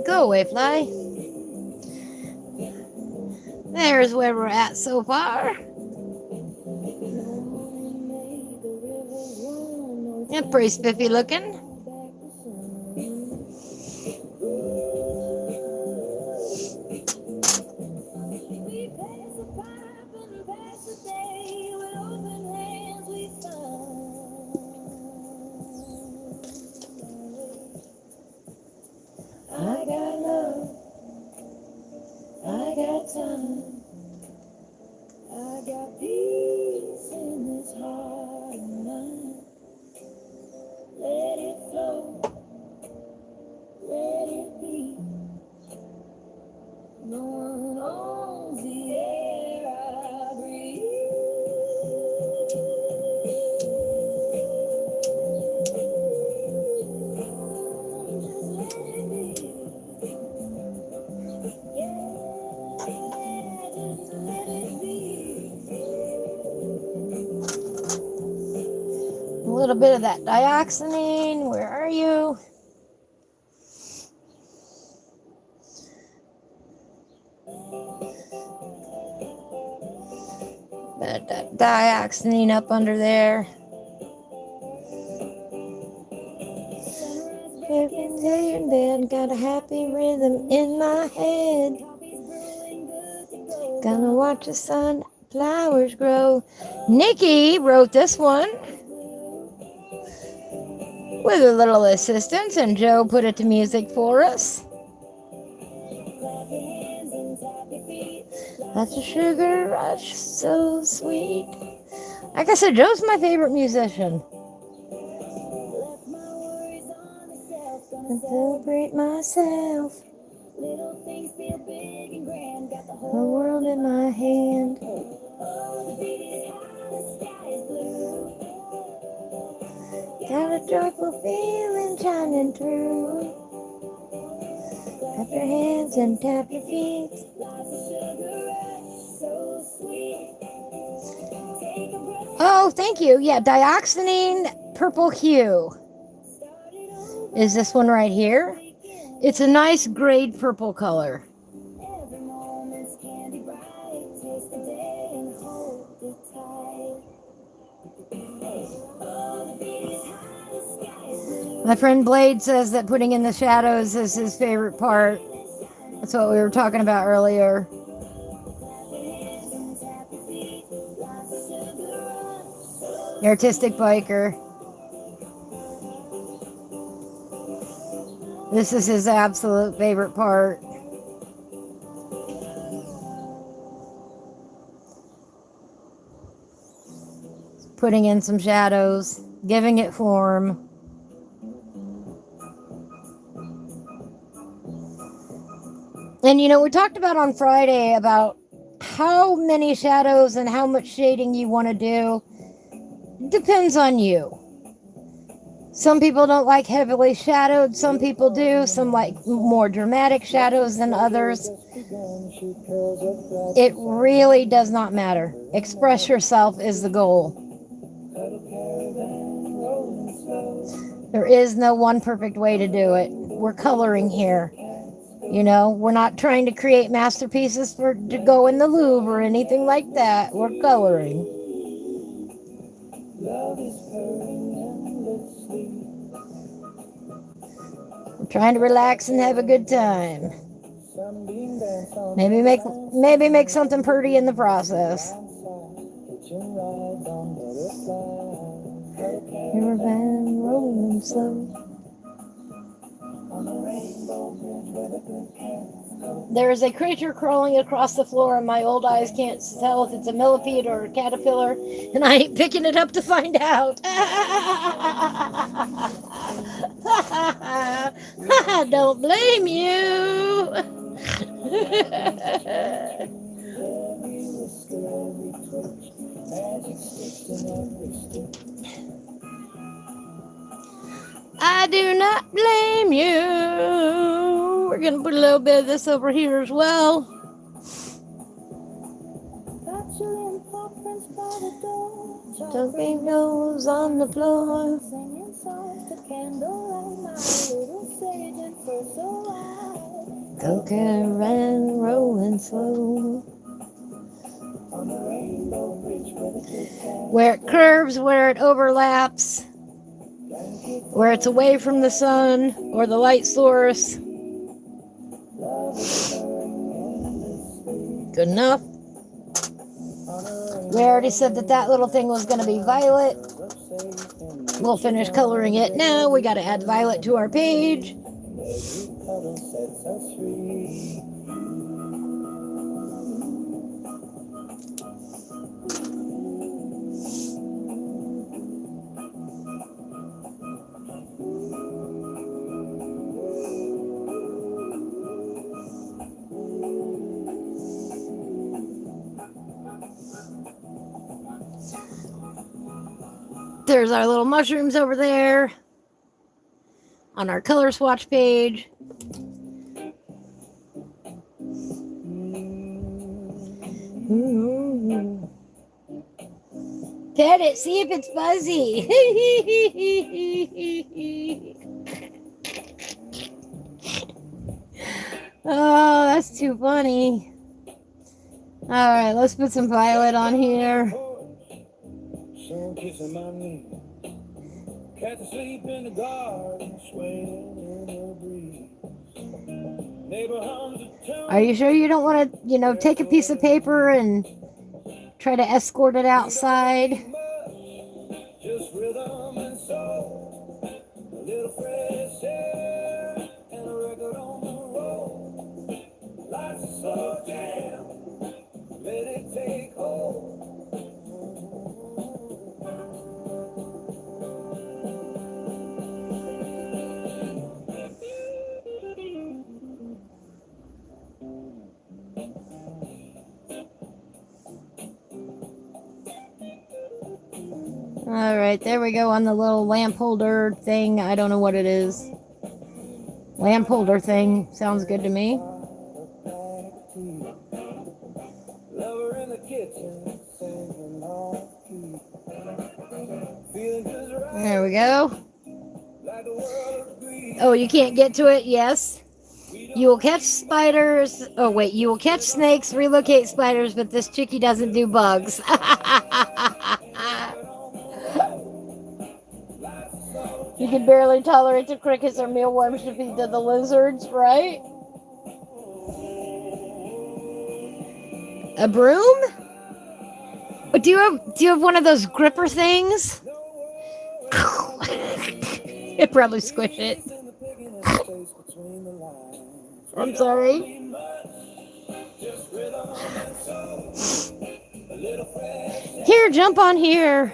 Go away, fly. There's where we're at so far. Yeah, pretty spiffy looking. I got love, I got time, I got peace in this heart of mine. Let it flow, let it be. No one owns the air I breathe. Just let it be. Just let it be. A little bit of that dioxanine. Where are you? Bit of that dioxanine up under there. Everything's in bed, got a happy rhythm in my head. Gonna watch the sunflowers grow. Nikki wrote this one with a little assistance, and Joe put it to music for us. That's a sugar rush, so sweet. Like I said, Joe's my favorite musician. I celebrate myself. Little things feel big and grand. Got the The whole world in my hand. the beat is high, the sky is blue. Got a joyful feeling shining through. Clap your hands and tap your feet. Life's a sugar rush, so sweet. Take a breath, Oh, thank you. Yeah, dioxanine purple hue start it over is this one right here. again. It's a nice grade purple color. Every moment's candy bright. Taste the day and hold it tight. Oh, the beat is high, the sky is blue. My friend Blade says that putting in the shadows is his favorite part. That's what we were talking about earlier. The artistic biker. This is his absolute favorite part. Putting in some shadows, giving it form. And you know, we talked about on Friday about how many shadows and how much shading you want to do. Depends on you. Some people don't like heavily shadowed, some people do. Some like more dramatic shadows than others. It really does not matter. Express yourself is the goal. There is no one perfect way to do it. We're coloring here. You know, we're not trying to create masterpieces to go in the Louvre or anything like that. We're coloring. We're trying to relax and have a good time. Maybe make something pretty in the process. Caravan rolling slow. There is a creature crawling across the floor, and my old eyes can't tell if it's a millipede or a caterpillar, and I ain't picking it up to find out. Don't blame you. I do not blame you. We're going to put a little bit of this over here as well. Dunking goes on the floor. Go caravan rolling slow. Where it curves, where it overlaps, where it's away from the sun or the light source. Good enough. We already said that little thing was going to be violet. We'll finish coloring it now. We got to add violet to our page. There's our little mushrooms over there on our color swatch page. Pet it, see if it's fuzzy. Oh, that's too funny. All right, let's put some violet on here. Kissing my knee. Cats asleep in the garden, swaying in the breeze. Neighbor hums a tune. Are you sure you don't want to, take a piece of paper and try to escort it outside? Just rhythm and soul. A little fresh air and a record on the road. Life's a slow jam. Let it take hold. All right, there we go on the little lamp holder thing. I don't know what it is. Lamp holder thing. Sounds good to me. There we go. Oh, you can't get to it? Yes. You will catch spiders. Oh, wait. You will catch snakes, relocate spiders, but this chickie doesn't do bugs. You can barely tolerate the crickets or mealworms to feed to the lizards, right? A broom? Do you have one of those gripper things? It probably squish it. space between the lines. I'm sorry. Just rhythm and soul. A little fresh Here, jump on here.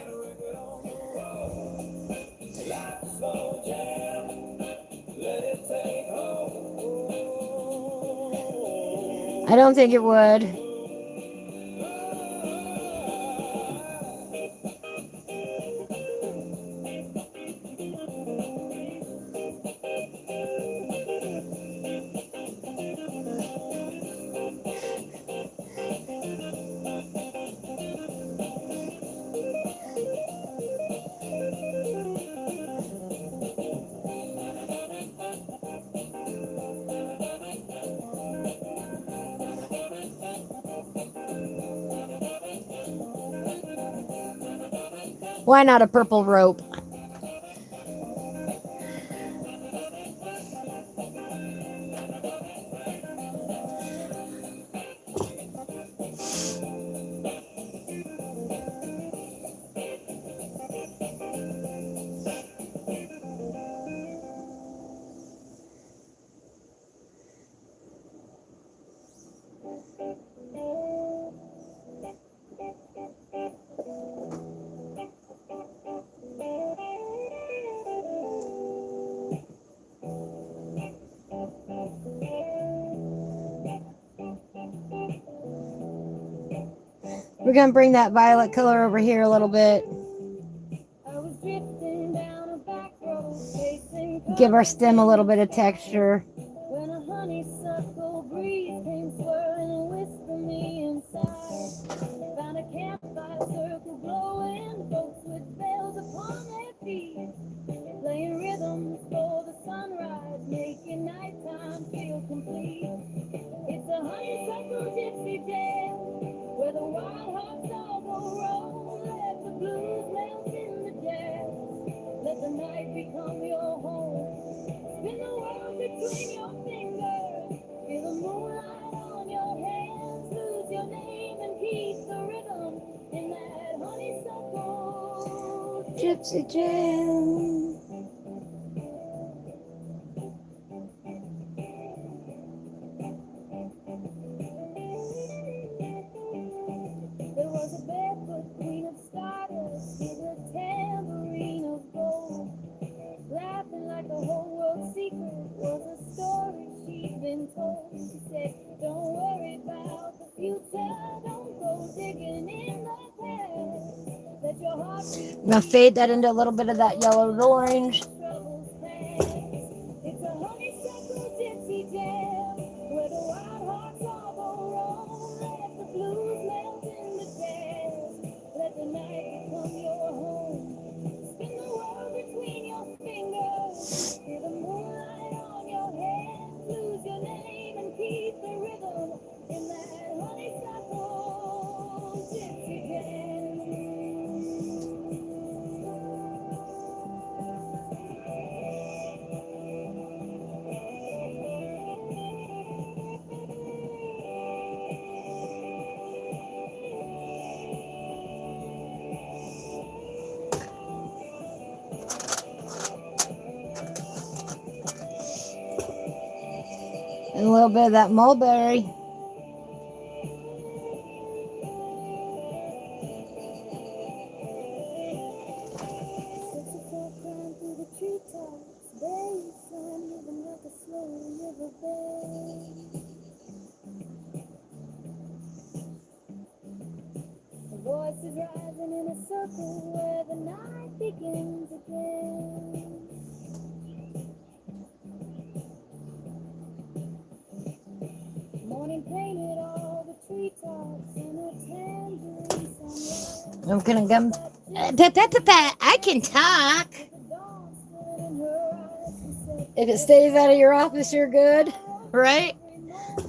life, slow jam. Let it take hold. I don't think it would. Why not a purple rope? We're going to bring that violet color over here a little bit. Give our stem a little bit of texture. When a honeysuckle breeze came swirling and whispered me inside, found a campfire circle glowing, folks with bells upon their feet, playing rhythms for the sunrise, making nighttime feel complete. It's a honeysuckle gypsy jam, where the wild hearts all go roll. Let the blues melt in the jazz, let the night become your home. Spin the world between your fingers, feel the moonlight on your hands, lose your name and keep the rhythm in that honeysuckle gypsy jam. There was a barefoot queen of stardust with a tambourine of gold, laughing like the whole world's secret was a story she'd been told. She said, don't worry about the future, don't go digging in the past. Let your heart beat. I'm going to fade that into a little bit of that yellow to orange. It's a honeysuckle gypsy jam, where the wild hearts all go wrong. Let the blues melt in the jazz, let the night become your home. Spin the world between your fingers, feel the moonlight on your hands, lose your name and keep the rhythm in that honeysuckle gypsy jam. And a little bit of that mulberry. Voices rising in a circle where the night begins again. Morning painted all the treetops in a tangerine sunlight. I'm going to come. I can talk. The dawn stood in her eyes. She said, If it stays out of your office, you're good. Right?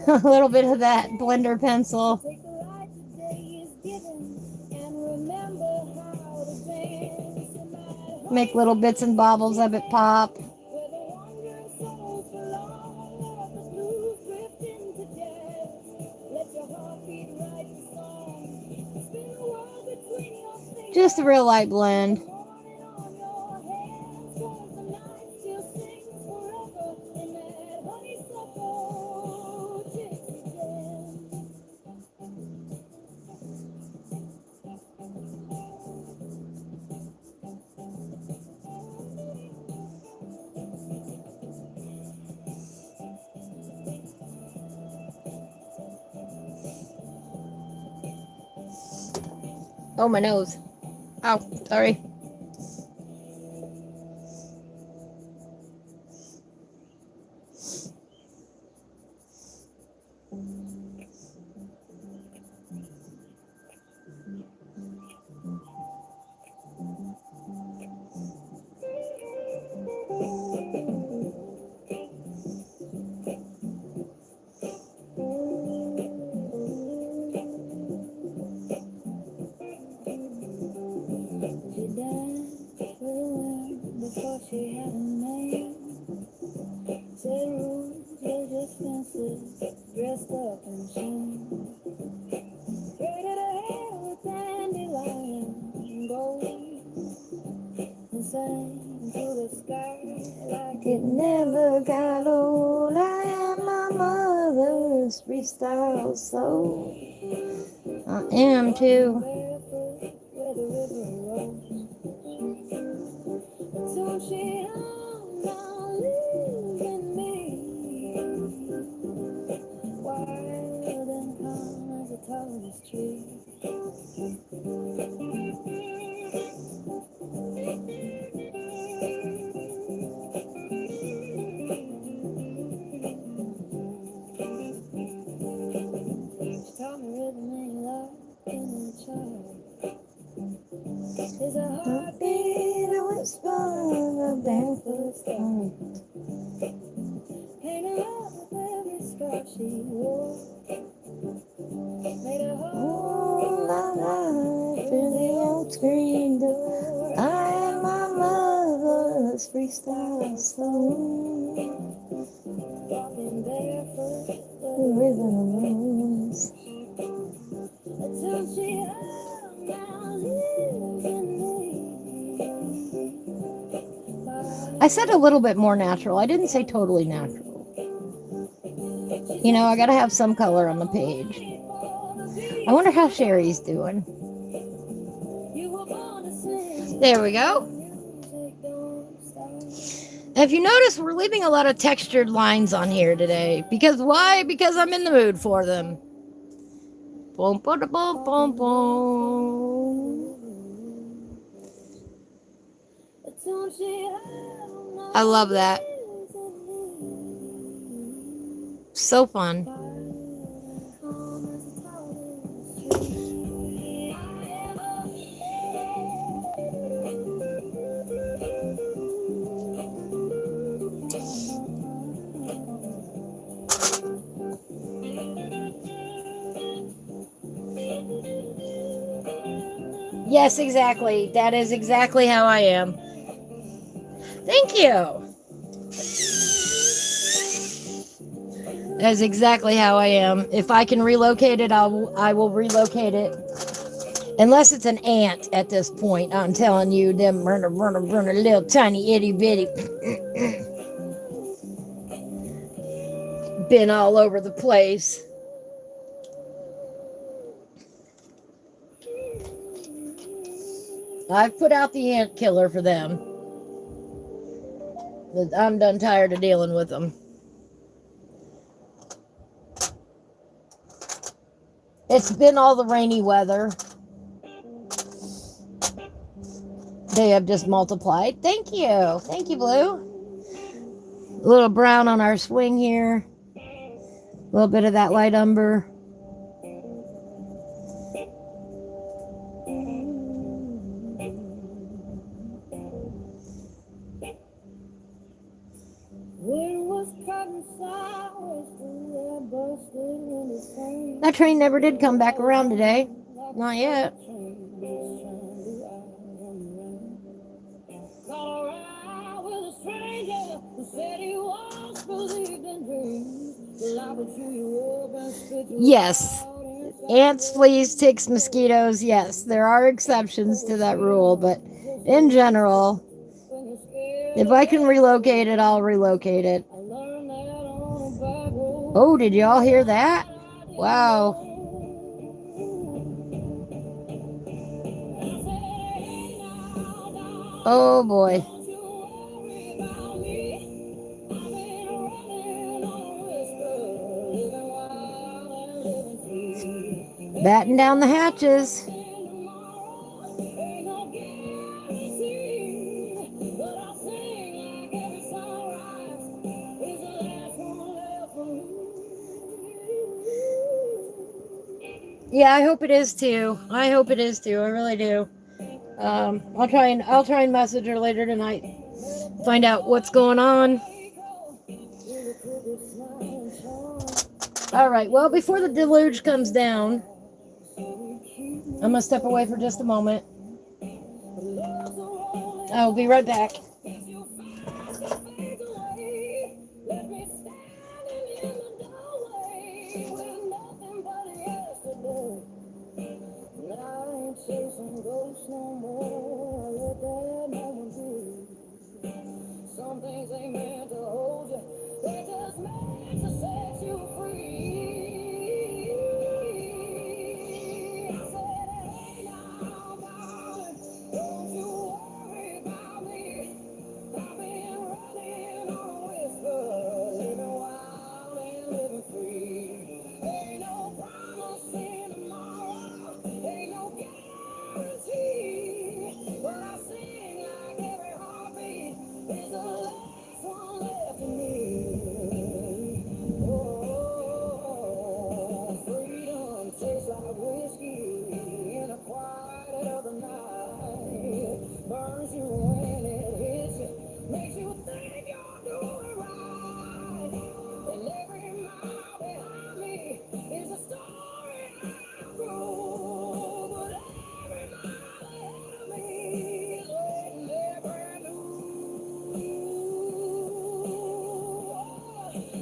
A little bit of that blender pencil. take the light today is given and remember how to dance. In that Make little bits and bobbles of it pop. where the wandering souls belong, let the blues drift into jazz. Let your heart beat right to song. Spin the world between your fingers. Just a real light blend. Morning on your hands, 'cause the night still sings forever in that Oh, my nose. Ow, sorry. She died before she had a name. Said rules were just fences, dressed up in shame. Braided her hair with dandelion gold, and sang to the sky like it never got old. I am my mother's freestyle soul. I am too. Barefoot where the river rolls. So she now lives in me, wild and calm as the tallest tree. She taught me rhythm and love in a child. There's a heartbeat, a whisper, a barefoot stone. Hanging up with every scarf she wore. Made a whole life through the old screen door. I am my mother's freestyle soul. Walking barefoot where the river rolls. Until she now lives in me. I said a little bit more natural. I didn't say totally natural. You know, I gotta have some color on the page. I wonder how Sherry's doing. There we go. If you notice, we're leaving a lot of textured lines on here today. Because why? Because I'm in the mood for them. Boom, boom, boom, boom, boom. I love that. So fun. Yes, exactly. That is exactly how I am. Thank you. That's exactly how I am. If I can relocate it, I will relocate it. Unless it's an ant at this point, I'm telling you, them runner, little tiny itty bitty. Been all over the place. I've put out the ant killer for them. I'm done tired of dealing with them. It's been all the rainy weather. They have just multiplied. Thank you. Thank you, Blue. A little brown on our swing here. A little bit of that light umber. That train never did come back around today. Not yet. Yes. Ants, fleas, ticks, mosquitoes. Yes, there are exceptions to that rule, but in general, if I can relocate it, I'll relocate it. Oh, did y'all hear that? Wow. Oh boy. Batten down the hatches. Yeah, I hope it is too. I hope it is too. I really do. I'll try and message her later tonight. Find out what's going on. All right. Well, before the deluge comes down, I'm gonna step away for just a moment. I'll be right back. Chasing ghosts no more. Let that moment be. Some things ain't meant to hold you. They just meant to set you free. I said, hey now, darling, don't you worry about me. I've been running on a whisper, living wild and living free. Ain't no promise in tomorrow. Ain't no guarantee. But I sing like every heartbeat is the last one left for me. Oh, freedom tastes like whiskey in the quiet of the night. Burns you when it hits you, makes you think you're doing right. And every mile behind me is a story I grew, but every mile ahead of me is waiting there brand new.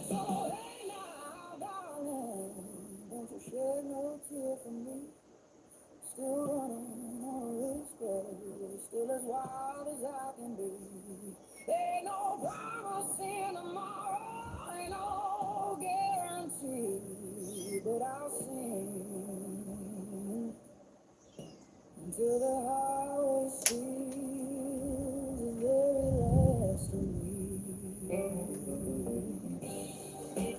So hey now, darling, don't you shed no tear for me. Still running on a whisper, still as wild as I can be. Ain't no promise in tomorrow, ain't no guarantee, but I'll sing until the highway sees the very last of me.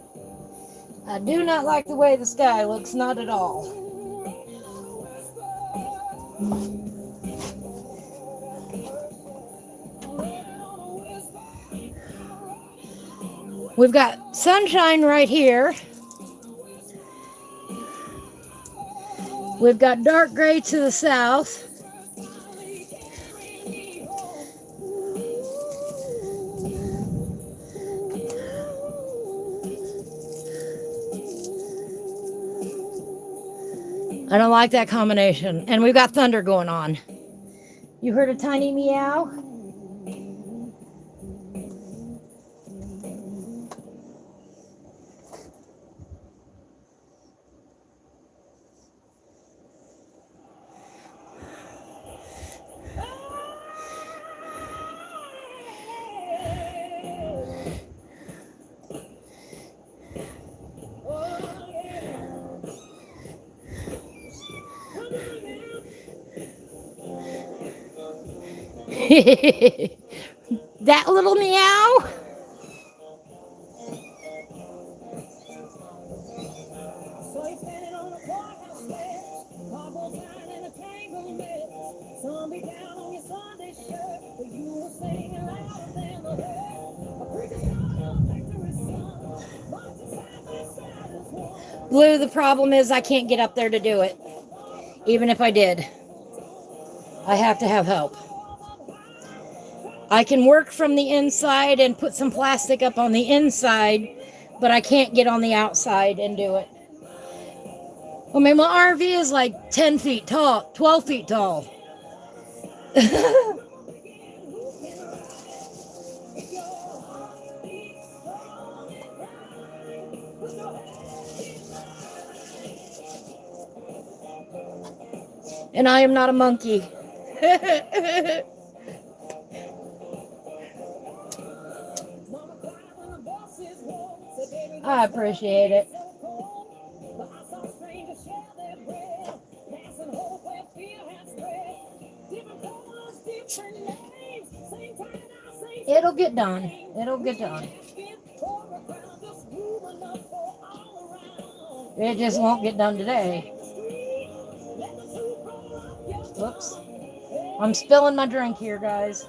I do not like the way the sky looks, not at all. We've got sunshine right here. We've got dark gray to the south. I don't like that combination. And we've got thunder going on. You heard a tiny meow? That little meow? Blue, the problem is I can't get up there to do it. Even if I did, I have to have help. I can work from the inside and put some plastic up on the inside, but I can't get on the outside and do it. I mean, my RV is like 10 feet tall, 12 feet tall. And I am not a monkey. I appreciate it. It'll get done. It'll get done. It just won't get done today. Whoops. I'm spilling my drink here, guys.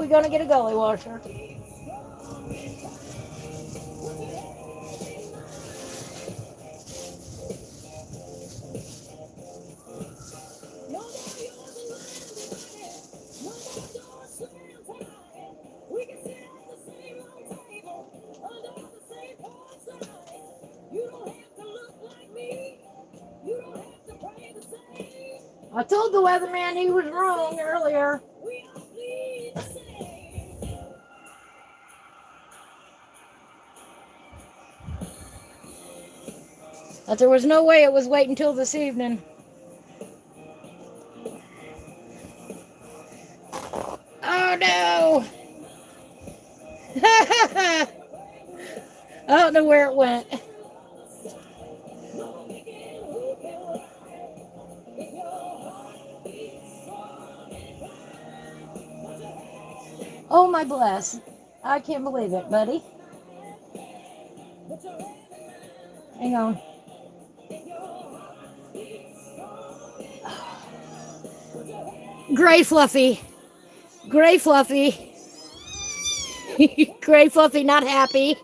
going to get a gully washer. I told the weatherman he was wrong earlier. But there was no way it was waiting until this evening. Oh no! I don't know where it went. Oh my bless. I can't believe it, buddy. Hang on. Gray Fluffy. Gray Fluffy. Gray Fluffy not happy.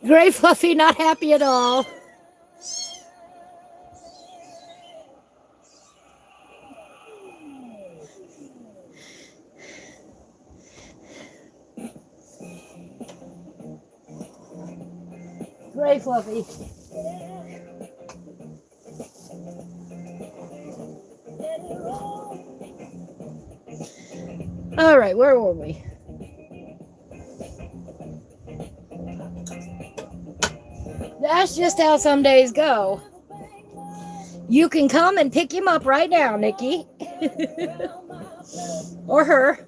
Gray Fluffy not happy at all. Gray Fluffy. All right, where were we? That's just how some days go. You can come and pick him up right now, Nikki. Or her.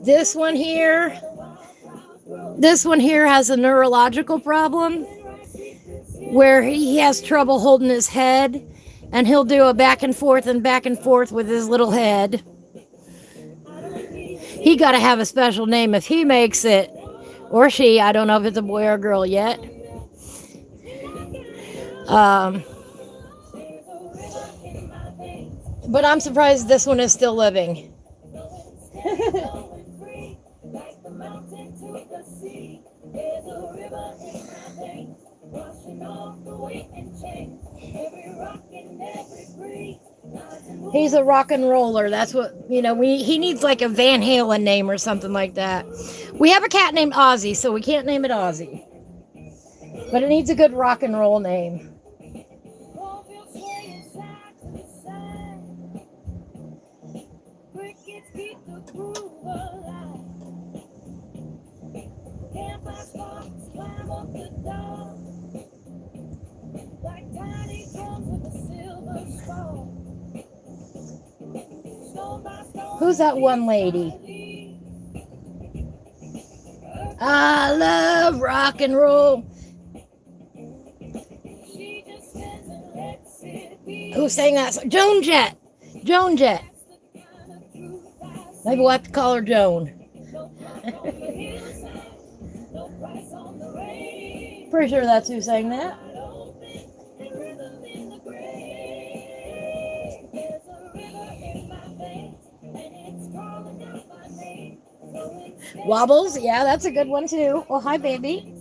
This one here has a neurological problem where he has trouble holding his head, and he'll do a back and forth with his little head. He got to have a special name if he makes it, or she. I don't know if it's a boy or a girl yet. But I'm surprised this one is still living. He's a rock and roller. That's what, he needs like a Van Halen name or something like that. We have a cat named Ozzy, so we can't name it Ozzy. But it needs a good rock and roll name. Who's that one lady? I love rock and roll. Who sang that song? Joan Jett. Joan Jett. Maybe we'll have to call her Joan. Pretty sure that's who sang that. Wobbles, yeah, that's a good one too. Oh, hi, baby.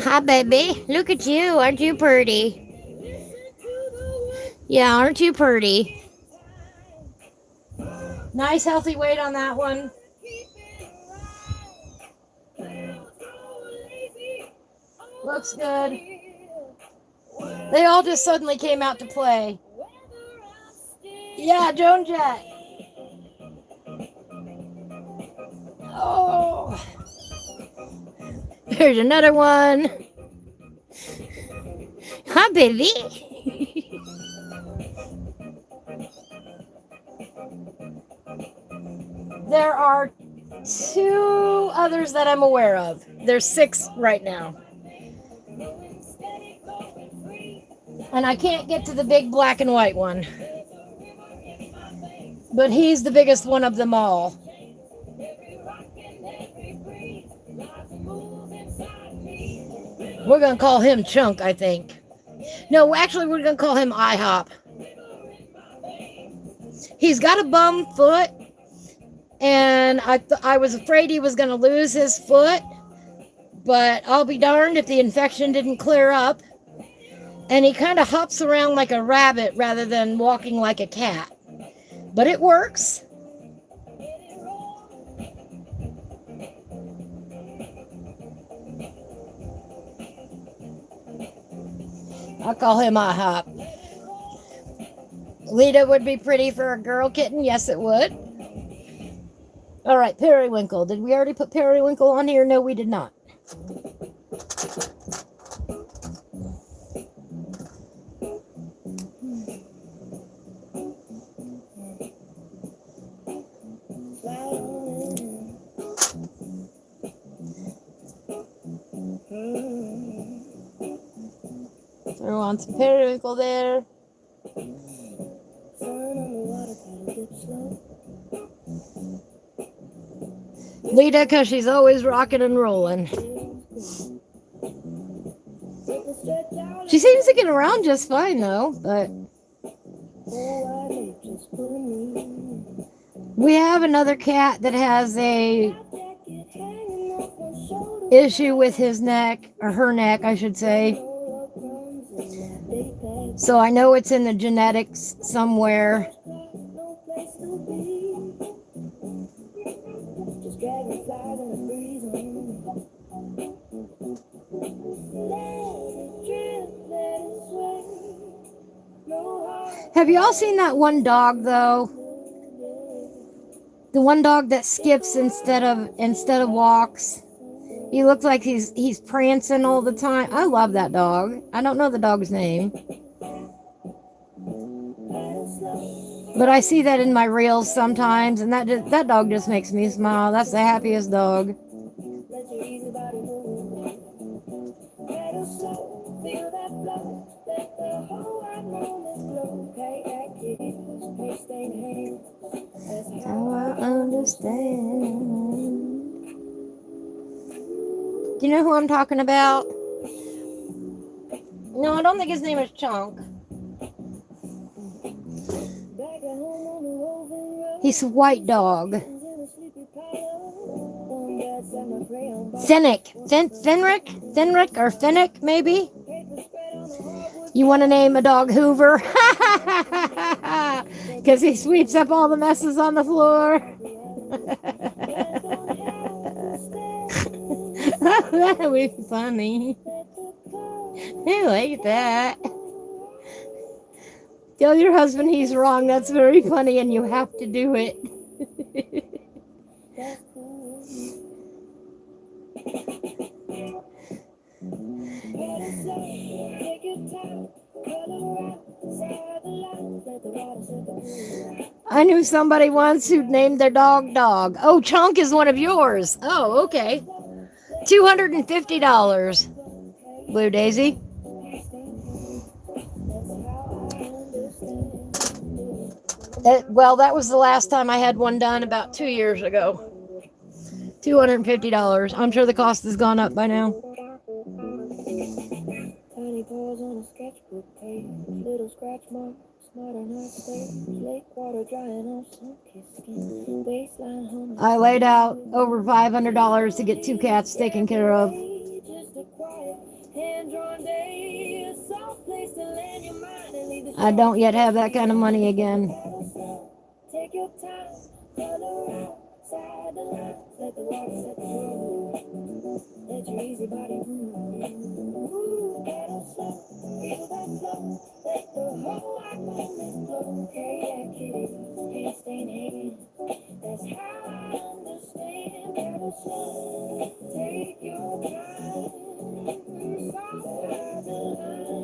Hi, baby. Look at you. Aren't you pretty? Yeah, aren't you pretty? Nice, healthy weight on that one. Looks good. They all just suddenly came out to play. Yeah, Joan Jett. Oh. Here's another one. Hi, baby. There are 2 others that I'm aware of. There's 6 right now. And I can't get to the big black and white one. But he's the biggest one of them all. We're going to call him Chunk, I think. No, actually, we're going to call him IHOP. He's got a bum foot, and I was afraid he was going to lose his foot, but I'll be darned if the infection didn't clear up. And he kind of hops around like a rabbit rather than walking like a cat. But it works. I'll call him IHOP. Lita would be pretty for a girl kitten. Yes, it would. All right, Periwinkle. Did we already put Periwinkle on here? No, we did not. Throw on some Periwinkle there. Lita, because she's always rocking and rolling. She seems to get around just fine, though, but we have another cat that has a issue with his neck, or her neck, I should say. So I know it's in the genetics somewhere. Have you all seen that one dog, though? The one dog that skips instead of walks. He looks like he's prancing all the time. I love that dog. I don't know the dog's name, but I see that in my reels sometimes, and that dog just makes me smile. That's the happiest dog. How I understand. Do you know who I'm talking about? No, I don't think his name is Chunk. He's a white dog. Fenric or Finnick, maybe? You want to name a dog Hoover? Because he sweeps up all the messes on the floor. That would be funny. I like that. Tell your husband he's wrong. That's very funny, and you have to do it. I knew somebody once who named their dog Dog. Oh, Chunk is one of yours. Oh, okay. $250. Blue Daisy. Well, that was the last time I had one done about 2 years ago. $250. I'm sure the cost has gone up by now. Tiny paws on a sketchbook page, little scratch marks, smart on her stage, lake water drying off sun-kissed skin, waistline home. I laid out over $500 to get 2 cats taken care of. I don't yet have that kind of money again. Take your time, color outside the line, let the water set the road, let your easy body move, get up slow, feel that flow, let the whole wide moment flow, carry that kitty, hand stain hand, that's how I understand, get up slow, take your time, outside the line,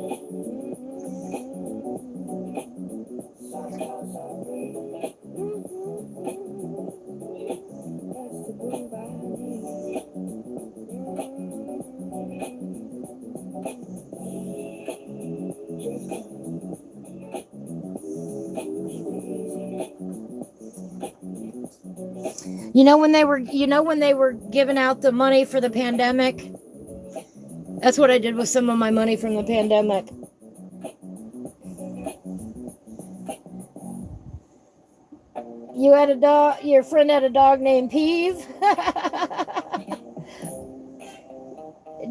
soft breeze. That's the groove I need. Just when they were giving out the money for the pandemic? That's what I did with some of my money from the pandemic. You had a dog, your friend had a dog named Peeve.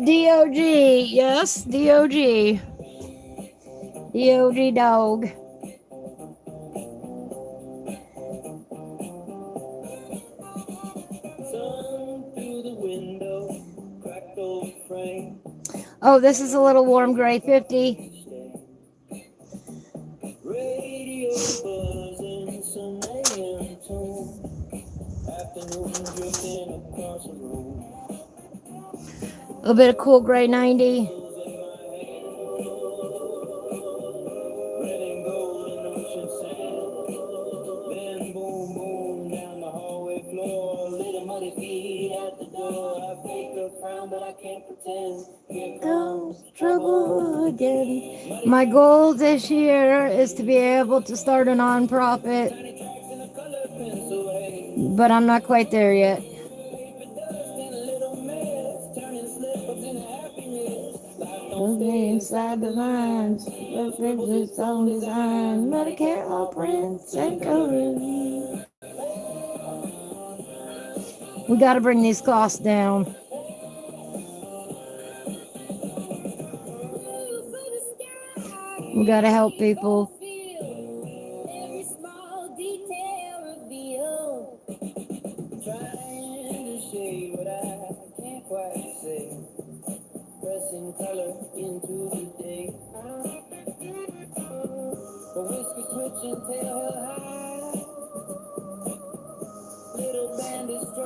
D-O-G, yes, D-O-G. D-O-G dog. Oh, this is a little warm gray 50. A little bit of cool gray 90. Trouble again. My goal this year is to be able to start a nonprofit, but I'm not quite there yet. Inside the lines, its own design, but I can't all prints and colors. We got to bring these costs down. We got to help people.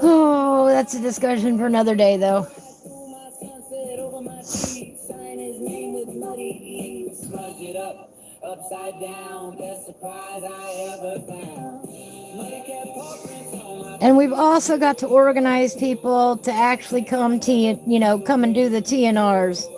Oh, that's a discussion for another day, though. Upside down, best surprise I ever found. And we've also got to organize people to actually come come and do the TNRs.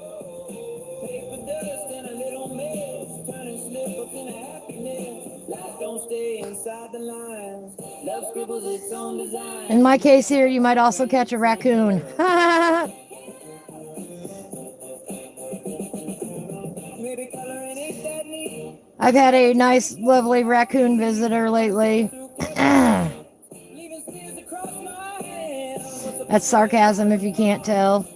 In my case here, you might also catch a raccoon. I've had a nice, lovely raccoon visitor lately. That's sarcasm if you can't tell.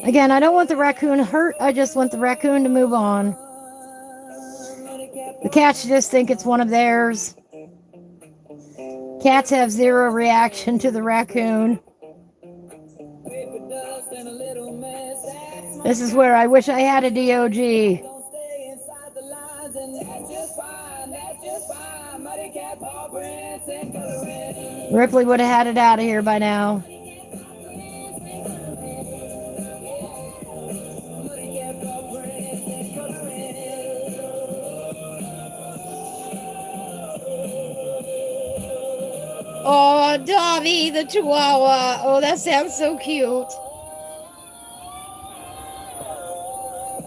Again, I don't want the raccoon hurt. I just want the raccoon to move on. The cats just think it's one of theirs. Cats have zero reaction to the raccoon. This is where I wish I had a DOG. Ripley would have had it out of here by now. Oh, Dobby the Chihuahua. Oh, that sounds so cute.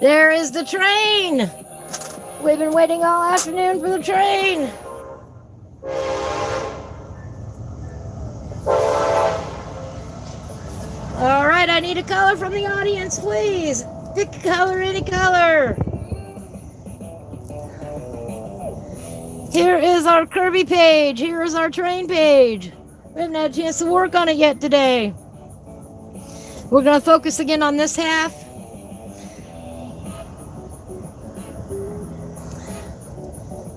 There is the train. We've been waiting all afternoon for the train. All right, I need a color from the audience, please. Pick a color, any color. Here is our Kirby page. Here is our train page. We haven't had a chance to work on it yet today. We're going to focus again on this half.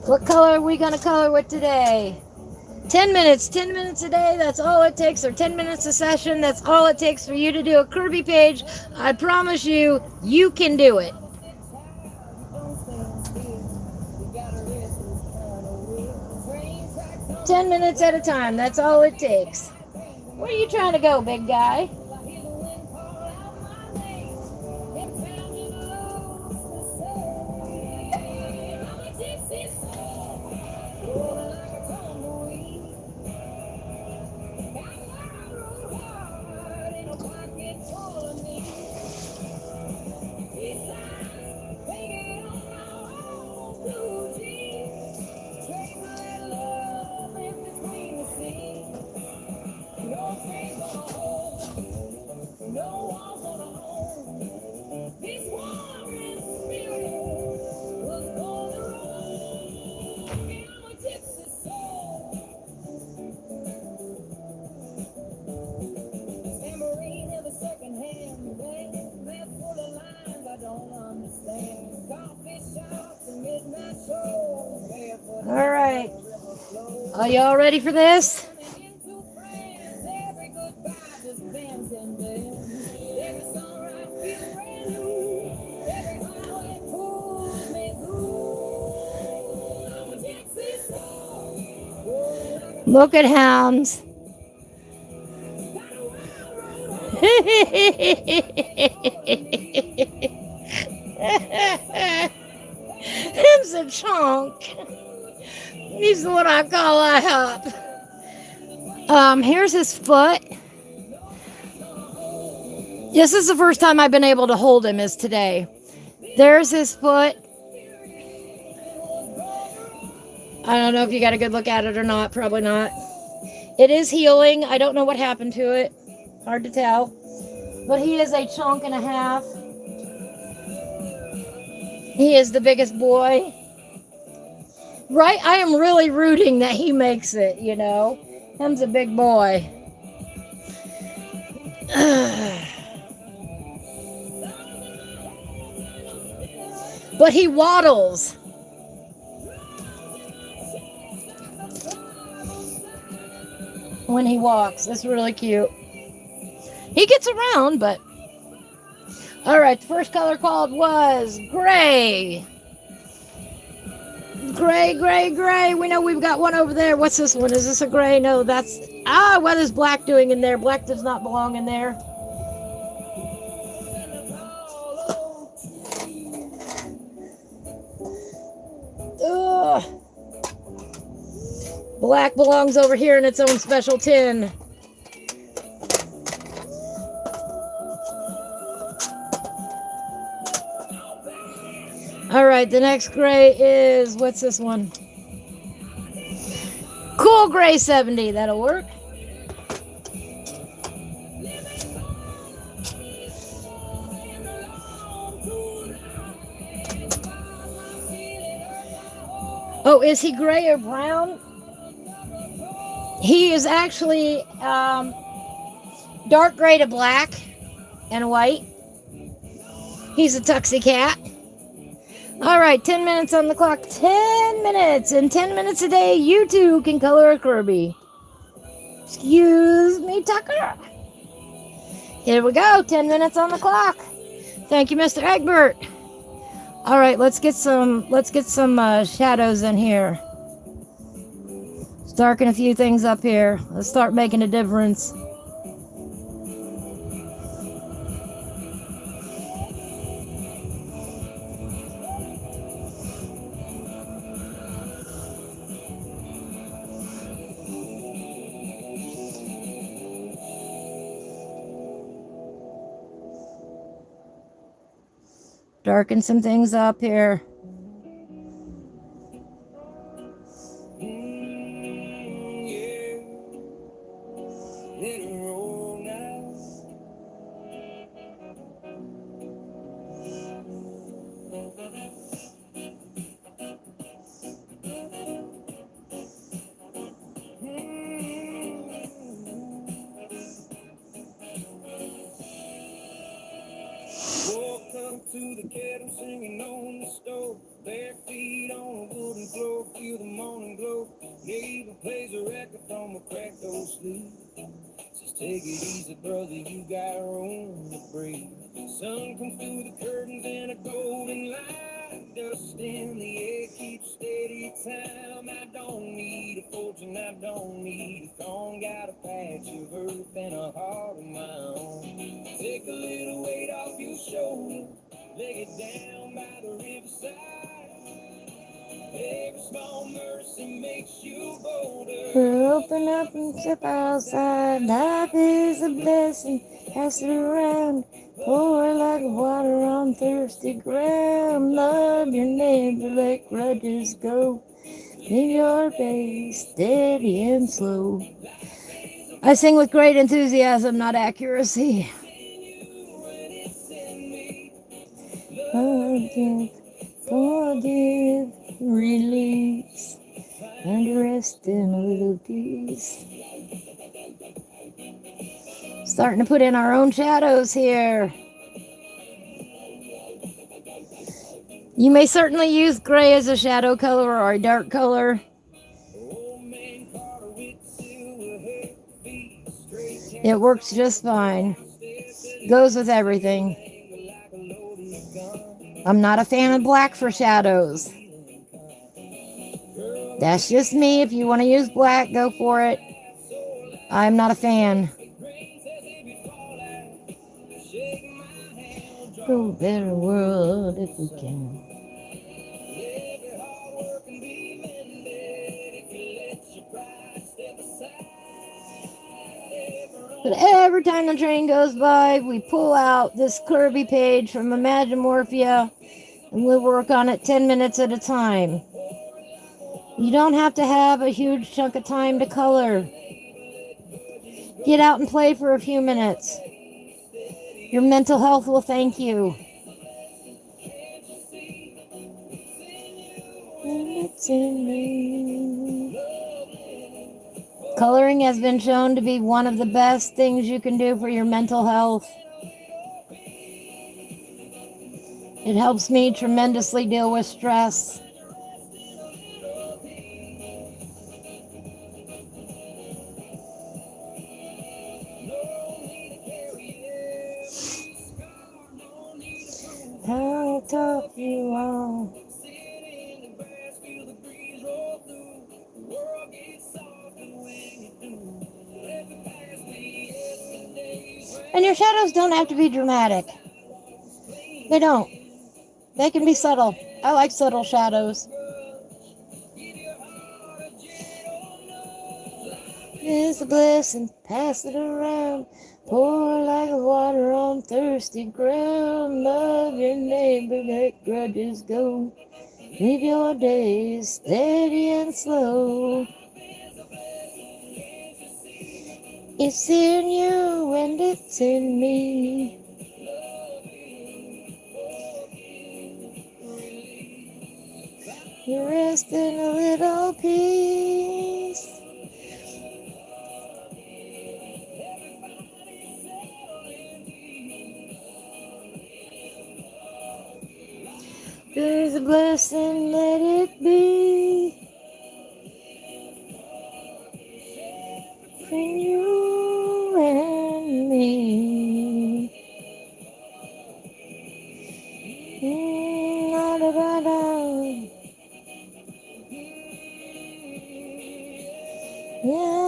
What color are we going to color with today? 10 minutes. 10 minutes a day, that's all it takes. Or 10 minutes a session, that's all it takes for you to do a Kirby page. I promise you, you can do it. "10 minutes at a time, that's all it takes." Where are you trying to go, big guy? Are y'all ready for this? Look at Hounds. Him's a chunk. He's what I call a hop. Here's his foot. This is the first time I've been able to hold him is today. There's his foot. I don't know if you got a good look at it or not. Probably not. It is healing. I don't know what happened to it. Hard to tell. But he is a chunk and a half. He is the biggest boy. Right? I am really rooting that he makes it, you know. Him's a big boy. But he waddles. When he walks. That's really cute. He gets around, but... Alright, the first color called was gray. Gray. We know we've got one over there. What's this one? Is this a gray? No, that's... what is black doing in there? Black does not belong in there. Ugh. Black belongs over here in its own special tin. Alright, the next gray is, what's this one? Cool Gray 70, that'll work. Oh, is he gray or brown? He is actually dark gray to black and white. He's a tuxie cat. All right, 10 minutes on the clock. 10 minutes. In 10 minutes a day, you too can color a Kirby. Excuse me, Tucker. Here we go. 10 minutes on the clock. Thank you, Mr. Egbert. All right, let's get some shadows in here. Let's darken a few things up here. Let's start making a difference. Darken some things up here. To the kettle singing on the stove, bare feet on a wooden floor, feel the morning glow. Neighbor plays a record from a cracked old sleeve. Says, take it easy, brother, you got room to breathe. Sun comes through the curtains in a golden light. Dust in the air keeps steady time. I don't need a fortune, I don't need a throne. Got a patch of earth and a heart of my own. Take a little weight off your shoulder. Lay it down by the riverside. Every small mercy makes you bolder. Open up and step outside. Life is a blessing. Pass it around. Pour like water on thirsty ground. Love your neighbor, let grudges go. Live your day steady and slow. I sing with great enthusiasm, not accuracy. Forgive, release, and rest in a little peace. Starting to put in our own shadows here. You may certainly use gray as a shadow color or a dark color. It works just fine. Goes with everything. I'm not a fan of black for shadows. That's just me. If you want to use black, go for it. I'm not a fan. Go better world if we can. But every time the train goes by, we pull out this Kirby page from Imagimorphia and we work on it 10 minutes at a time. You don't have to have a huge chunk of time to color. Get out and play for a few minutes. Your mental health will thank you. Coloring has been shown to be one of the best things you can do for your mental health. It helps me tremendously deal with stress. How tough you are. And your shadows don't have to be dramatic. They don't. They can be subtle. I like subtle shadows. It's a blessing, pass it around. Pour like water on thirsty ground. Love your neighbor, let grudges go. Live your days steady and slow. It's in you and it's in me. You rest in a little peace. There's a blessing, let it be. For you and me. Da, da, da, da. Yeah.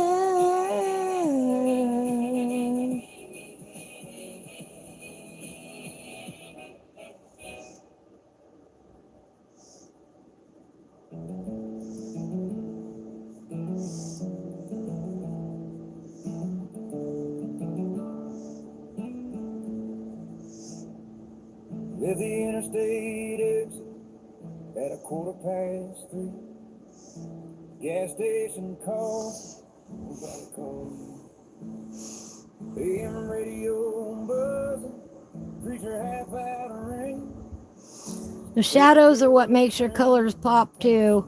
There's the interstate exit at 3:15. Gas station call. Nobody called. AM radio buzzing. Preacher half out of rain. The shadows are what makes your colors pop too.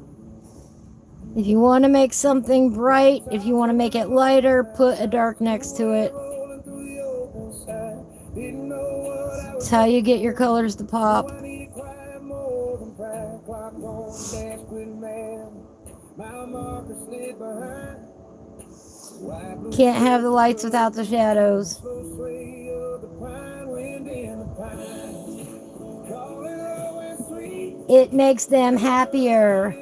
If you want to make something bright, if you want to make it lighter, put a dark next to it. It's how you get your colors to pop. Can't have the lights without the shadows. It makes them happier.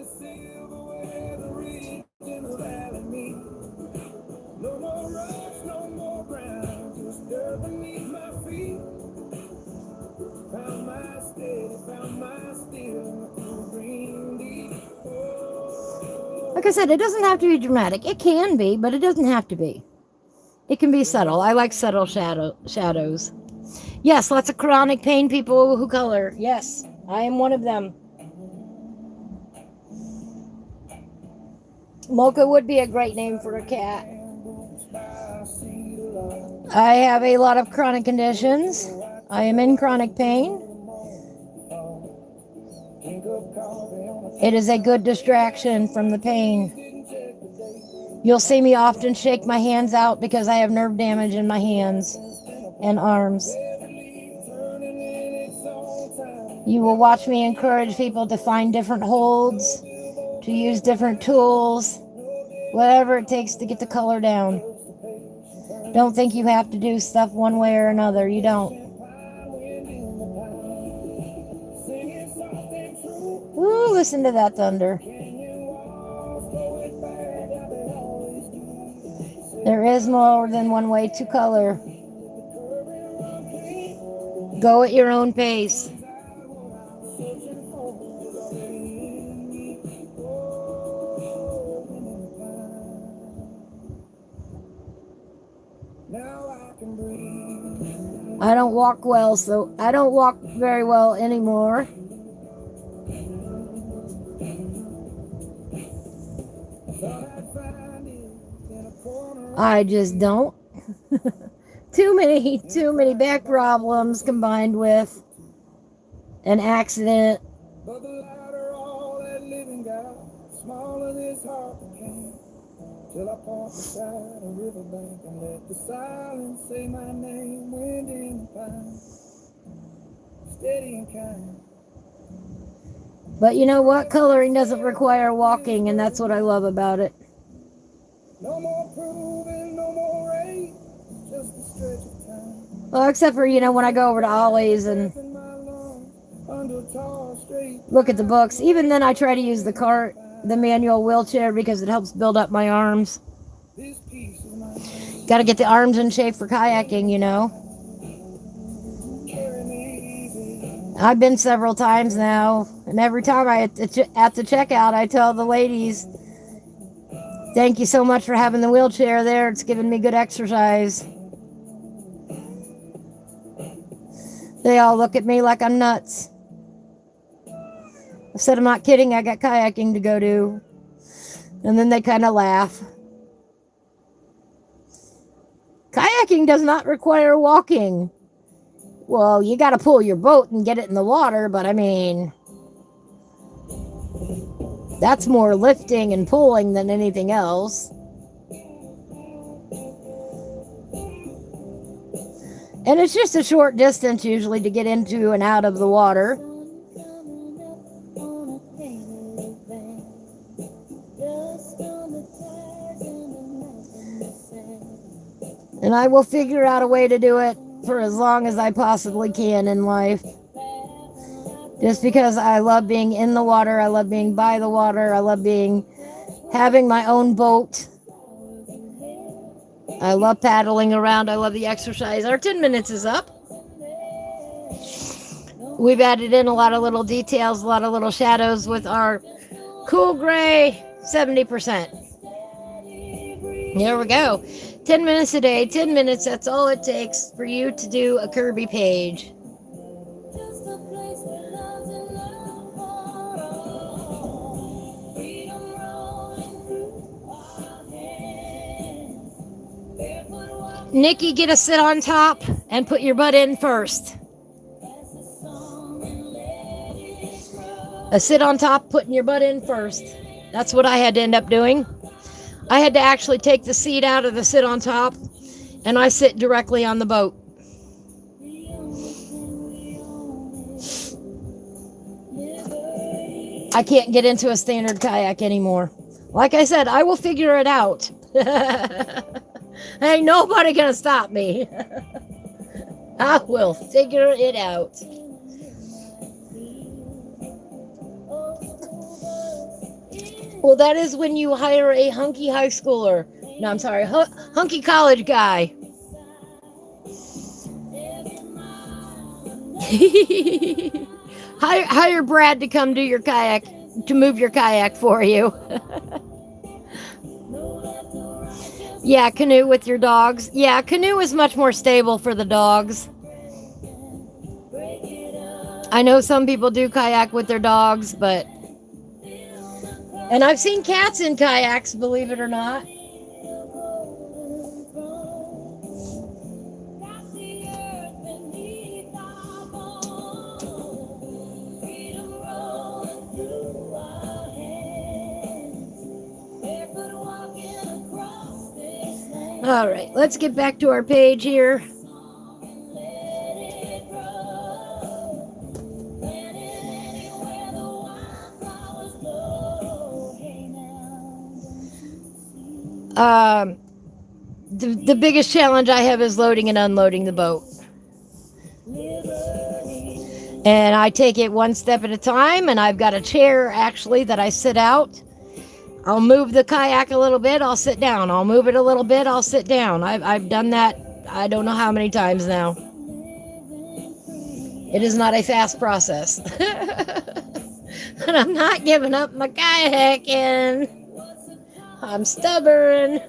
Like I said, it doesn't have to be dramatic. It can be, but it doesn't have to be. It can be subtle. I like subtle shadows. Yes, lots of chronic pain people who color. Yes, I am one of them. Mocha would be a great name for a cat. I have a lot of chronic conditions. I am in chronic pain. It is a good distraction from the pain. You'll see me often shake my hands out because I have nerve damage in my hands and arms. You will watch me encourage people to find different holds, to use different tools, whatever it takes to get the color down. Don't think you have to do stuff one way or another. You don't. Ooh, listen to that thunder. There is more than one way to color. Go at your own pace. I don't walk well, so I don't walk very well anymore. I just don't. Too many back problems combined with an accident. But the louder all that living got, smaller this heart became. Till I parked beside a riverbank and let the silence say my name. Wind in the pine, steady and kind. But you know what? Coloring doesn't require walking, and that's what I love about it. No more proving, no more rain, just a stretch of time. Well, except for, when I go over to Ollie's and look at the books. Even then, I try to use the manual wheelchair, because it helps build up my arms. Got to get the arms in shape for kayaking, I've been several times now, and every time at the checkout, I tell the ladies, thank you so much for having the wheelchair there. It's given me good exercise. They all look at me like I'm nuts. I said, I'm not kidding, I got kayaking to go to. And then they kind of laugh. Kayaking does not require walking. Well, you got to pull your boat and get it in the water, but I mean, that's more lifting and pulling than anything else. And it's just a short distance usually to get into and out of the water. And I will figure out a way to do it for as long as I possibly can in life. Just because I love being in the water, I love being by the water, I love having my own boat. I love paddling around, I love the exercise. Our 10 minutes is up. We've added in a lot of little details, a lot of little shadows with our cool gray 70%. There we go. 10 minutes a day, 10 minutes, that's all it takes for you to do a Kirby page. Nikki, get a sit on top and put your butt in first. A sit on top, putting your butt in first. That's what I had to end up doing. I had to actually take the seat out of the sit on top, and I sit directly on the boat. I can't get into a standard kayak anymore. Like I said, I will figure it out. Ain't nobody gonna stop me. I will figure it out. Well, that is when you hire a hunky high schooler. No, I'm sorry, hunky college guy. Hire Brad to come do your kayak, to move your kayak for you. Yeah, canoe with your dogs. Yeah, canoe is much more stable for the dogs. I know some people do kayak with their dogs, but... And I've seen cats in kayaks, believe it or not. All right, let's get back to our page here. the biggest challenge I have is loading and unloading the boat. And I take it one step at a time, and I've got a chair actually that I sit out. I'll move the kayak a little bit, I'll sit down. I'll move it a little bit, I'll sit down. I've done that I don't know how many times now. It is not a fast process. But I'm not giving up my kayaking. I'm stubborn.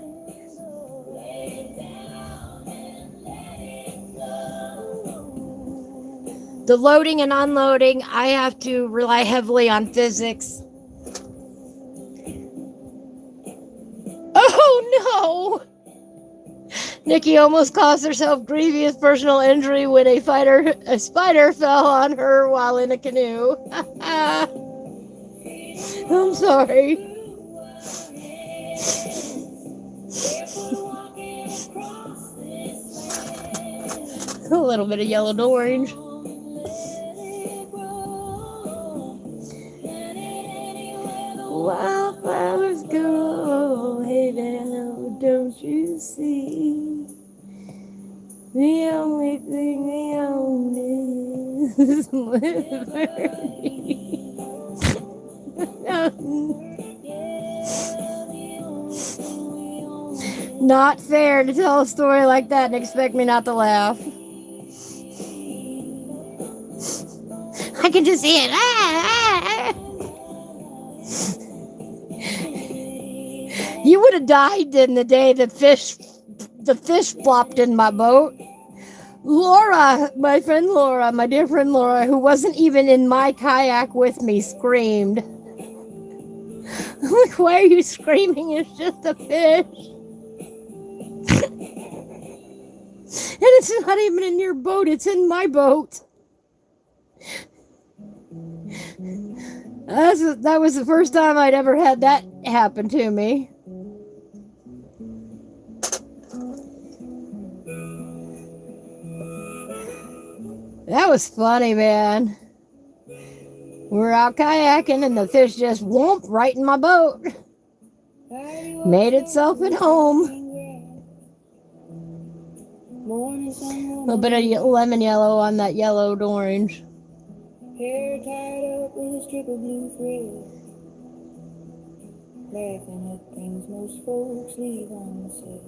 The loading and unloading, I have to rely heavily on physics. Oh no! Nikki almost caused herself grievous personal injury when a spider fell on her while in a canoe. I'm sorry. A little bit of yellow to orange. Wildflowers go, hey now, don't you see? The only thing they own is liberty. Not fair to tell a story like that and expect me not to laugh. I can just see it. You would have died in the day the fish flopped in my boat. Laura, my friend Laura, my dear friend Laura, who wasn't even in my kayak with me, screamed. I'm like, why are you screaming? It's just a fish. And it's not even in your boat, it's in my boat. That was the first time I'd ever had that happen to me. That was funny, man. We're out kayaking and the fish just whoomp right in my boat. Made itself at home. A little bit of lemon yellow on that yellowed orange. Hair tied up with a strip of blue thread, laughing at things most folks leave unsaid.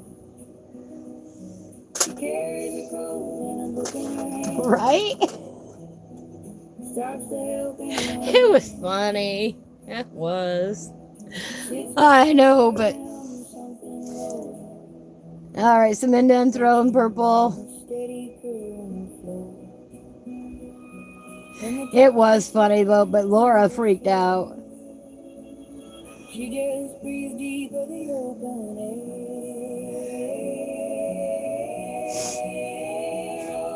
She carries a coat and a book in her hand. Right? Stops to help anyone. It was funny. It was. I know, but. Alright, some indent throwing purple. It was funny though, but Laura freaked out. She just breathes deep of the open air.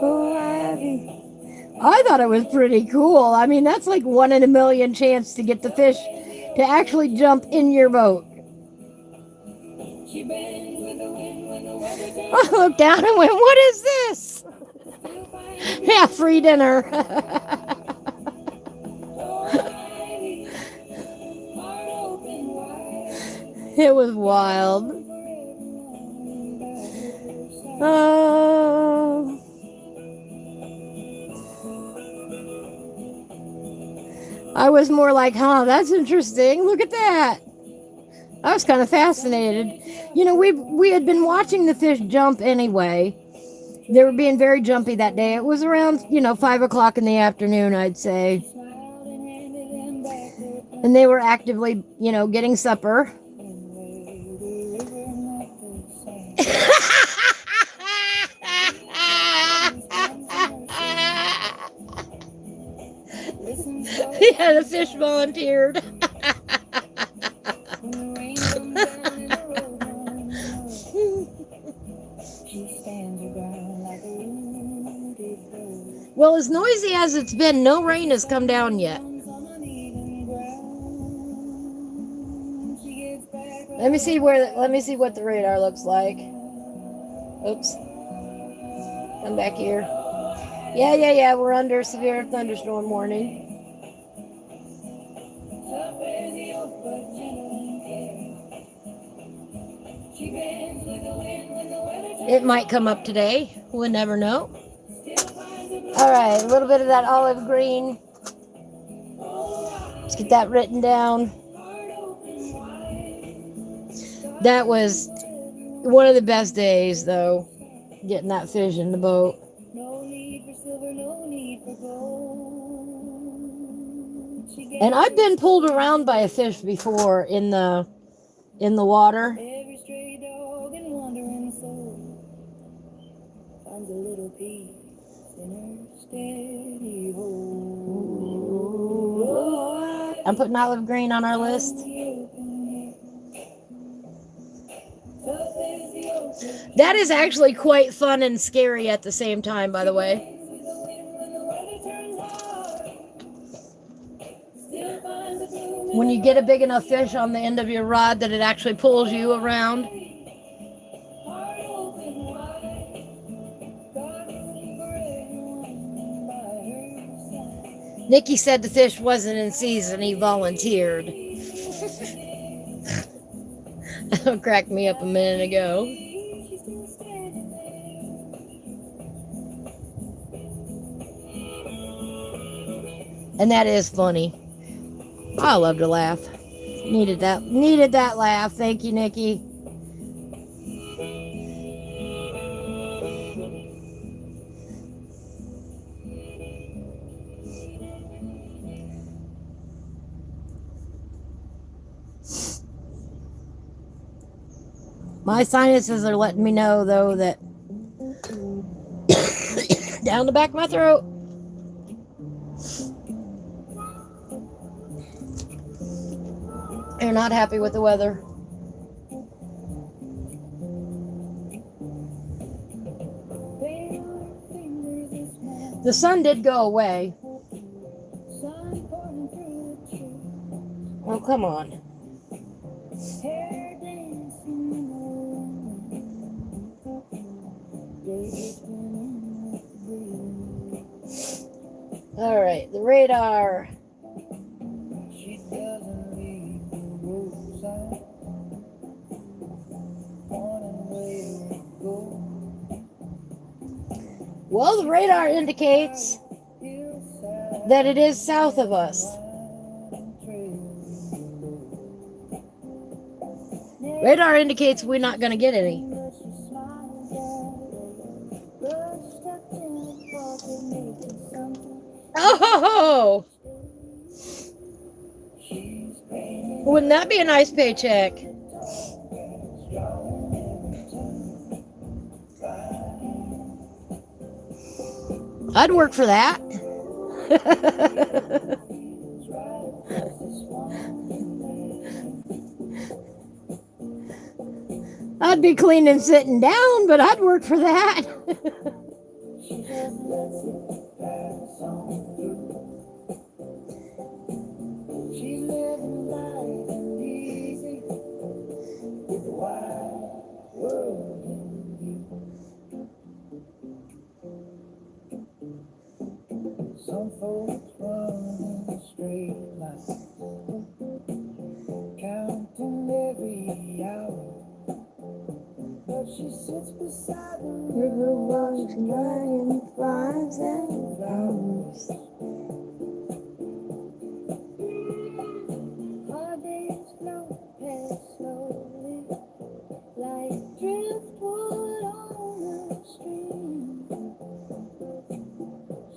Oh, I thought it was pretty cool. I mean, that's like 1 in a million chance to get the fish to actually jump in your boat. I looked down and went, what is this? Yeah, free dinner. It was wild. I was more like, huh, that's interesting. Look at that. I was kind of fascinated. You know, we had been watching the fish jump anyway. They were being very jumpy that day. It was around, 5 o'clock in the afternoon, I'd say. And they were actively, getting supper. Yeah, the fish volunteered. Well, as noisy as it's been, no rain has come down yet. Let me see what the radar looks like. Oops. Come back here. Yeah, we're under severe thunderstorm warning. It might come up today. We'll never know. All right, a little bit of that olive green. Let's get that written down. That was one of the best days, though, getting that fish in the boat. And I've been pulled around by a fish before in the water. I'm putting olive green on our list. That is actually quite fun and scary at the same time, by the way. When you get a big enough fish on the end of your rod that it actually pulls you around. Nikki said the fish wasn't in season. He volunteered. That cracked me up a minute ago. And that is funny. I love to laugh. Needed that laugh. Thank you, Nikki. My sinuses are letting me know, though, that down the back of my throat. They're not happy with the weather. The sun did go away. Oh, come on. All right, the radar. Well, the radar indicates that it is south of us. Radar indicates we're not going to get any. Oh! Wouldn't that be a nice paycheck? I'd work for that. I'd be cleaning sitting down, but I'd work for that. Some folks run in straight lines, counting every hour. But she sits beside the river, watching lying flies and flowers. Our days flow past slowly, like driftwood on the stream.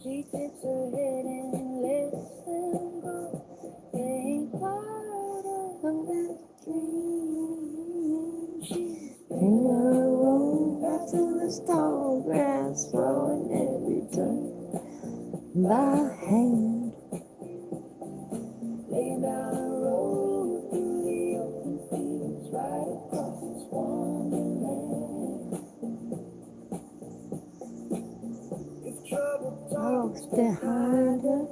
She takes her head and lets them go. They ain't part of that dream. She's in her room, back to the tall grass, flowing every turn by hand. Laying down a road through the open fields, right across this wonderland. If trouble talks behind her,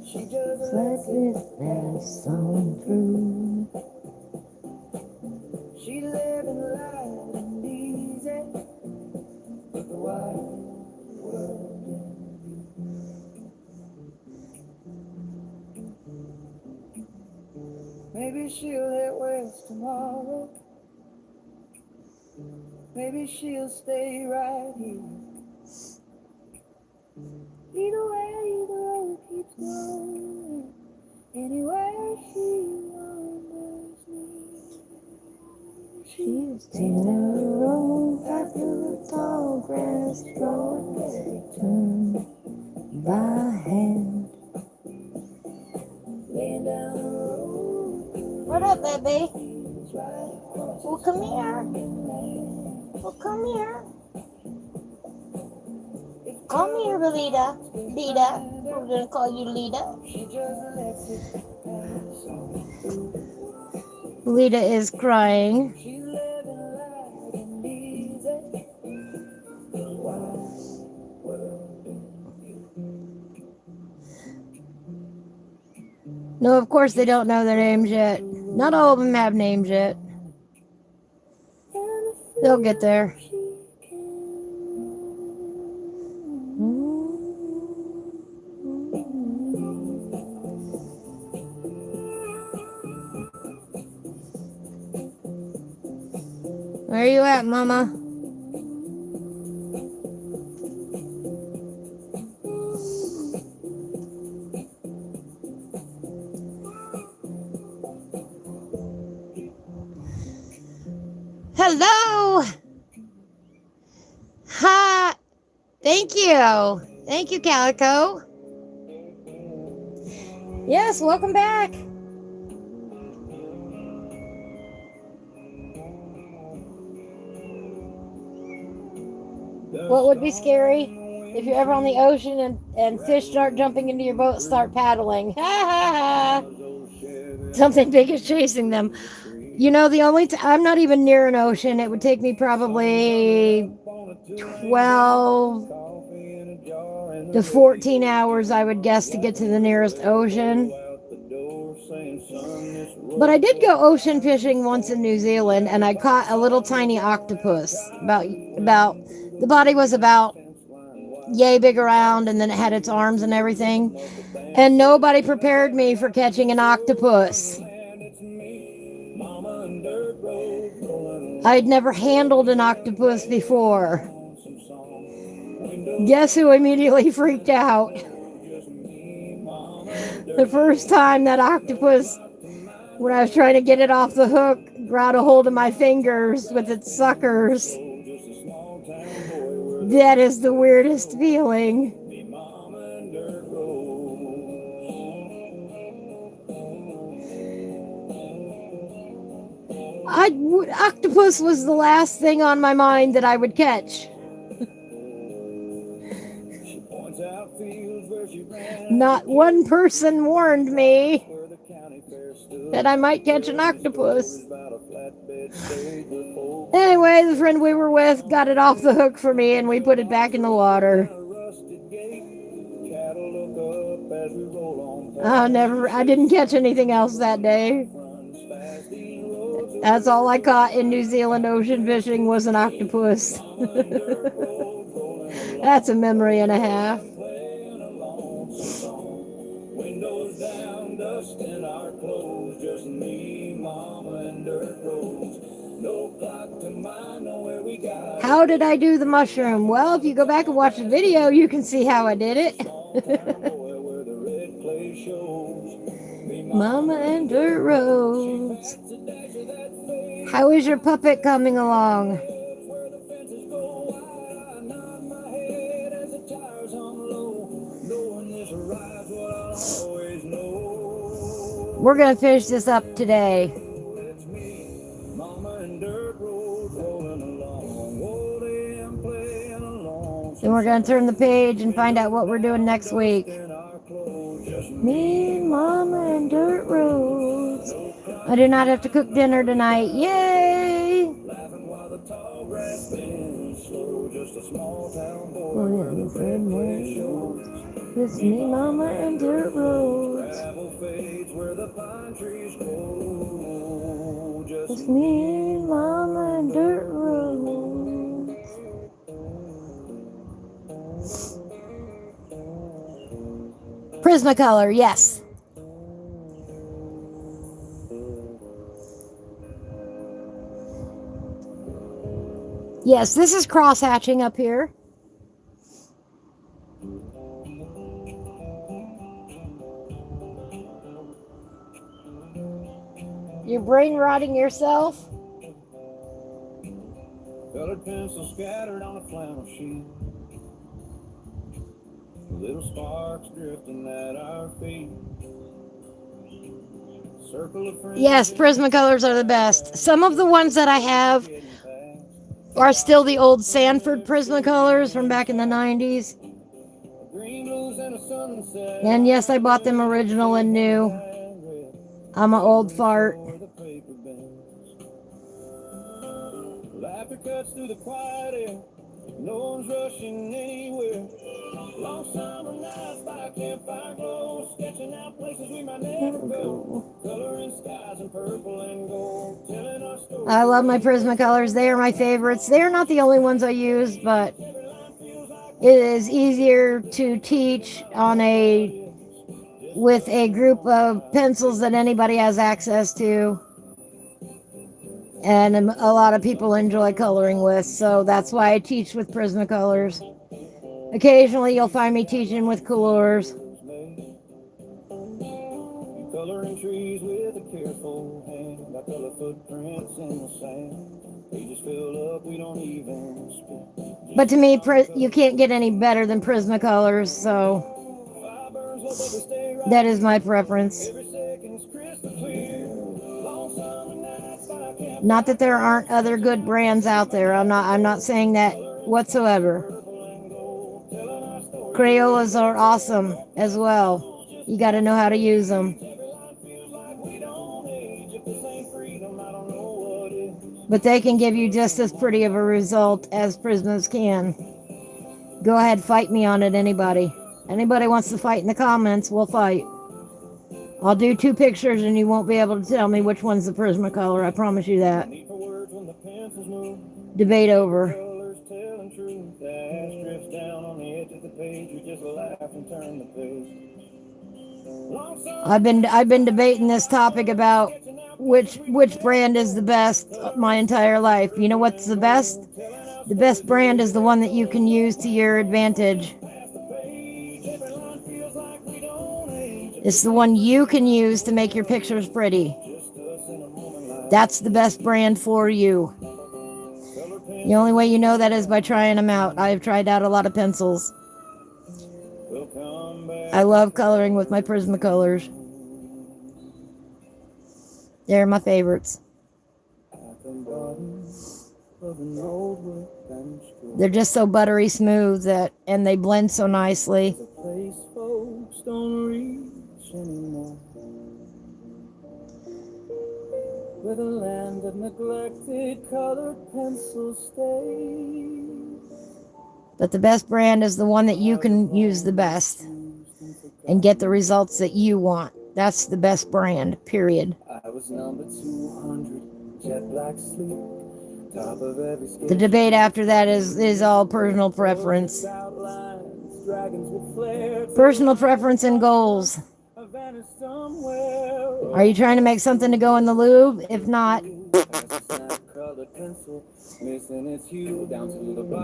she just lets it pass on through. She living life and easy, with the wide world in view. Maybe she'll head west tomorrow, maybe she'll stay right here. Either way, the road keeps going. Anyway, she wanders me. She's taking a road back through the tall grass, growing turn by hand. Laying down the road. What up, baby? Well, come here. Well, come here. Come here, Lita. Lita. We're going to call you Lita. Lita is crying. No, of course they don't know their names yet. Not all of them have names yet. They'll get there. Where are you at, Mama? Hello! Hi! Thank you! Thank you, Calico. Yes, welcome back. What would be scary? If you're ever on the ocean and fish start jumping into your boat, start paddling. Ha ha ha! Something big is chasing them. You know, the only I'm not even near an ocean. It would take me probably 12 to 14 hours, I would guess, to get to the nearest ocean. But I did go ocean fishing once in New Zealand, and I caught a little tiny octopus. About the body was about yay big around, and then it had its arms and everything. And nobody prepared me for catching an octopus. I'd never handled an octopus before. Guess who immediately freaked out? The first time that octopus, when I was trying to get it off the hook, grabbed a hold of my fingers with its suckers. That is the weirdest feeling. Octopus was the last thing on my mind that I would catch. Not one person warned me that I might catch an octopus. Anyway, the friend we were with got it off the hook for me, and we put it back in the water. I didn't catch anything else that day. That's all I caught in New Zealand ocean fishing was an octopus. That's a memory and a half. Windows down, dust in our clothes, just me, Mama, and dirt roads. No clock to mind, know where we got. How did I do the mushroom? Well, if you go back and watch the video, you can see how I did it. Mama and dirt roads. How is your puppet coming along? We're going to finish this up today. Then we're going to turn the page and find out what we're doing next week. Me, Mama, and dirt roads. I do not have to cook dinner tonight. Yay! It's me, Mama, and dirt roads. It's me, Mama, and dirt roads. Prismacolor, yes. Yes, this is cross hatching up here. You're brain rotting yourself? Colored pencils scattered on a flannel sheet. Little sparks drifting at our feet. Circle of friends. Yes, Prismacolors are the best. Some of the ones that I have are still the old Sanford Prismacolors from back in the 90s. Green blues and a sunset. And yes, I bought them original and new. I'm an old fart. Laughter cuts through the quiet air. No one's rushing anywhere. Long summer nights by a campfire glow, sketching out places we might never go. Coloring skies in purple and gold, telling our story. I love my Prismacolors. They are my favorites. They are not the only ones I use, but it is easier to teach with a group of pencils that anybody has access to. And a lot of people enjoy coloring with, so that's why I teach with Prismacolors. Occasionally you'll find me teaching with Colors. Coloring trees with a careful hand. I color footprints in the sand. Pages fill up, we don't even spit. But to me, you can't get any better than Prismacolors, so that is my preference. Not that there aren't other good brands out there. I'm not saying that whatsoever. Crayolas are awesome as well. You got to know how to use them. But they can give you just as pretty of a result as Prismas can. Go ahead, fight me on it, anybody. Anybody wants to fight in the comments, we'll fight. I'll do 2 pictures and you won't be able to tell me which one's the Prismacolor. I promise you that. Debate over. I've been debating this topic about which brand is the best my entire life. You know what's the best? The best brand is the one that you can use to your advantage. It's the one you can use to make your pictures pretty. That's the best brand for you. The only way you know that is by trying them out. I've tried out a lot of pencils. I love coloring with my Prismacolors. They're my favorites. They're just so buttery smooth and they blend so nicely. Where the land of neglected colored pencils stay. But the best brand is the one that you can use the best and get the results that you want. That's the best brand, period. I was number 200, jet black sleep, top of every the debate after that is all personal preference. Personal preference and goals. Are you trying to make something to go in the Louvre? If not,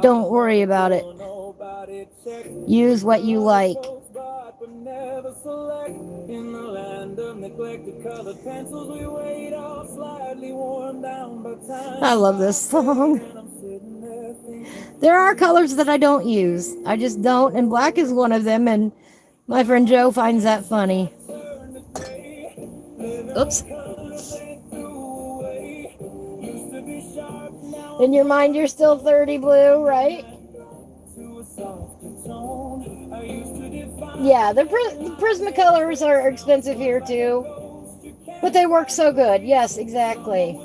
don't worry about it. Use what you like. I love this song. There are colors that I don't use. I just don't, and black is one of them, and my friend Joe finds that funny. Oops. In your mind, you're still 30 blue, right? Yeah, the Prismacolors are expensive here too, but they work so good. Yes, exactly.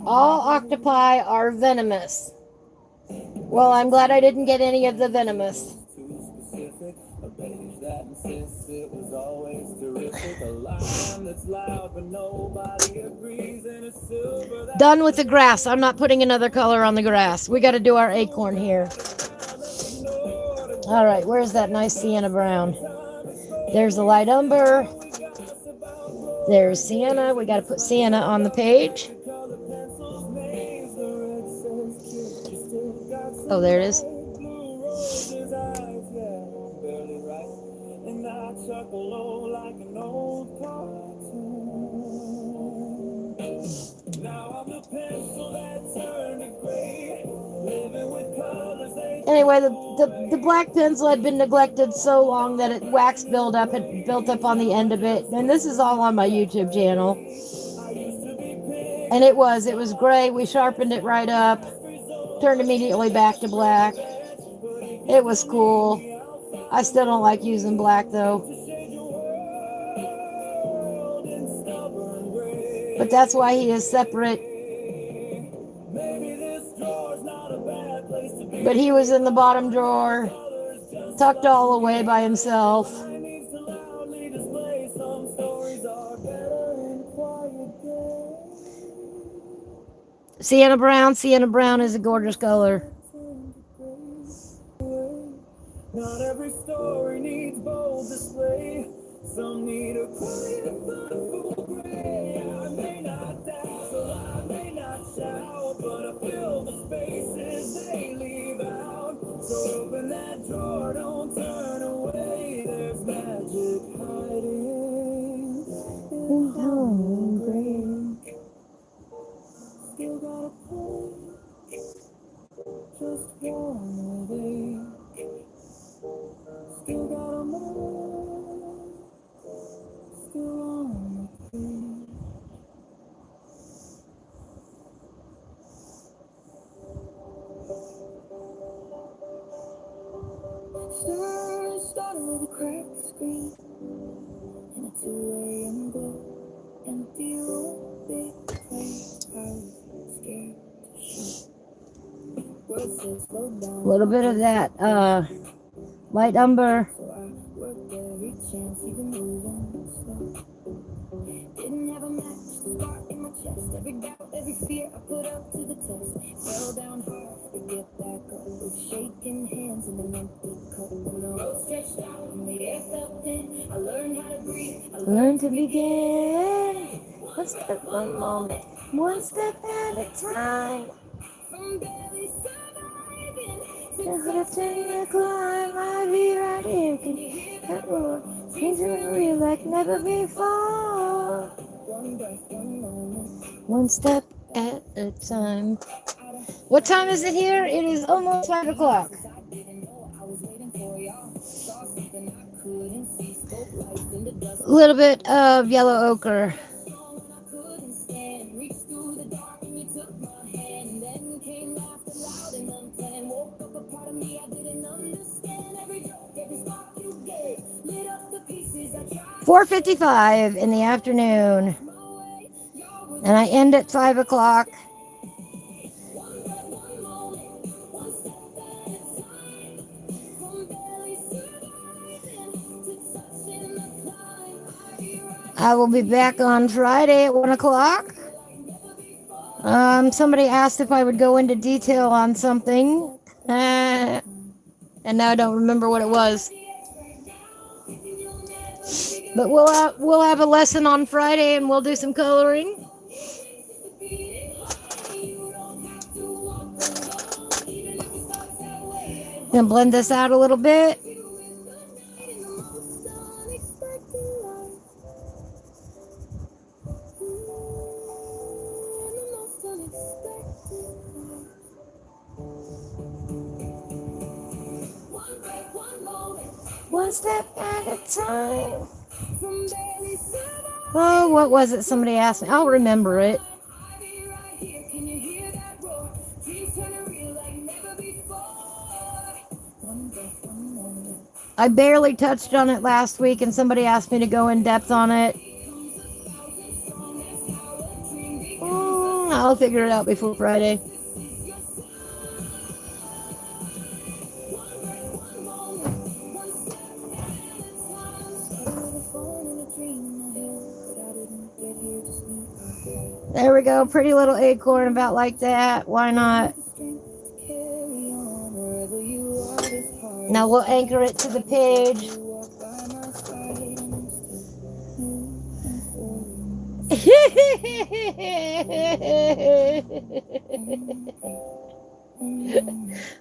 All octopi are venomous. Well, I'm glad I didn't get any of the venomous. Done with the grass. I'm not putting another color on the grass. We got to do our acorn here. All right, where's that nice sienna brown? There's the light umber. There's Sienna. We got to put Sienna on the page. Oh, there it is. Anyway, the black pencil had been neglected so long that wax buildup had built up on the end of it. And this is all on my YouTube channel. And it was gray. We sharpened it right up. Turned immediately back to black. It was cool. I still don't like using black though. But that's why he is separate. But he was in the bottom drawer, tucked all away by himself. Sienna Brown. Sienna Brown is a gorgeous color. Not every story needs bold display. Some need a quiet and thoughtful gray. I may not dazzle, I may not shout, but I fill the spaces they leave out. So open that drawer, don't turn away. There's magic hiding in home gray. Still got a place, just one day. Still got a moment, still on my feet. Sun started with a cracked screen and a 2 a.m. glow. Empty room, big place, I was scared to show. Words said slow down. A little bit of that light umber. So I worked every chance, even moving slow. Didn't have a match, spark in my chest. Every doubt, every fear I put up to the test. Fell down hard to get back up with shaking hands and an empty cup. When the road stretched out and the air felt thin, I learned how to breathe. I learned to begin. One step, one moment, one step at a time. From barely surviving to continue to climb, I'll be right here. Can you hear that roar? Seems real like never before. One breath, one moment, one step at a time. What time is it here? It is almost 5 o'clock. A little bit of yellow ochre. $4:55 in the afternoon, and I end at 5 o'clock. I will be back on Friday at 1 o'clock. Somebody asked if I would go into detail on something, and now I don't remember what it was. But we'll have a lesson on Friday, and we'll do some coloring. Gonna blend this out a little bit. One step at a time. Oh, what was it? Somebody asked me. I'll remember it. I barely touched on it last week, and somebody asked me to go in depth on it. I'll figure it out before Friday. There we go. Pretty little acorn about like that. Why not? Now we'll anchor it to the page.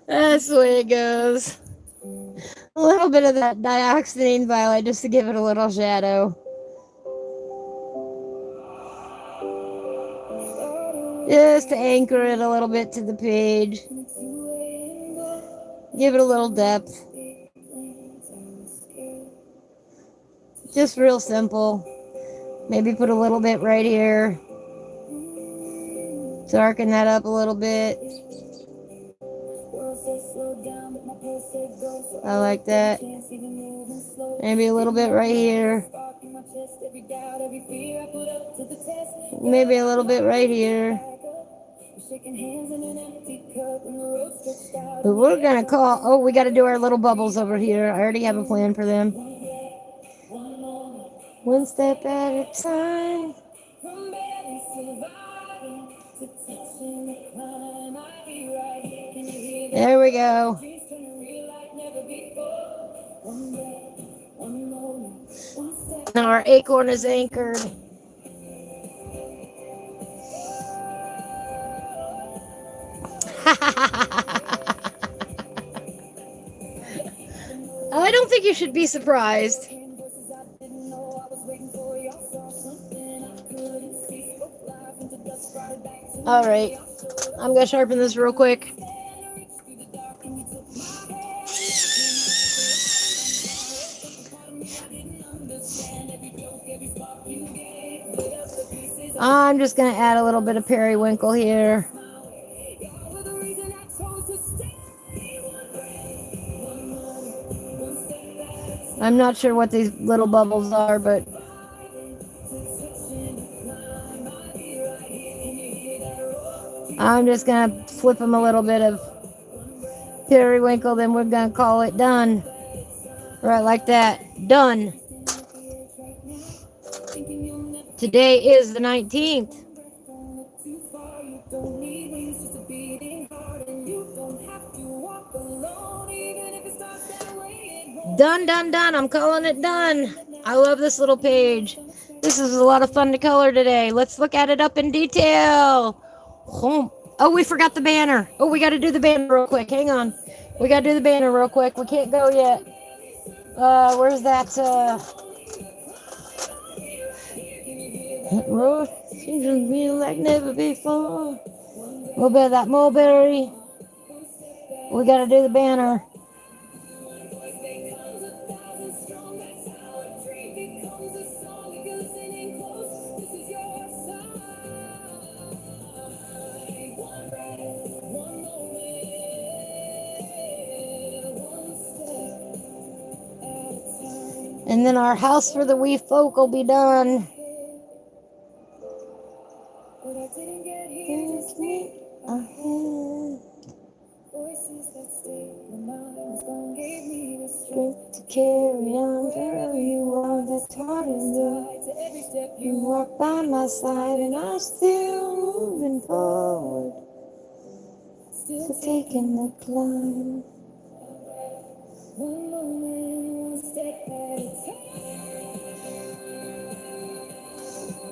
That's the way it goes. A little bit of that dioxazine violet just to give it a little shadow. Just to anchor it a little bit to the page. Give it a little depth. Just real simple. Maybe put a little bit right here. Darken that up a little bit. I like that. Maybe a little bit right here. Maybe a little bit right here. But we're gonna call, oh, we gotta do our little bubbles over here. I already have a plan for them. One step at a time. There we go. Now our acorn is anchored. I don't think you should be surprised. All right, I'm gonna sharpen this real quick. I'm just gonna add a little bit of periwinkle here. I'm not sure what these little bubbles are, but I'm just gonna flip them a little bit of periwinkle, then we're gonna call it done. Right, like that. Done. Today is the 19th. Done, done, done. I'm calling it done. I love this little page. This is a lot of fun to color today. Let's look at it up in detail. Oh, we forgot the banner. Oh, we got to do the banner real quick. Hang on. We got to do the banner real quick. We can't go yet. Where's that? Road seems to be like never before. A little bit of that mulberry. We got to do the banner. And then our house for the wee folk will be done. Strength to carry on, girl, you are the tortoise. You walk by my side and I'm still moving forward. Still taking the climb. One moment, one step at a time.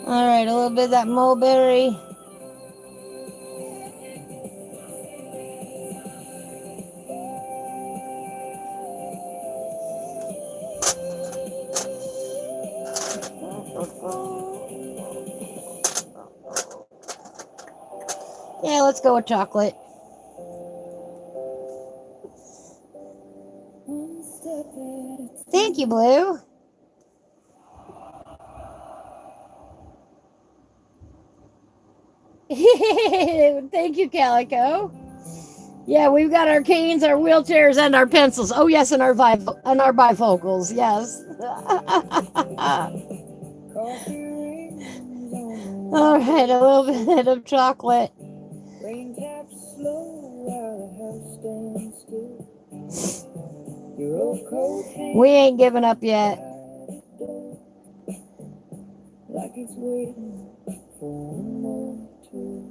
All right, a little bit of that mulberry. Yeah, let's go with chocolate. Thank you, Blue. Thank you, Calico. Yeah, we've got our canes, our wheelchairs, and our pencils. Oh yes, and our bifocals. Yes. All right, a little bit of chocolate. We ain't giving up yet. Like it's waiting for one more tour.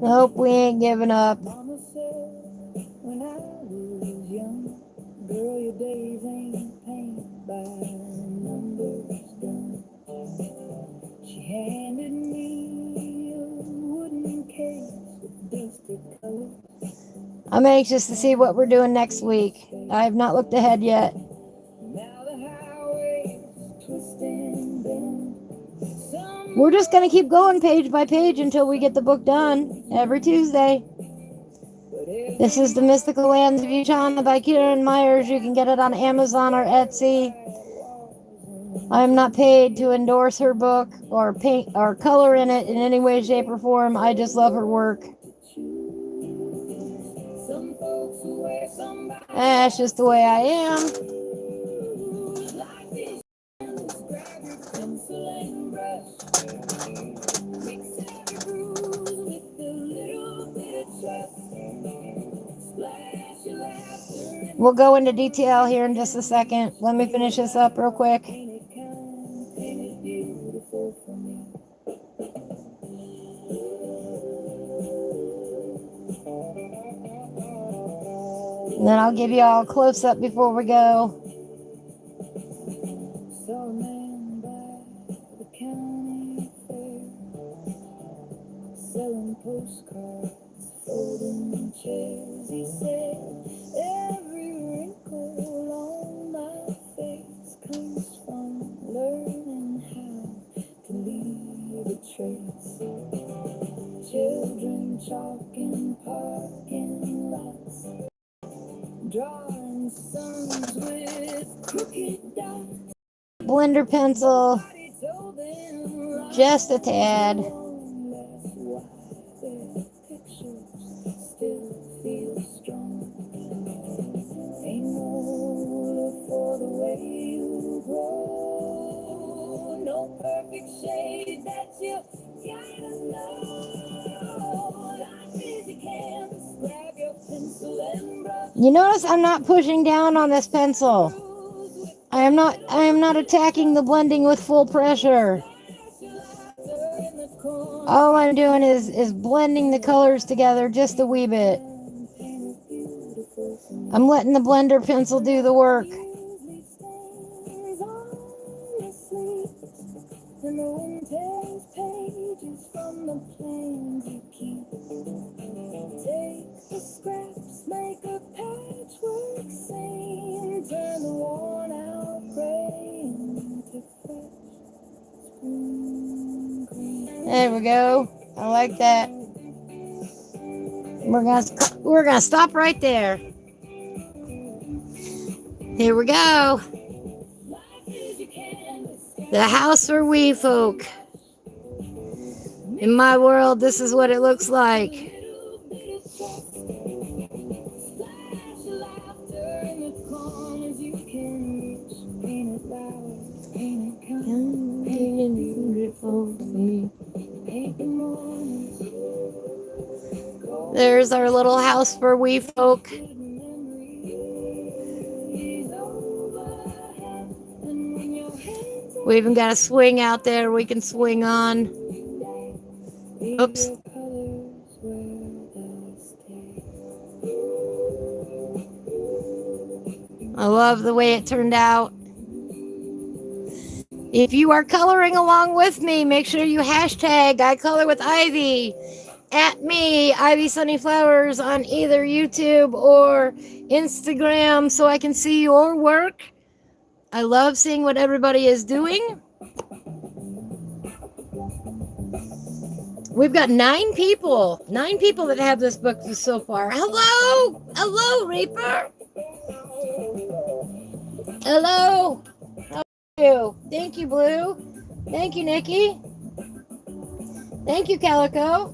Nope, we ain't giving up. Mama said when I was young, girl, your days ain't paint by handed me a wooden case with dusty colors. I'm anxious to see what we're doing next week. I have not looked ahead yet. Now the highways twist and bend. We're just going to keep going page by page until we get the book done every Tuesday. This is the Mystical Lands of Uchana by Kieran Myers. You can get it on Amazon or Etsy. I am not paid to endorse her book or paint or color in it in any way, shape, or form. I just love her work. That's just the way I am. We'll go into detail here in just a second. Let me finish this up real quick. And then I'll give you all a close-up before we go. Saw a man by the county fair, selling postcards, folding chairs. He said, every wrinkle on my face comes from learning how to leave a trace. Children chalking parking lots, drawing suns with crooked dots. Blender pencil, just a tad. You notice I'm not pushing down on this pencil. I am not attacking the blending with full pressure. All I'm doing is blending the colors together just a wee bit. I'm letting the blender pencil do the work. Take the scraps, make a patchwork scene, turn the worn out gray into fresh spring green. There we go. I like that. We're gonna stop right there. Here we go. The house for wee folk. In my world, this is what it looks like. There's our little house for wee folk. We even got a swing out there we can swing on. Oops. I love the way it turned out. If you are coloring along with me, make sure you hashtag Icolorwithivy at me, Ivy Sunnyflowers, on either YouTube or Instagram so I can see your work. I love seeing what everybody is doing. We've got 9 people that have this book so far. Hello, Reaper. Hello. How are you? Thank you, Blue. Thank you, Nikki. Thank you, Calico.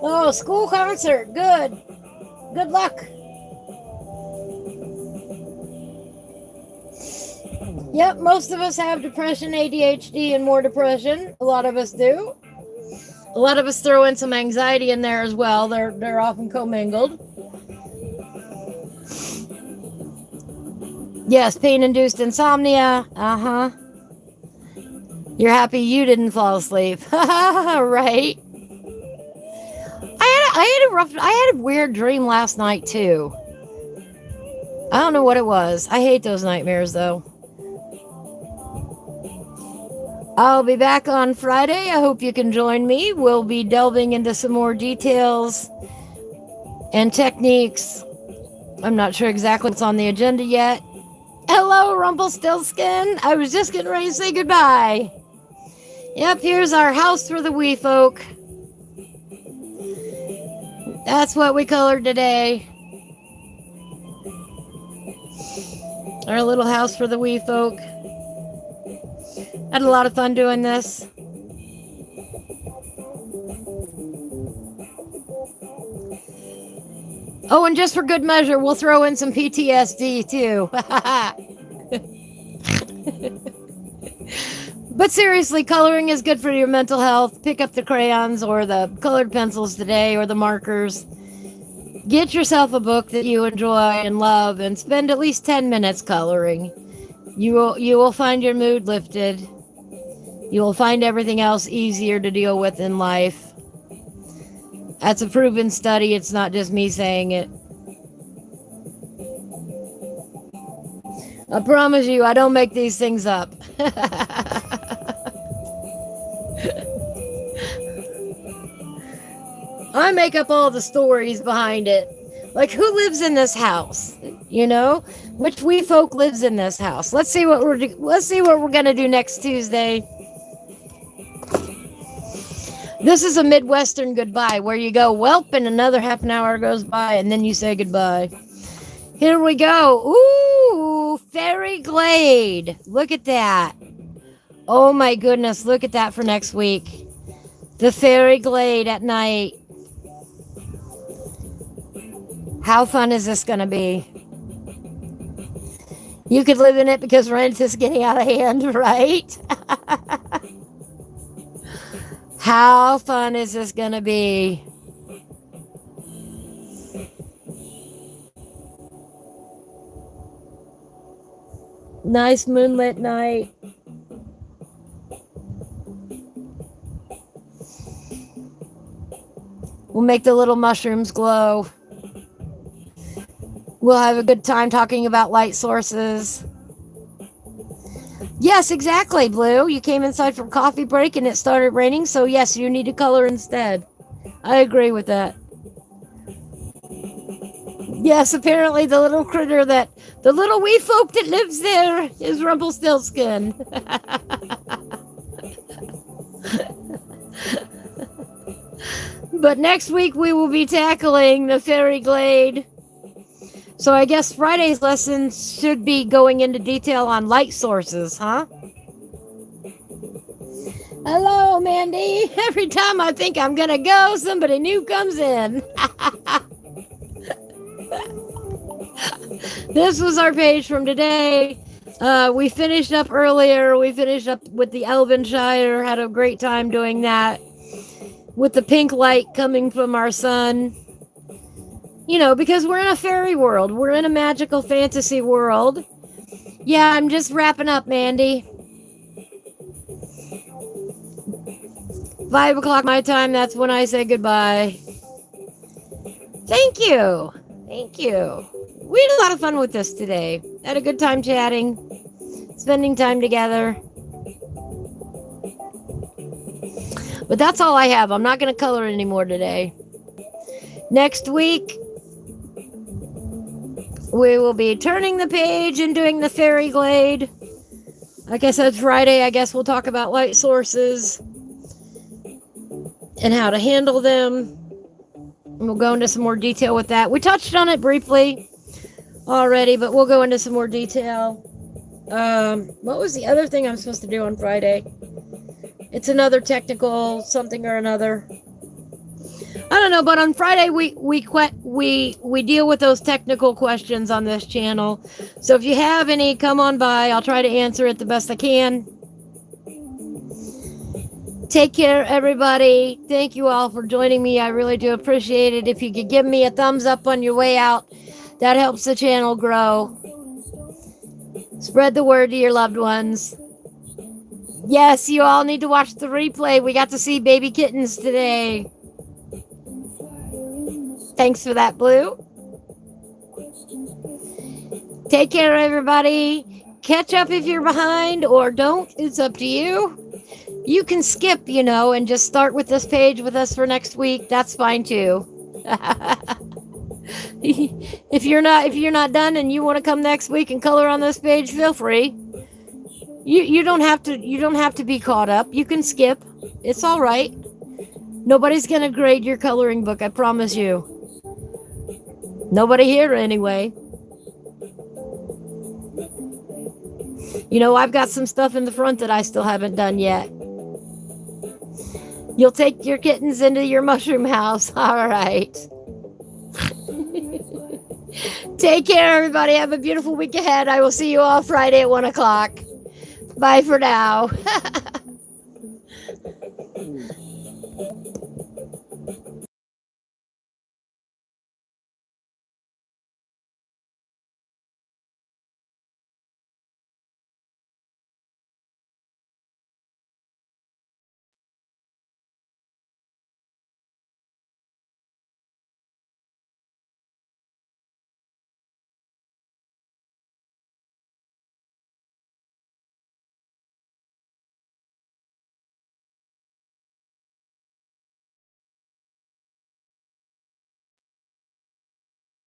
Oh, school concert. Good. Good luck. Yep, most of us have depression, ADHD, and more depression. A lot of us do. A lot of us throw in some anxiety in there as well. They're often commingled. Yes, pain-induced insomnia. You're happy you didn't fall asleep. Right? I had a weird dream last night too. I don't know what it was. I hate those nightmares though. I'll be back on Friday. I hope you can join me. We'll be delving into some more details and techniques. I'm not sure exactly what's on the agenda yet. Hello, Rumpelstiltskin. I was just getting ready to say goodbye. Yep, here's our house for the wee folk. That's what we colored today. Our little house for the wee folk. Had a lot of fun doing this. Oh, and just for good measure, we'll throw in some PTSD too. But seriously, coloring is good for your mental health. Pick up the crayons or the colored pencils today or the markers. Get yourself a book that you enjoy and love and spend at least 10 minutes coloring. You will find your mood lifted. You will find everything else easier to deal with in life. That's a proven study. It's not just me saying it. I promise you, I don't make these things up. I make up all the stories behind it. Like, who lives in this house? You know, which wee folk lives in this house? Let's see what we're gonna do next Tuesday. This is a Midwestern goodbye where you go, welp, and another half an hour goes by, and then you say goodbye. Here we go. Ooh, Fairy Glade. Look at that. Oh my goodness, look at that for next week. The Fairy Glade at night. How fun is this going to be? You could live in it because rent is getting out of hand, right? How fun is this going to be? Nice moonlit night. We'll make the little mushrooms glow. We'll have a good time talking about light sources. Yes, exactly, Blue. You came inside from coffee break and it started raining, so yes, you need to color instead. I agree with that. Yes, apparently the little wee folk that lives there is Rumpelstiltskin. But next week we will be tackling the Fairy Glade. So I guess Friday's lesson should be going into detail on light sources, huh? Hello, Mandy. Every time I think I'm going to go, somebody new comes in. This was our page from today. We finished up earlier. We finished up with the Elvenshyre. Had a great time doing that. With the pink light coming from our sun. You know, because we're in a fairy world. We're in a magical fantasy world. Yeah, I'm just wrapping up, Mandy. 5 o'clock my time, that's when I say goodbye. Thank you. Thank you. We had a lot of fun with this today. Had a good time chatting. Spending time together. But that's all I have. I'm not going to color anymore today. Next week, we will be turning the page and doing the Fairy Glade. Like I said, Friday, I guess we'll talk about light sources and how to handle them. And we'll go into some more detail with that. We touched on it briefly already, but we'll go into some more detail. What was the other thing I'm supposed to do on Friday? It's another technical something or another. I don't know, but on Friday we deal with those technical questions on this channel. So if you have any, come on by. I'll try to answer it the best I can. Take care, everybody. Thank you all for joining me. I really do appreciate it. If you could give me a thumbs up on your way out, that helps the channel grow. Spread the word to your loved ones. Yes, you all need to watch the replay. We got to see baby kittens today. Thanks for that, Blue. Take care, everybody. Catch up if you're behind or don't. It's up to you. You can skip, and just start with this page with us for next week. That's fine too. If you're not done and you want to come next week and color on this page, feel free. You don't have to be caught up. You can skip. It's all right. Nobody's gonna grade your coloring book, I promise you. Nobody here anyway. I've got some stuff in the front that I still haven't done yet. You'll take your kittens into your mushroom house. All right. Take care, everybody. Have a beautiful week ahead. I will see you all Friday at 1 o'clock. Bye for now.